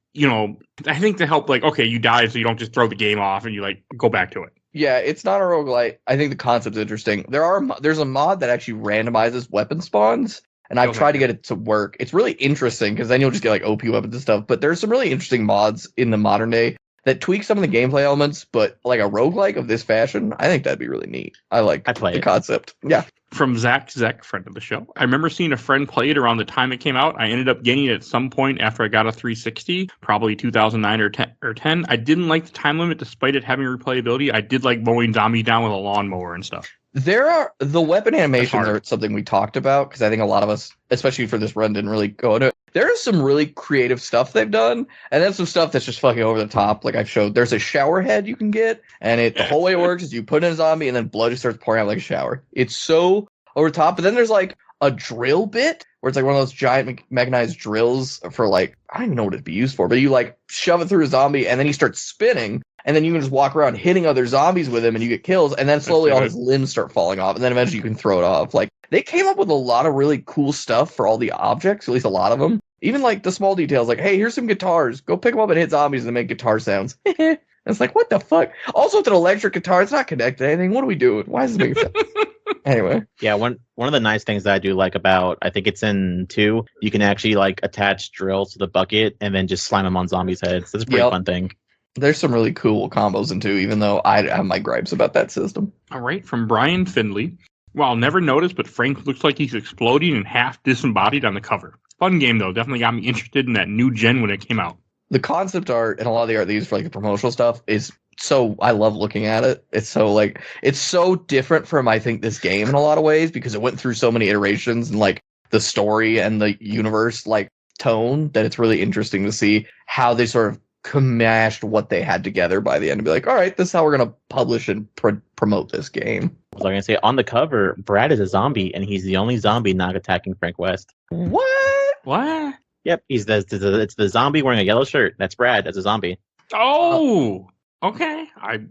I think to help, like, okay, you die so you don't just throw the game off and you, like, go back to it. Yeah, it's not a roguelite. I think the concept's interesting. There's a mod that actually randomizes weapon spawns, and I've Okay. tried to get it to work. It's really interesting because then you'll just get like OP weapons and stuff. But there's some really interesting mods in the modern day that tweak some of the gameplay elements, but like a roguelike of this fashion, I think that'd be really neat. I'd play the it. concept. Yeah. From Zach, friend of the show. I remember seeing a friend play it around the time it came out. I ended up getting it at some point after I got a 360, probably 2009 or 10. I didn't like the time limit despite it having replayability. I did like mowing zombies down with a lawnmower and stuff. The weapon animations hard. are something we talked about because I think a lot of us, especially for this run, didn't really go into it. There is some really creative stuff they've done, and then some stuff that's just fucking over the top. Like I've showed, there's a shower head you can get, and the whole way it works is you put in a zombie, and then blood just starts pouring out like a shower. It's so over the top. But then there's like a drill bit where it's like one of those giant mechanized drills for like, I don't even know what it'd be used for, but you like shove it through a zombie, and then he starts spinning. And then you can just walk around hitting other zombies with him and you get kills. And then slowly all his limbs start falling off. And then eventually you can throw it off. Like they came up with a lot of really cool stuff for all the objects, at least a lot of them. Even like the small details, like, hey, here's some guitars. Go pick them up and hit zombies and make guitar sounds. It's like, what the fuck? Also, it's an electric guitar. It's not connected to anything. What are we doing? Why is this making sense? Anyway. Yeah, one of the nice things that I do like about, I think it's in 2, you can actually like attach drills to the bucket and then just slam them on zombies' heads. That's a pretty fun thing. There's some really cool combos in 2, even though I have my gripes about that system. All right, from Brian Findley. Well, I'll never notice, but Frank looks like he's exploding and half disembodied on the cover. Fun game, though. Definitely got me interested in that new gen when it came out. The concept art and a lot of the art they use for like the promotional stuff is so, I love looking at it. It's so different from, I think, this game in a lot of ways because it went through so many iterations and like the story and the universe like tone that it's really interesting to see how they sort of mashed what they had together by the end and be like, all right, this is how we're going to publish and promote this game. I was going to say, on the cover, Brad is a zombie, and he's the only zombie not attacking Frank West. What? Yep, it's the zombie wearing a yellow shirt. That's Brad as a zombie. Oh, okay. I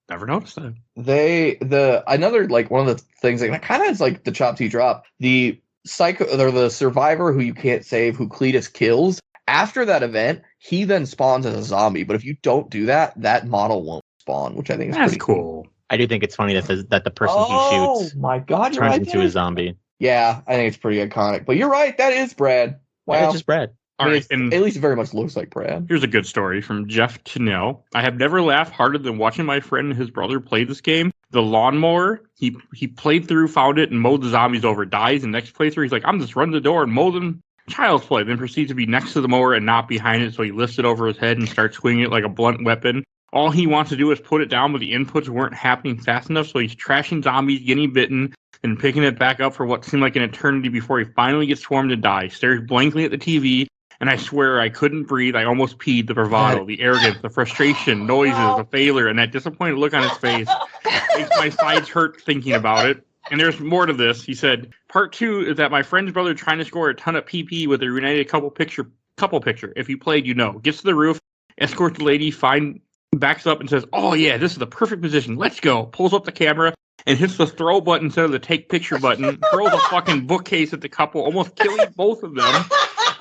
never noticed that. Another like one of the things that kind of is like the chop T drop, the survivor who you can't save, who Cletus kills. After that event, he then spawns as a zombie. But if you don't do that, that model won't spawn, which I think is That's pretty cool. I do think it's funny that the person he shoots my God, you're turns right, into dude. a zombie. Yeah, I think it's pretty iconic. But you're right, that is Brad. Yeah, Wow. it's just Brad. All right, and At least it very much looks like Brad. here's a good story from Jeff Tennell. I have never laughed harder than watching my friend and his brother play this game. The lawnmower, he played through, found it, and mowed the zombies over. Dies, and next playthrough, he's like, I'm just running the door and mow them. Child's play. Then proceeds to be next to the mower and not behind it, so he lifts it over his head and starts swinging it like a blunt weapon. All he wants to do is put it down, but the inputs weren't happening fast enough, so he's trashing zombies, getting bitten, and picking it back up for what seemed like an eternity before he finally gets swarmed and dies. Stares blankly at the TV, and I swear I couldn't breathe. I almost peed. The bravado, the arrogance, the frustration, noises, the failure, and that disappointed look on his face makes my sides hurt thinking about it. And there's more to this. He said, part 2 is that my friend's brother trying to score a ton of PP with a United couple picture. If you played, you know. Gets to the roof, escorts the lady, backs up and says, "Oh yeah, this is the perfect position. Let's go." Pulls up the camera and hits the throw button instead of the take picture button. Throws a fucking bookcase at the couple, almost killing both of them.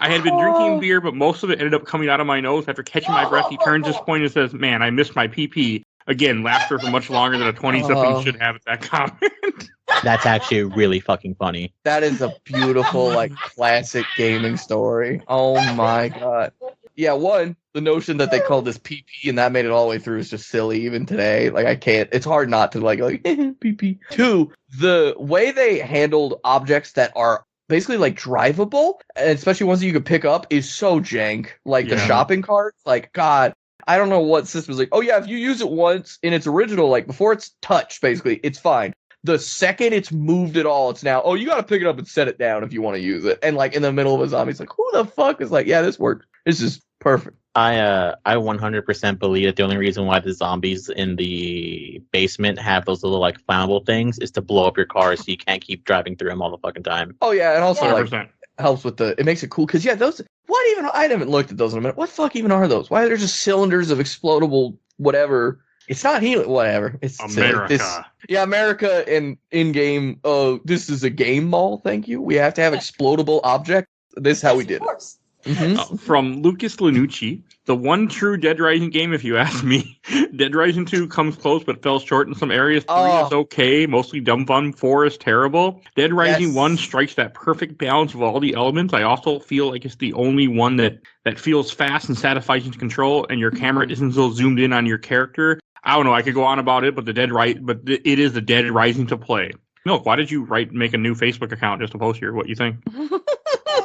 I had been drinking beer, but most of it ended up coming out of my nose. After catching my breath, he turns his point and says, "Man, I missed my PP." Again, laughter for much longer than a 20-something should have at that comment. That's actually really fucking funny. That is a beautiful, like, classic gaming story. Oh my god. Yeah, one, the notion that they called this PP and that made it all the way through is just silly even today. Like, I can't, it's hard not to like PP. Two, the way they handled objects that are basically like drivable, and especially ones that you could pick up, is so jank. Like the shopping cart, like, God, I don't know what system is like, oh yeah, if you use it once in its original, like before it's touched, basically, it's fine. The second it's moved at all, it's now, oh, you got to pick it up and set it down if you want to use it. And like in the middle of a zombie, it's like, who the fuck is like, yeah, this works. This is perfect. I 100% believe that the only reason why the zombies in the basement have those little like flammable things is to blow up your car so you can't keep driving through them all the fucking time. Oh yeah, and also 100%. like helps with it makes it cool because those, what even, I haven't looked at those in a minute. What the fuck even are those? Why are there just cylinders of explodable whatever? It's not helium, whatever. It's America. America and in-game, this is a game mall, thank you. We have to have explodable objects. This is how we did it. Mm-hmm. From Lucas Lanucci, the one true Dead Rising game, if you ask me. Dead Rising 2 comes close but fell short in some areas. 3 is okay, mostly dumb fun. 4 is terrible. Dead Rising 1 strikes that perfect balance of all the elements. I also feel like it's the only one that feels fast and satisfying to control, and your camera isn't so zoomed in on your character. I don't know, I could go on about it, but it is the Dead Rising to play. Milk, why did you make a new Facebook account just to post here? What you think?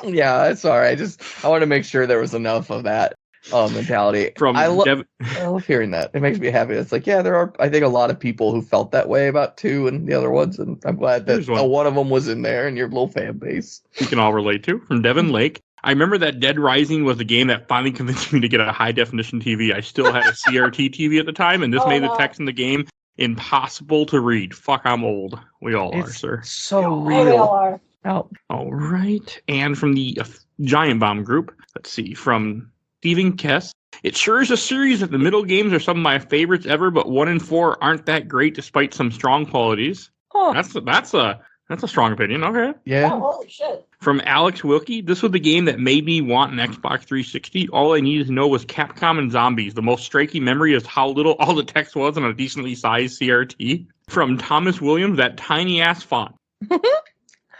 Yeah, it's all right. I want to make sure there was enough of that mentality. I love hearing that. It makes me happy. It's like, yeah, there are, I think, a lot of people who felt that way about 2 and the other ones, and I'm glad that one of them was in there in your little fan base. We can all relate to. From Devin Lake, I remember that Dead Rising was the game that finally convinced me to get a high-definition TV. I still had a CRT TV at the time, and this made the text in the game impossible to read. Fuck, I'm old. We all are, sir. So real. We all are. Oh. All right. And from the Giant Bomb group, let's see, from Stephen Kess. It sure is a series that the middle games are some of my favorites ever, but 1 and 4 aren't that great despite some strong qualities. Huh. That's a strong opinion. Okay. Yeah. Oh, holy shit. From Alex Wilkie, this was the game that made me want an Xbox 360. All I needed to know was Capcom and zombies. The most striking memory is how little all the text was on a decently sized CRT. From Thomas Williams, that tiny ass font.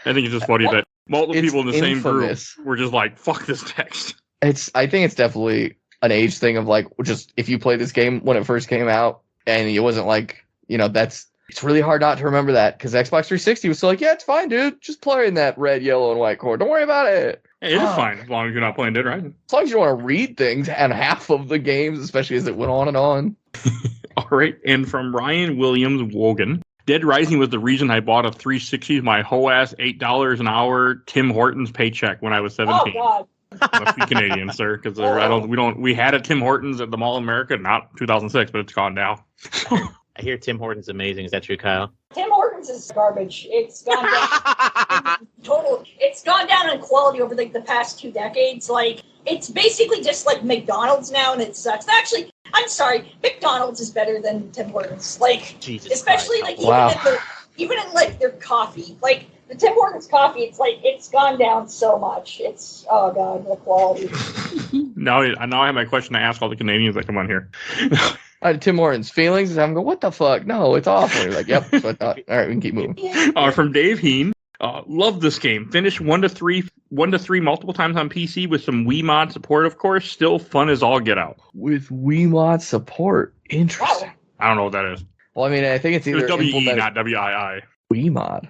I think it's just funny that multiple people in the same group were just like, fuck this text. I think it's definitely an age thing of like, just if you played this game when it first came out and it wasn't like, it's really hard not to remember that because Xbox 360 was still like, yeah, it's fine, dude. Just play in that red, yellow, and white cord. Don't worry about it. Hey, it is fine as long as you're not playing Dead Rising. As long as you don't want to read things and half of the games, especially as it went on and on. All right. And from Ryan Williams Wogan. Dead Rising was the reason I bought a 360, my whole ass $8 an hour Tim Hortons paycheck when I was 17. Oh, God. I must be Canadian, sir, because we had a Tim Hortons at the Mall of America, not 2006, but it's gone now. I hear Tim Hortons amazing. Is that true, Kyle? Tim Hortons is garbage. It's gone down. It's gone down in quality over the past 2 decades. Like, it's basically just like McDonald's now, and it sucks. Actually, I'm sorry, McDonald's is better than Tim Hortons. Like, Jesus especially Christ. like even in like their coffee. Like the Tim Hortons coffee, it's gone down so much. It's, oh God, the quality. Now I have my question to ask all the Canadians that come on here. Tim Hortons feelings, and I'm going, what the fuck? No, it's awful. You're like, yep. So I thought, all right, we can keep moving. From Dave Heen. Love this game. Finished 1 to 3 multiple times on PC with some Wiimote support, of course. Still fun as all get out. With Wiimote support. Interesting. Wow. I don't know what that is. Well, I mean, I think it's either W-E, not W-I-I. Wiimote.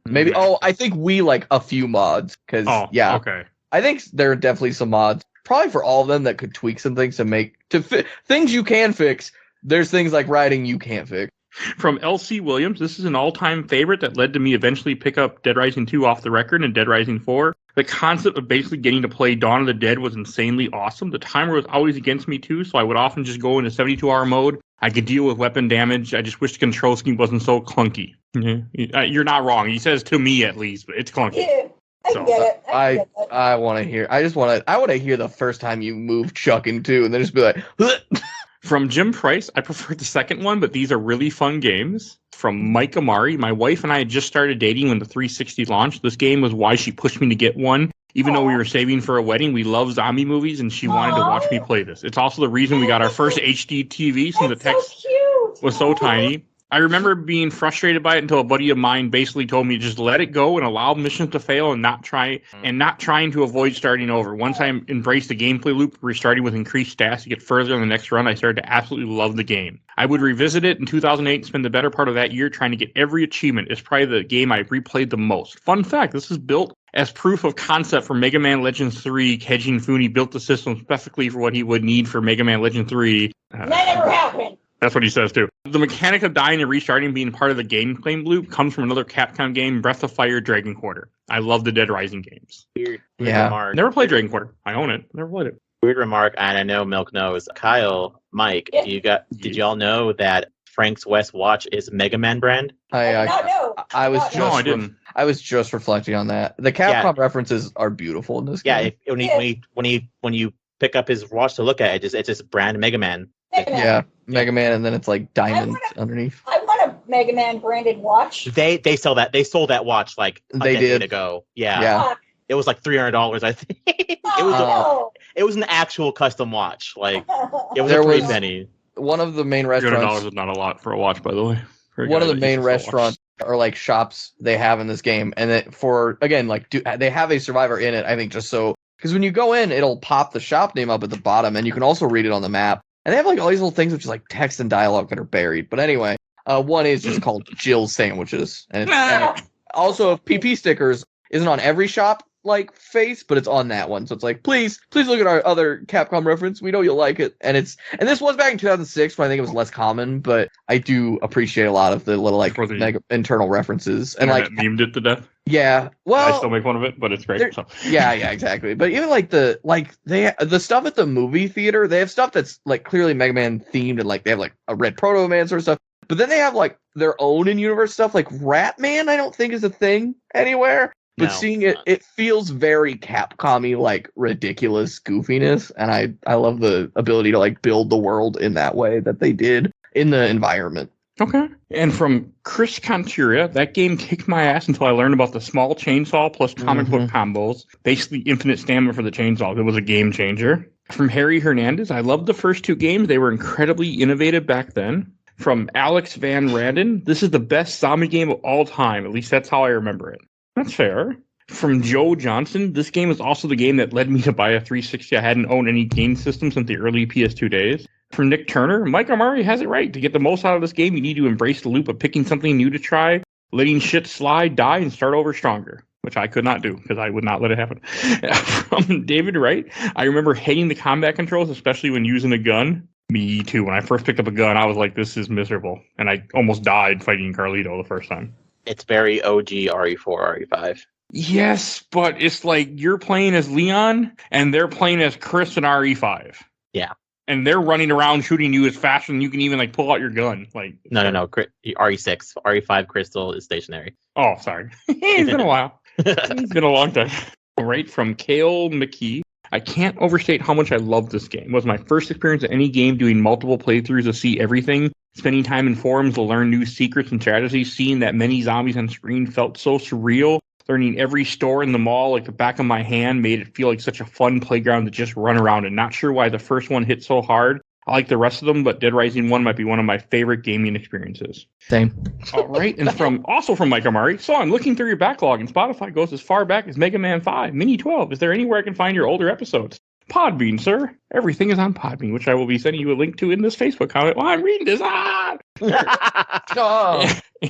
Maybe. Oh, I think we like a few mods. Because, yeah. Okay. I think there are definitely some mods, probably for all of them, that could tweak some things to things you can fix. There's things like writing you can't fix. From LC Williams, this is an all-time favorite that led to me eventually pick up Dead Rising 2 off the record and Dead Rising 4. The concept of basically getting to play Dawn of the Dead was insanely awesome. The timer was always against me too, so I would often just go into 72-hour mode. I could deal with weapon damage. I just wish the control scheme wasn't so clunky. Mm-hmm. You're not wrong. He says to me at least, but it's clunky. Yeah, I get it. I want to hear. I want to hear the first time you moved Chuck in 2, and then just be like, From Jim Price, I preferred the second one, but these are really fun games. From Mike Amari, my wife and I had just started dating when the 360 launched. This game was why she pushed me to get one. Even though we were saving for a wedding, we love zombie movies, and she wanted to watch me play this. It's also the reason we got our first HD TV, since the text was so tiny. I remember being frustrated by it until a buddy of mine basically told me just let it go and allow missions to fail and not trying to avoid starting over. Once I embraced the gameplay loop, restarting with increased stats to get further in the next run, I started to absolutely love the game. I would revisit it in 2008 and spend the better part of that year trying to get every achievement. It's probably the game I replayed the most. Fun fact, this is built as proof of concept for Mega Man Legends 3. Keiji Inafune built the system specifically for what he would need for Mega Man Legends 3. That never happened. That's what he says, too. The mechanic of dying and restarting being part of the gameplay loop comes from another Capcom game, Breath of Fire Dragon Quarter. I love the Dead Rising games. Weird Yeah. Never played Dragon Quarter. I own it. Never played it. Weird remark, and I know Milk knows. Kyle, Mike, Yeah. did y'all know that Frank's West watch is Mega Man brand? I didn't. I was just reflecting on that. The Capcom references are beautiful in this game. When you pick up his watch to look at it, it's just brand Mega Man. Yeah, Mega Man, and then it's like diamond underneath. I want a Mega Man branded watch. They sell that. They sold that watch like a decade ago. Yeah. It was like $300, I think. It was an actual custom watch. Like it was a pretty penny. One of the main $300 restaurants. is not a lot for a watch, by the way. One of the main restaurants or like shops they have in this game, and it, for again, like they have a survivor in it. I think just so because when you go in, it'll pop the shop name up at the bottom, and you can also read it on the map. And they have like all these little things which is like text and dialogue that are buried. But anyway, one is just called Jill's Sandwiches, and also PP stickers isn't on every shop like face, but it's on that one. So it's like, please look at our other Capcom reference. We know you'll like it. And this was back in 2006 when I think it was less common, but I do appreciate a lot of the little like internal references and like memed it to death. Yeah, well, I still make fun of it, but it's great. So. Yeah, exactly. But even like the stuff at the movie theater, they have stuff that's like clearly Mega Man themed, and like they have like a Red Proto Man sort of stuff. But then they have like their own in-universe stuff, like Rat Man. I don't think is a thing anywhere. But seeing it feels very Capcom-y, like ridiculous goofiness, and I love the ability to like build the world in that way that they did in the environment. Okay. And from Chris Conturia, that game kicked my ass until I learned about the small chainsaw plus comic book combos. Basically infinite stamina for the chainsaw. It was a game changer. From Harry Hernandez, I loved the first two games. They were incredibly innovative back then. From Alex Van Randen, this is the best zombie game of all time. At least that's how I remember it. That's fair. From Joe Johnson, this game is also the game that led me to buy a 360. I hadn't owned any game system since the early PS2 days. From Nick Turner, Mike Amari has it right. To get the most out of this game, you need to embrace the loop of picking something new to try, letting shit slide, die, and start over stronger, which I could not do because I would not let it happen. From David Wright, I remember hating the combat controls, especially when using a gun. Me too. When I first picked up a gun, I was like, this is miserable. And I almost died fighting Carlito the first time. It's very OG RE4, RE5. Yes, but it's like you're playing as Leon and they're playing as Chris and RE5. Yeah. And they're running around shooting you as fast than you can even like pull out your gun. Like No. RE6. RE5 Crystal is stationary. Oh, sorry. It's been a while. It's been a long time. Right, from Kale McKee. I can't overstate how much I love this game. It was my first experience at any game doing multiple playthroughs to see everything. Spending time in forums to learn new secrets and strategies. Seeing that many zombies on screen felt so surreal. Learning every store in the mall like the back of my hand made it feel like such a fun playground to just run around in. Not sure why the first one hit so hard. I like the rest of them, but Dead Rising 1 might be one of my favorite gaming experiences. Same. All right, and from Mike Amari. So I'm looking through your backlog, and Spotify goes as far back as Mega Man 5, Mini 12. Is there anywhere I can find your older episodes? Podbean, sir. Everything is on Podbean, which I will be sending you a link to in this Facebook comment while I'm reading this.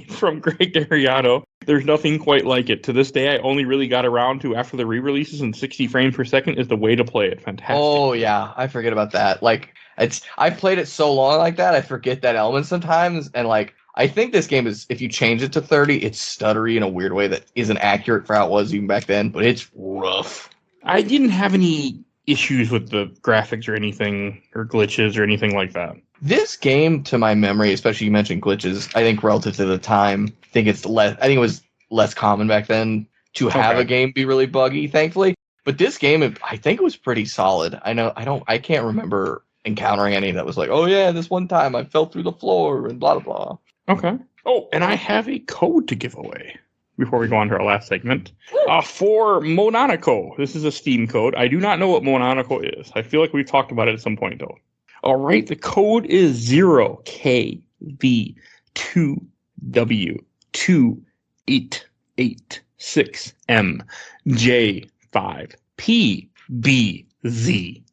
From Greg Dariano, there's nothing quite like it. To this day, I only really got around to after the re-releases and 60 frames per second is the way to play it. Fantastic. Oh, yeah. I forget about that. Like, I've played it so long like that, I forget that element sometimes. And, like, I think this game is, if you change it to 30, it's stuttery in a weird way that isn't accurate for how it was even back then, but it's rough. I didn't have any issues with the graphics or anything, or glitches or anything like that. This game, to my memory, especially you mentioned glitches, I think relative to the time, I think it was less common back then to have a game be really buggy, thankfully. But this game, I think it was pretty solid. I can't remember encountering any that was like, oh yeah, this one time I fell through the floor and blah blah blah. Okay. Oh, and I have a code to give away before we go on to our last segment. For Mononico. This is a Steam code. I do not know what Mononico is. I feel like we've talked about it at some point, though. All right, the code is 0KV2W2886MJ5PBZ.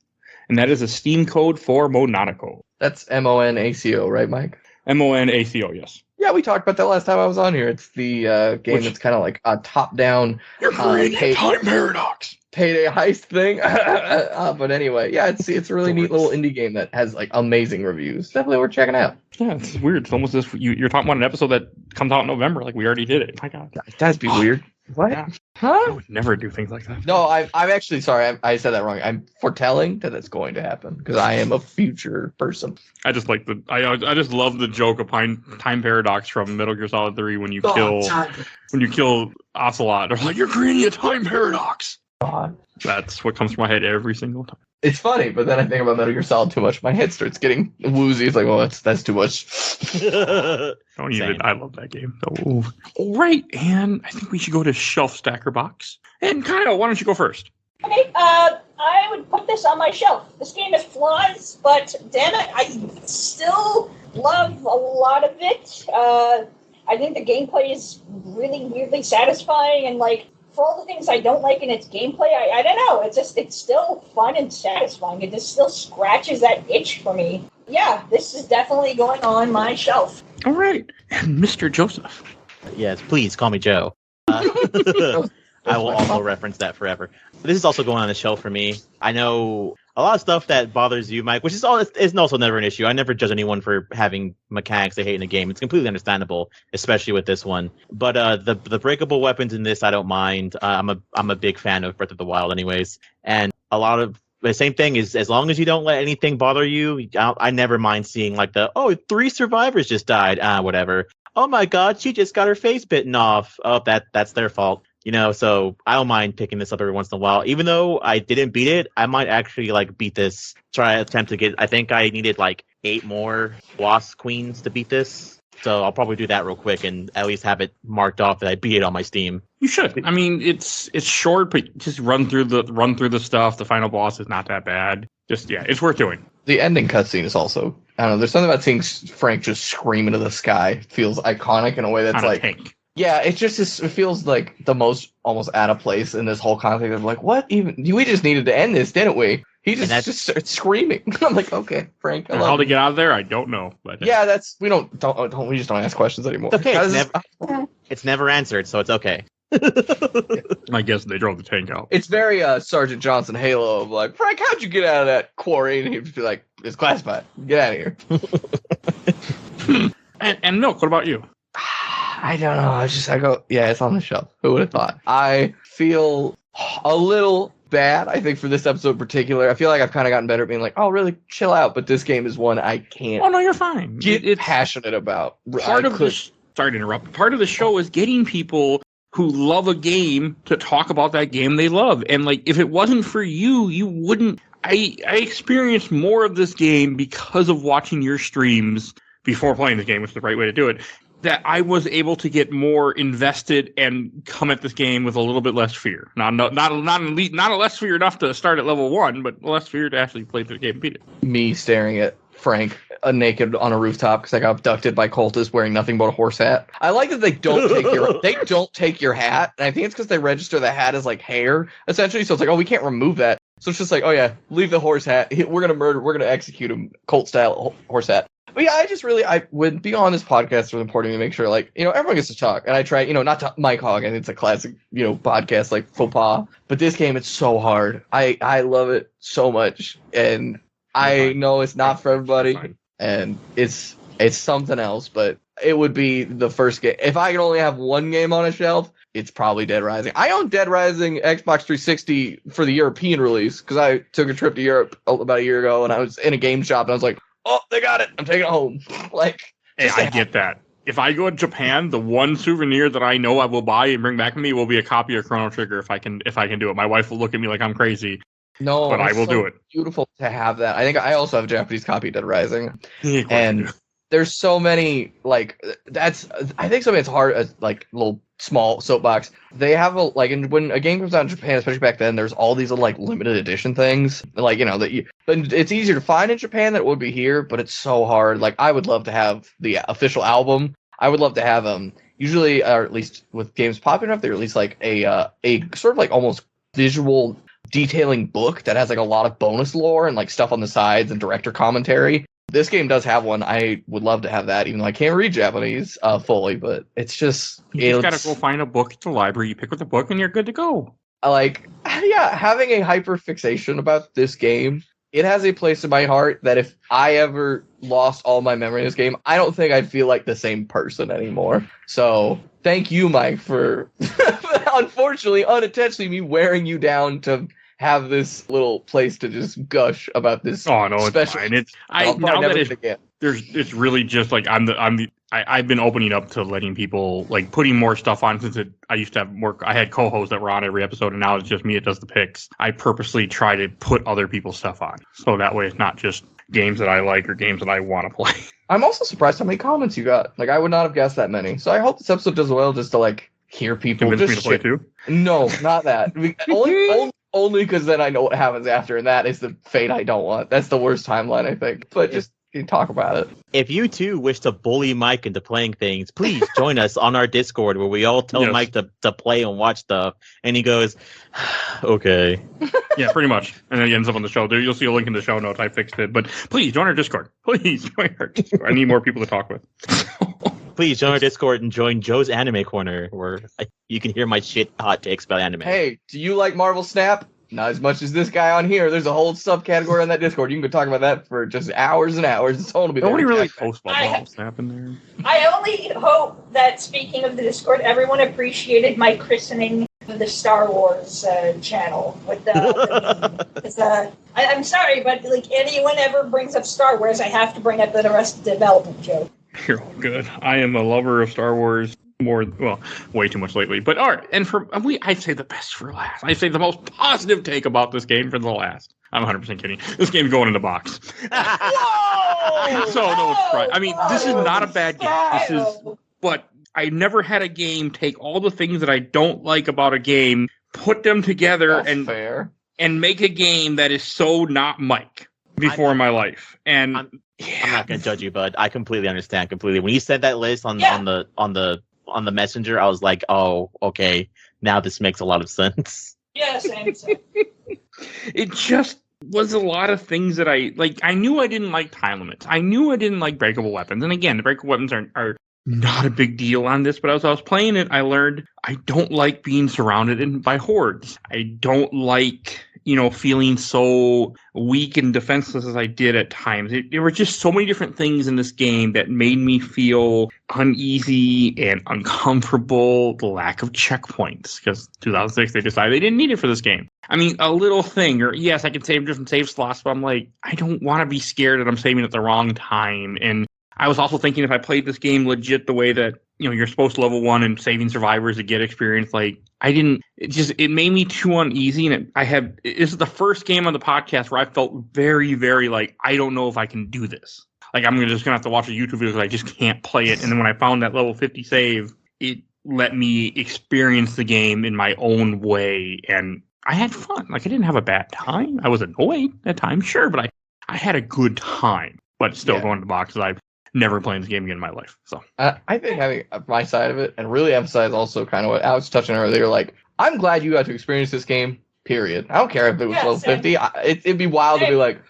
And that is a Steam code for Mononico. That's Monaco, right, Mike? Monaco, yes. Yeah, we talked about that last time I was on here. It's the game that's kind of like a top-down You're creating a time paradox. payday heist thing. But anyway, yeah, it's a really neat little indie game that has like amazing reviews. Definitely worth checking out. Yeah, it's weird. It's almost as you're talking about an episode that comes out in November. Like, we already did it. My God. That'd be weird. What? Yeah. Huh? I would never do things like that. No, I'm actually sorry. I said that wrong. I'm foretelling that it's going to happen because I am a future person. I just like I just love the joke of time paradox from Metal Gear Solid 3 when you kill Ocelot. They're like, you're creating a time paradox. God. That's what comes to my head every single time. It's funny, but then I think about Metal Gear Solid too much. My head starts getting woozy. It's like, well, that's too much. Don't even. I love that game. So, all right, and I think we should go to Shelf Stacker Box. And Kyle, why don't you go first? Okay, I would put this on my shelf. This game has flaws, but damn it, I still love a lot of it. I think the gameplay is really weirdly satisfying, and like, for all the things I don't like in its gameplay, I don't know. It's still fun and satisfying. It just still scratches that itch for me. Yeah, this is definitely going on my shelf. All right, and Mr. Joseph. Yes, please call me Joe. I will also reference that forever. This is also going on the shelf for me. I know a lot of stuff that bothers you, Mike, which is also never an issue. I never judge anyone for having mechanics they hate in a game. It's completely understandable, especially with this one. But the breakable weapons in this, I don't mind. I'm a big fan of Breath of the Wild, anyways. And a lot of the same thing is, as long as you don't let anything bother you, I never mind seeing like 3 survivors just died. Whatever. Oh my God, she just got her face bitten off. Oh, that's their fault. So I don't mind picking this up every once in a while. Even though I didn't beat it, I might actually beat this. Attempt to get. I think I needed 8 more Wasp Queens to beat this. So I'll probably do that real quick and at least have it marked off that I beat it on my Steam. You should. I mean, it's short, but just run through the stuff. The final boss is not that bad. It's worth doing. The ending cutscene is also, I don't know. There's something about seeing Frank just scream into the sky feels iconic in a way that's tank. Yeah, it feels like the most almost out of place in this whole context of what even we just needed to end this, didn't we? He just starts screaming. I'm like, okay, Frank. How to get out of there, I don't know. But yeah, we just don't ask questions anymore. It's okay. It's never answered, so it's okay. I guess they drove the tank out. It's very Sergeant Johnson Halo of like, Frank, how'd you get out of that quarry? And he'd be like, it's classified. Get out of here. and Milk, what about you? I don't know. It's on the shelf. Who would have thought? I feel a little bad, I think, for this episode in particular. I feel like I've kind of gotten better at being like, oh, really, chill out. But this game is one I can't. Oh, no, you're fine. Get passionate about. Sorry to interrupt. Part of the show is getting people who love a game to talk about that game they love. And if it wasn't for you, you wouldn't. I experienced more of this game because of watching your streams before playing the game, which is the right way to do it. That I was able to get more invested and come at this game with a little bit less fear. Not less fear enough to start at level 1, but less fear to actually play the game and beat it. Me staring at Frank naked on a rooftop because I got abducted by cultists wearing nothing but a horse hat. I like that they don't take your hat, and I think it's because they register the hat as hair essentially. So it's we can't remove that. So it's just oh yeah, leave the horse hat. We're gonna execute him, cult style horse hat. But yeah, I would be on this podcast for important to make sure, everyone gets to talk. And I try, not to Mike Hogg, and it's a classic, podcast like faux pas. But this game, it's so hard. I love it so much. And I know it's not for everybody. And it's something else, but it would be the first game. If I could only have one game on a shelf, it's probably Dead Rising. I own Dead Rising Xbox 360 for the European release because I took a trip to Europe about a year ago, and I was in a game shop, and I was like, oh, they got it. I'm taking it home. Hey, I get that. If I go to Japan, the one souvenir that I know I will buy and bring back with me will be a copy of Chrono Trigger if I can do it. My wife will look at me like I'm crazy. No, but I it's will so do it. beautiful to have that. I think I also have a Japanese copy of Dead Rising. Yeah, of course you And do. there's so many I think something that's hard as like little small soapbox. They have when a game comes out in Japan, especially back then, there's all these little like limited edition things like but it's easier to find in Japan than it would be here, but it's so hard. Like I would love to have the official album. I would love to have usually, or at least with games popping up, they release like a sort of like almost visual detailing book that has like a lot of bonus lore and like stuff on the sides and director commentary. This game does have one. I would love to have that, even though I can't read Japanese fully. But it's just You just gotta go find a book at the library. You pick up the book, and you're good to go. like having a hyper fixation about this game. It has a place in my heart that if I ever lost all my memory in this game, I don't think I'd feel like the same person anymore. So thank you, Mike, for unfortunately, unintentionally, me wearing you down to have this little place to just gush about this. Oh no, it's special. fine. It's I'll now never that do it's it again. it's really just like I've been opening up to letting people like putting more stuff on since I used to have more. I had co-hosts that were on every episode, and now it's just me that does the picks. I purposely try to put other people's stuff on, so that way it's not just games that I like or games that I want to play. I'm also surprised how many comments you got. Like I would not have guessed that many. So I hope this episode does well, just to like hear people Convince just me to play too. No, not that. Only because then I know what happens after, and that is the fate I don't want. That's the worst timeline, I think. But just talk about it. If you too wish to bully Mike into playing things, please join us on our Discord where we all tell Mike to play and watch stuff, and he goes, okay. Yeah, pretty much. And then he ends up on the show. There, you'll see a link in the show notes. I fixed it. But please join our Discord. Please join our Discord. I need more people to talk with. Please join our Discord and join Joe's Anime Corner, where you can hear my shit hot takes about anime. Hey, do you like Marvel Snap? Not as much as this guy on here. There's a whole subcategory on that Discord. You can go talk about that for just hours and hours. It's totally Nobody really posts about Marvel Snap in there. I only hope that, speaking of the Discord, everyone appreciated my christening of the Star Wars channel with the I'm sorry, but like anyone ever brings up Star Wars, I have to bring up the Arrested Development joke. You're all good. I am a lover of Star Wars way too much lately. But all right, and I'd say the best for last. I'd say the most positive take about this game for the last. I'm 100% kidding. This game's going in the box. Whoa! So no surprise. I mean, this is not a bad game. But I never had a game take all the things that I don't like about a game, put them together, and make a game that is so not Mike before in my life. And I'm not gonna judge you, bud. I completely understand completely. When you said that list on the messenger, I was like, oh, okay, now this makes a lot of sense. Yeah, same. It just was a lot of things that I like. I knew I didn't like time limits. I knew I didn't like breakable weapons. And again, the breakable weapons are not a big deal on this, but as I was playing it, I learned I don't like being surrounded by hordes. I don't like, feeling so weak and defenseless as I did at times. There were just so many different things in this game that made me feel uneasy and uncomfortable. The lack of checkpoints, because 2006 they decided they didn't need it for this game. I mean, a little thing, or yes, I can save different save slots, but I'm like, I don't want to be scared that I'm saving at the wrong time. And I was also thinking if I played this game legit the way that, you're supposed to level 1 and saving survivors to get experience, like I didn't, it made me too uneasy. And this is the first game on the podcast where I felt very, very like, I don't know if I can do this. Like I'm just going to have to watch a YouTube video because I just can't play it. And then when I found that level 50 save, it let me experience the game in my own way. And I had fun. Like I didn't have a bad time. I was annoyed at times, sure, but I had a good time. But still going to the box, I've never playing this game again in my life. So I think having my side of it and really emphasize also kind of what Alex touched on earlier, like I'm glad you got to experience this game. Period. I don't care if it was level 50. It'd be wild to be like,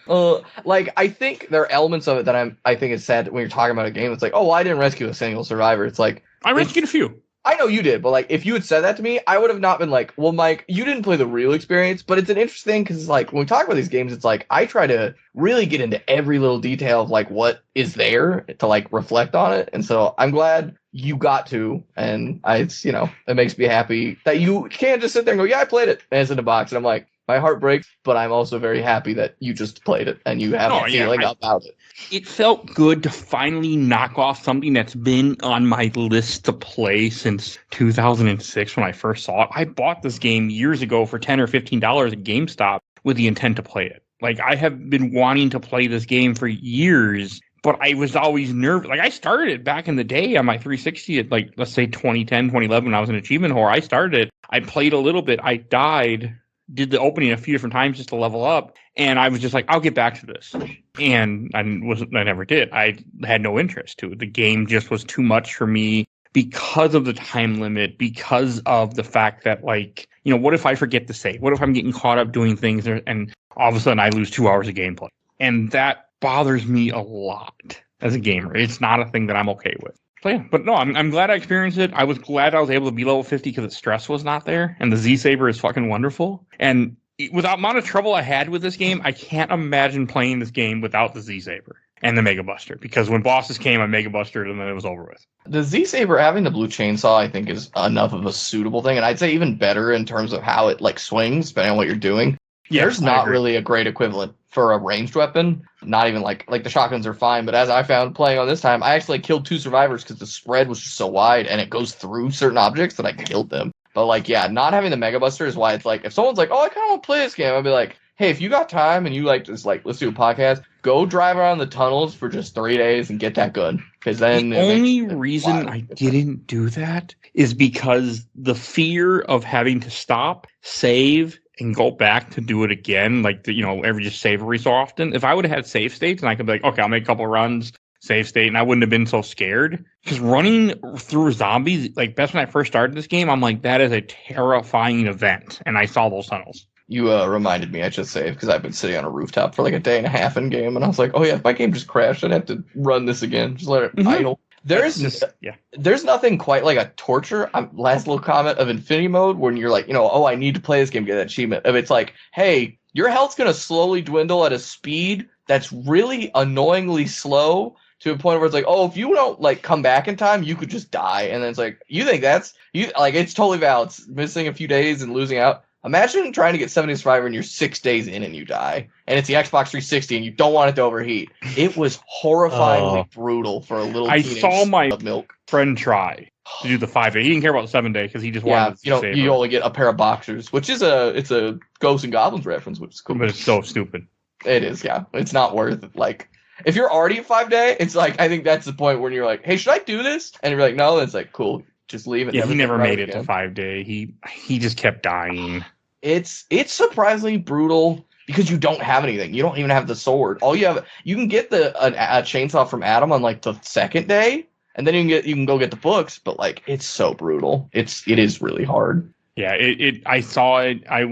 like I think there are elements of it that I think is sad when you're talking about a game. It's like, oh, well, I didn't rescue a single survivor. It's like I rescued a few. I know you did, but like if you had said that to me, I would have not been like, well, Mike, you didn't play the real experience. But it's an interesting because like when we talk about these games, it's like I try to really get into every little detail of like what is there to like reflect on it. And so I'm glad you got to, and it makes me happy that you can't just sit there and go, yeah, I played it, and it's in the box. And I'm like, my heart breaks, but I'm also very happy that you just played it and you have a feeling about it. It felt good to finally knock off something that's been on my list to play since 2006 when I first saw it. I bought this game years ago for $10 or $15 at GameStop. with the intent to play it. Like, I have been wanting to play this game for years, but I was always nervous. Like, I started it back in the day on my 360 at, like, let's say 2010, 2011, when I was an achievement whore. I started it. I played a little bit. I died, did the opening a few different times just to level up, and I was just like, I'll get back to this. And I never did. I had no interest to it. The game just was too much for me because of the time limit, because of the fact that, like, you know, what if I forget to save? What if I'm getting caught up doing things and all of a sudden I lose 2 hours of gameplay? And that bothers me a lot as a gamer. It's not a thing that I'm okay with. So yeah, but no, I'm glad I experienced it. I was glad I was able to be level 50 because the stress was not there. And the Z-Saber is fucking wonderful. And without the amount of trouble I had with this game, I can't imagine playing this game without the Z-Saber and the Mega Buster. Because when bosses came, I Mega Bustered and then it was over with. The Z-Saber having the blue chainsaw, I think, is enough of a suitable thing. And I'd say even better in terms of how it, like, swings, depending on what you're doing. Yeah, there's not really a great equivalent for a ranged weapon. Not even like the shotguns are fine, but as I found playing on this time, I actually killed 2 survivors because the spread was just so wide and it goes through certain objects that I killed them. But like, yeah, not having the Mega Buster is why it's like, if someone's like, oh, I kind of want to play this game, I'd be like, hey, if you got time and you like just like, let's do a podcast, go drive around the tunnels for just 3 days and get that gun. Because then the only reason I didn't do that is because the fear of having to stop, save, and go back to do it again, like, you know, every just save every so often. If I would have had save states and I could be like, okay, I'll make a couple runs, save state, and I wouldn't have been so scared. Because running through zombies, like, that's when I first started this game, I'm like, that is a terrifying event. And I saw those tunnels. You reminded me I should save, because I've been sitting on a rooftop for like a day and a half in game, and I was like, oh yeah, if my game just crashed, I'd have to run this again. Just let it idle. There's nothing quite like a torture. Last little comment of Infinity Mode when you're like, you know, oh, I need to play this game, get that achievement. If it's like, hey, your health's going to slowly dwindle at a speed that's really annoyingly slow to a point where it's like, oh, if you don't like come back in time, you could just die. And then it's like, you think that's you like it's totally valid. It's missing a few days and losing out. Imagine trying to get 70 Survivor and you're 6 days in and you die. And it's the Xbox 360 and you don't want it to overheat. It was horrifyingly brutal for a little teenage I saw my milk friend try to do the 5 day. He didn't care about the 7 day because he just wanted to save. You only get a pair of boxers, which is it's a Ghosts and Goblins reference, which is cool. But it's so stupid. It is, yeah. It's not worth it. Like, if you're already a 5 day, it's like, I think that's the point when you're like, hey, should I do this? And you're like, no, and it's like, cool, just leave it. Yeah, he never made it to 5 day. He just kept dying. It's surprisingly brutal because you don't have anything. You don't even have the sword. All you have, you can get a chainsaw from Adam on like the 2nd day, and then you can go get the books. But like, it's so brutal. It is really hard. Yeah, I saw it. I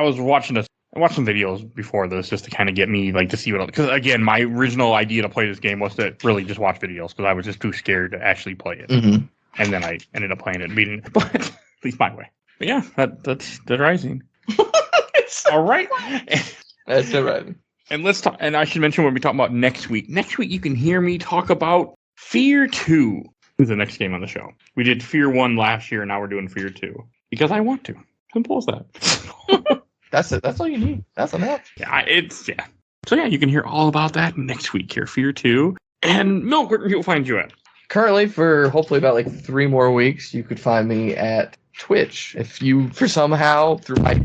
was watching I watched some videos before this just to kind of get me like to see what, because again, my original idea to play this game was to really just watch videos because I was just too scared to actually play it. Mm-hmm. And then I ended up playing it and beating it, but at least my way. But yeah, that's Dead Rising. All right. That's Dead Rising. And let's talk. And I should mention what we talk about next week. Next week, you can hear me talk about Fear 2. Is the next game on the show. We did Fear 1 last year, and now we're doing Fear 2 because I want to. Simple as that. That's it. That's all you need. That's enough. Yeah, So yeah, you can hear all about that next week here, Fear 2. And Milk, where can people find you at? Currently, for hopefully about like 3 more weeks, you could find me at Twitch. If you, for somehow, through my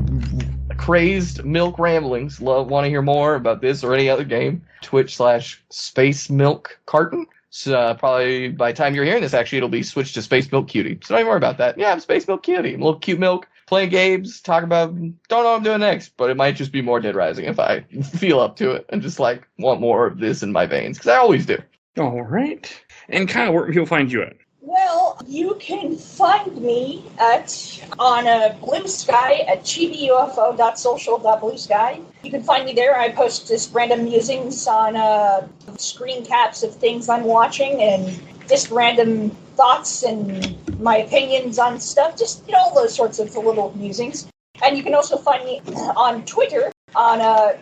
crazed Milk ramblings, want to hear more about this or any other game, Twitch/Space Milk Carton. So probably by the time you're hearing this, actually, it'll be switched to Space Milk Cutie. So don't even worry about that. Yeah, I'm Space Milk Cutie. I'm a little cute milk. Playing games, talk about, don't know what I'm doing next, but it might just be more Dead Rising if I feel up to it and just like want more of this in my veins, because I always do. All right. And Kyle, where can people find you at? Well, you can find me on Blue Sky at chibiufo.social.bluesky. You can find me there. I post just random musings on screen caps of things I'm watching and just random thoughts and my opinions on stuff. Just, all those sorts of little musings. And you can also find me on Twitter on at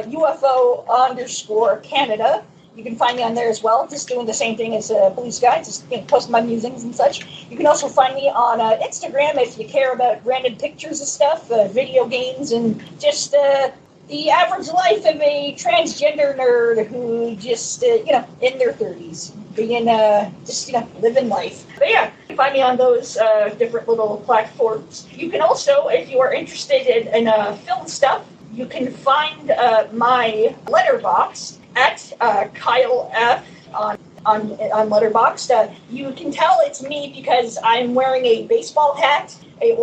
UFO_Canada. You can find me on there as well, just doing the same thing as Blue Sky, just posting my musings and such. You can also find me on Instagram if you care about random pictures of stuff, video games, and just the average life of a transgender nerd who just, in their 30s, being, living life. But yeah, you can find me on those different little platforms. You can also, if you are interested in film stuff, You can find my letterbox at Kyle F on Letterboxd. You can tell it's me because I'm wearing a baseball hat, a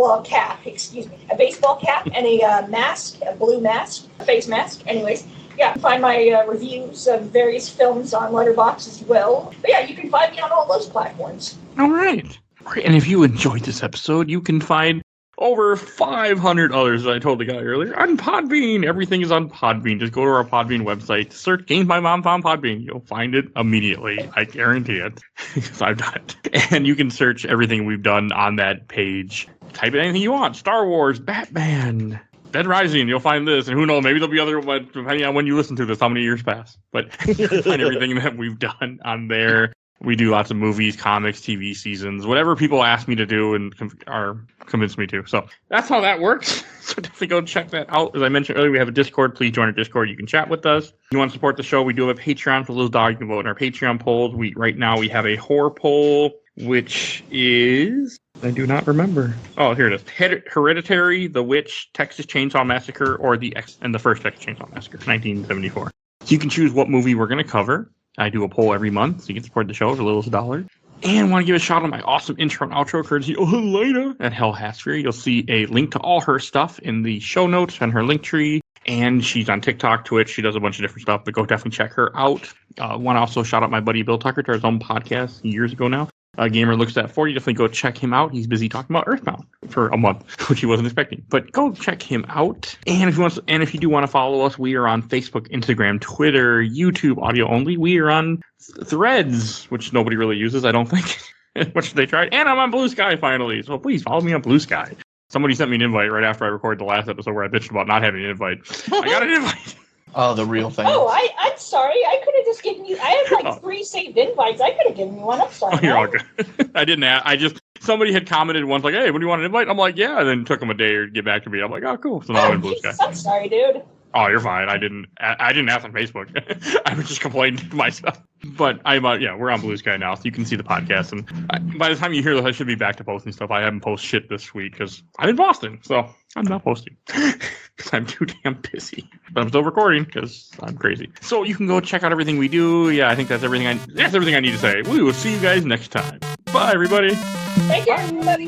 baseball cap and a mask, a blue mask, a face mask. Anyways, yeah, find my reviews of various films on Letterboxd as well. But yeah, you can find me on all those platforms. All right. Great. And if you enjoyed this episode, you can find over 500 others, as I told the guy earlier, on Podbean. Everything is on Podbean. Just go to our Podbean website, search Games My Mom Found Podbean. You'll find it immediately. I guarantee it, because I've done it. And you can search everything we've done on that page. Type in anything you want. Star Wars, Batman, Dead Rising. You'll find this. And who knows, maybe there'll be other ones, depending on when you listen to this, how many years pass. But you can find everything that we've done on there. We do lots of movies, comics, TV seasons, whatever people ask me to do and are convinced me to. So that's how that works. So definitely go check that out. As I mentioned earlier, we have a Discord. Please join our Discord. You can chat with us. If you want to support the show, we do have a Patreon for Little Dog. You can vote in our Patreon polls. Right now we have a horror poll, which is... I do not remember. Oh, here it is. Hereditary, The Witch, Texas Chainsaw Massacre, or the first Texas Chainsaw Massacre, 1974. So you can choose what movie we're going to cover. I do a poll every month, so you can support the show for little as $1. And want to give a shout out to my awesome intro and outro courtesy of Helena at Hell Hasphere. You'll see a link to all her stuff in the show notes and her link tree. And she's on TikTok, Twitch. She does a bunch of different stuff, but go definitely check her out. Want to also shout out my buddy Bill Tucker to his own podcast years ago now. Gamer Looks at 40. Definitely go check him out. He's busy talking about Earthbound for a month, which he wasn't expecting. But go check him out. And if you do want to follow us, we are on Facebook, Instagram, Twitter, YouTube, audio only. We are on Threads, which nobody really uses, I don't think. Much as they tried. And I'm on Blue Sky finally. So please follow me on Blue Sky. Somebody sent me an invite right after I recorded the last episode where I bitched about not having an invite. I got an invite. Oh, the real thing. Oh, I'm sorry. I could have just given you... I had like 3 saved invites. I could have given you one. I'm sorry. Oh, you're all good. I didn't ask. Somebody had commented once like, hey, what do you want an invite? I'm like, yeah. And then it took them a day to get back to me. I'm like, oh, cool. So now I'm in Blue Sky. I'm sorry, dude. Oh, you're fine. I didn't ask on Facebook. I was just complaining to myself. But we're on Blue Sky now, so you can see the podcast. And by the time you hear this, I should be back to posting stuff. I haven't posted shit this week because I'm in Boston, so I'm not posting because I'm too damn busy. But I'm still recording because I'm crazy. So you can go check out everything we do. Yeah, I think that's everything I need to say. We will see you guys next time. Bye, everybody. Thank you, everybody.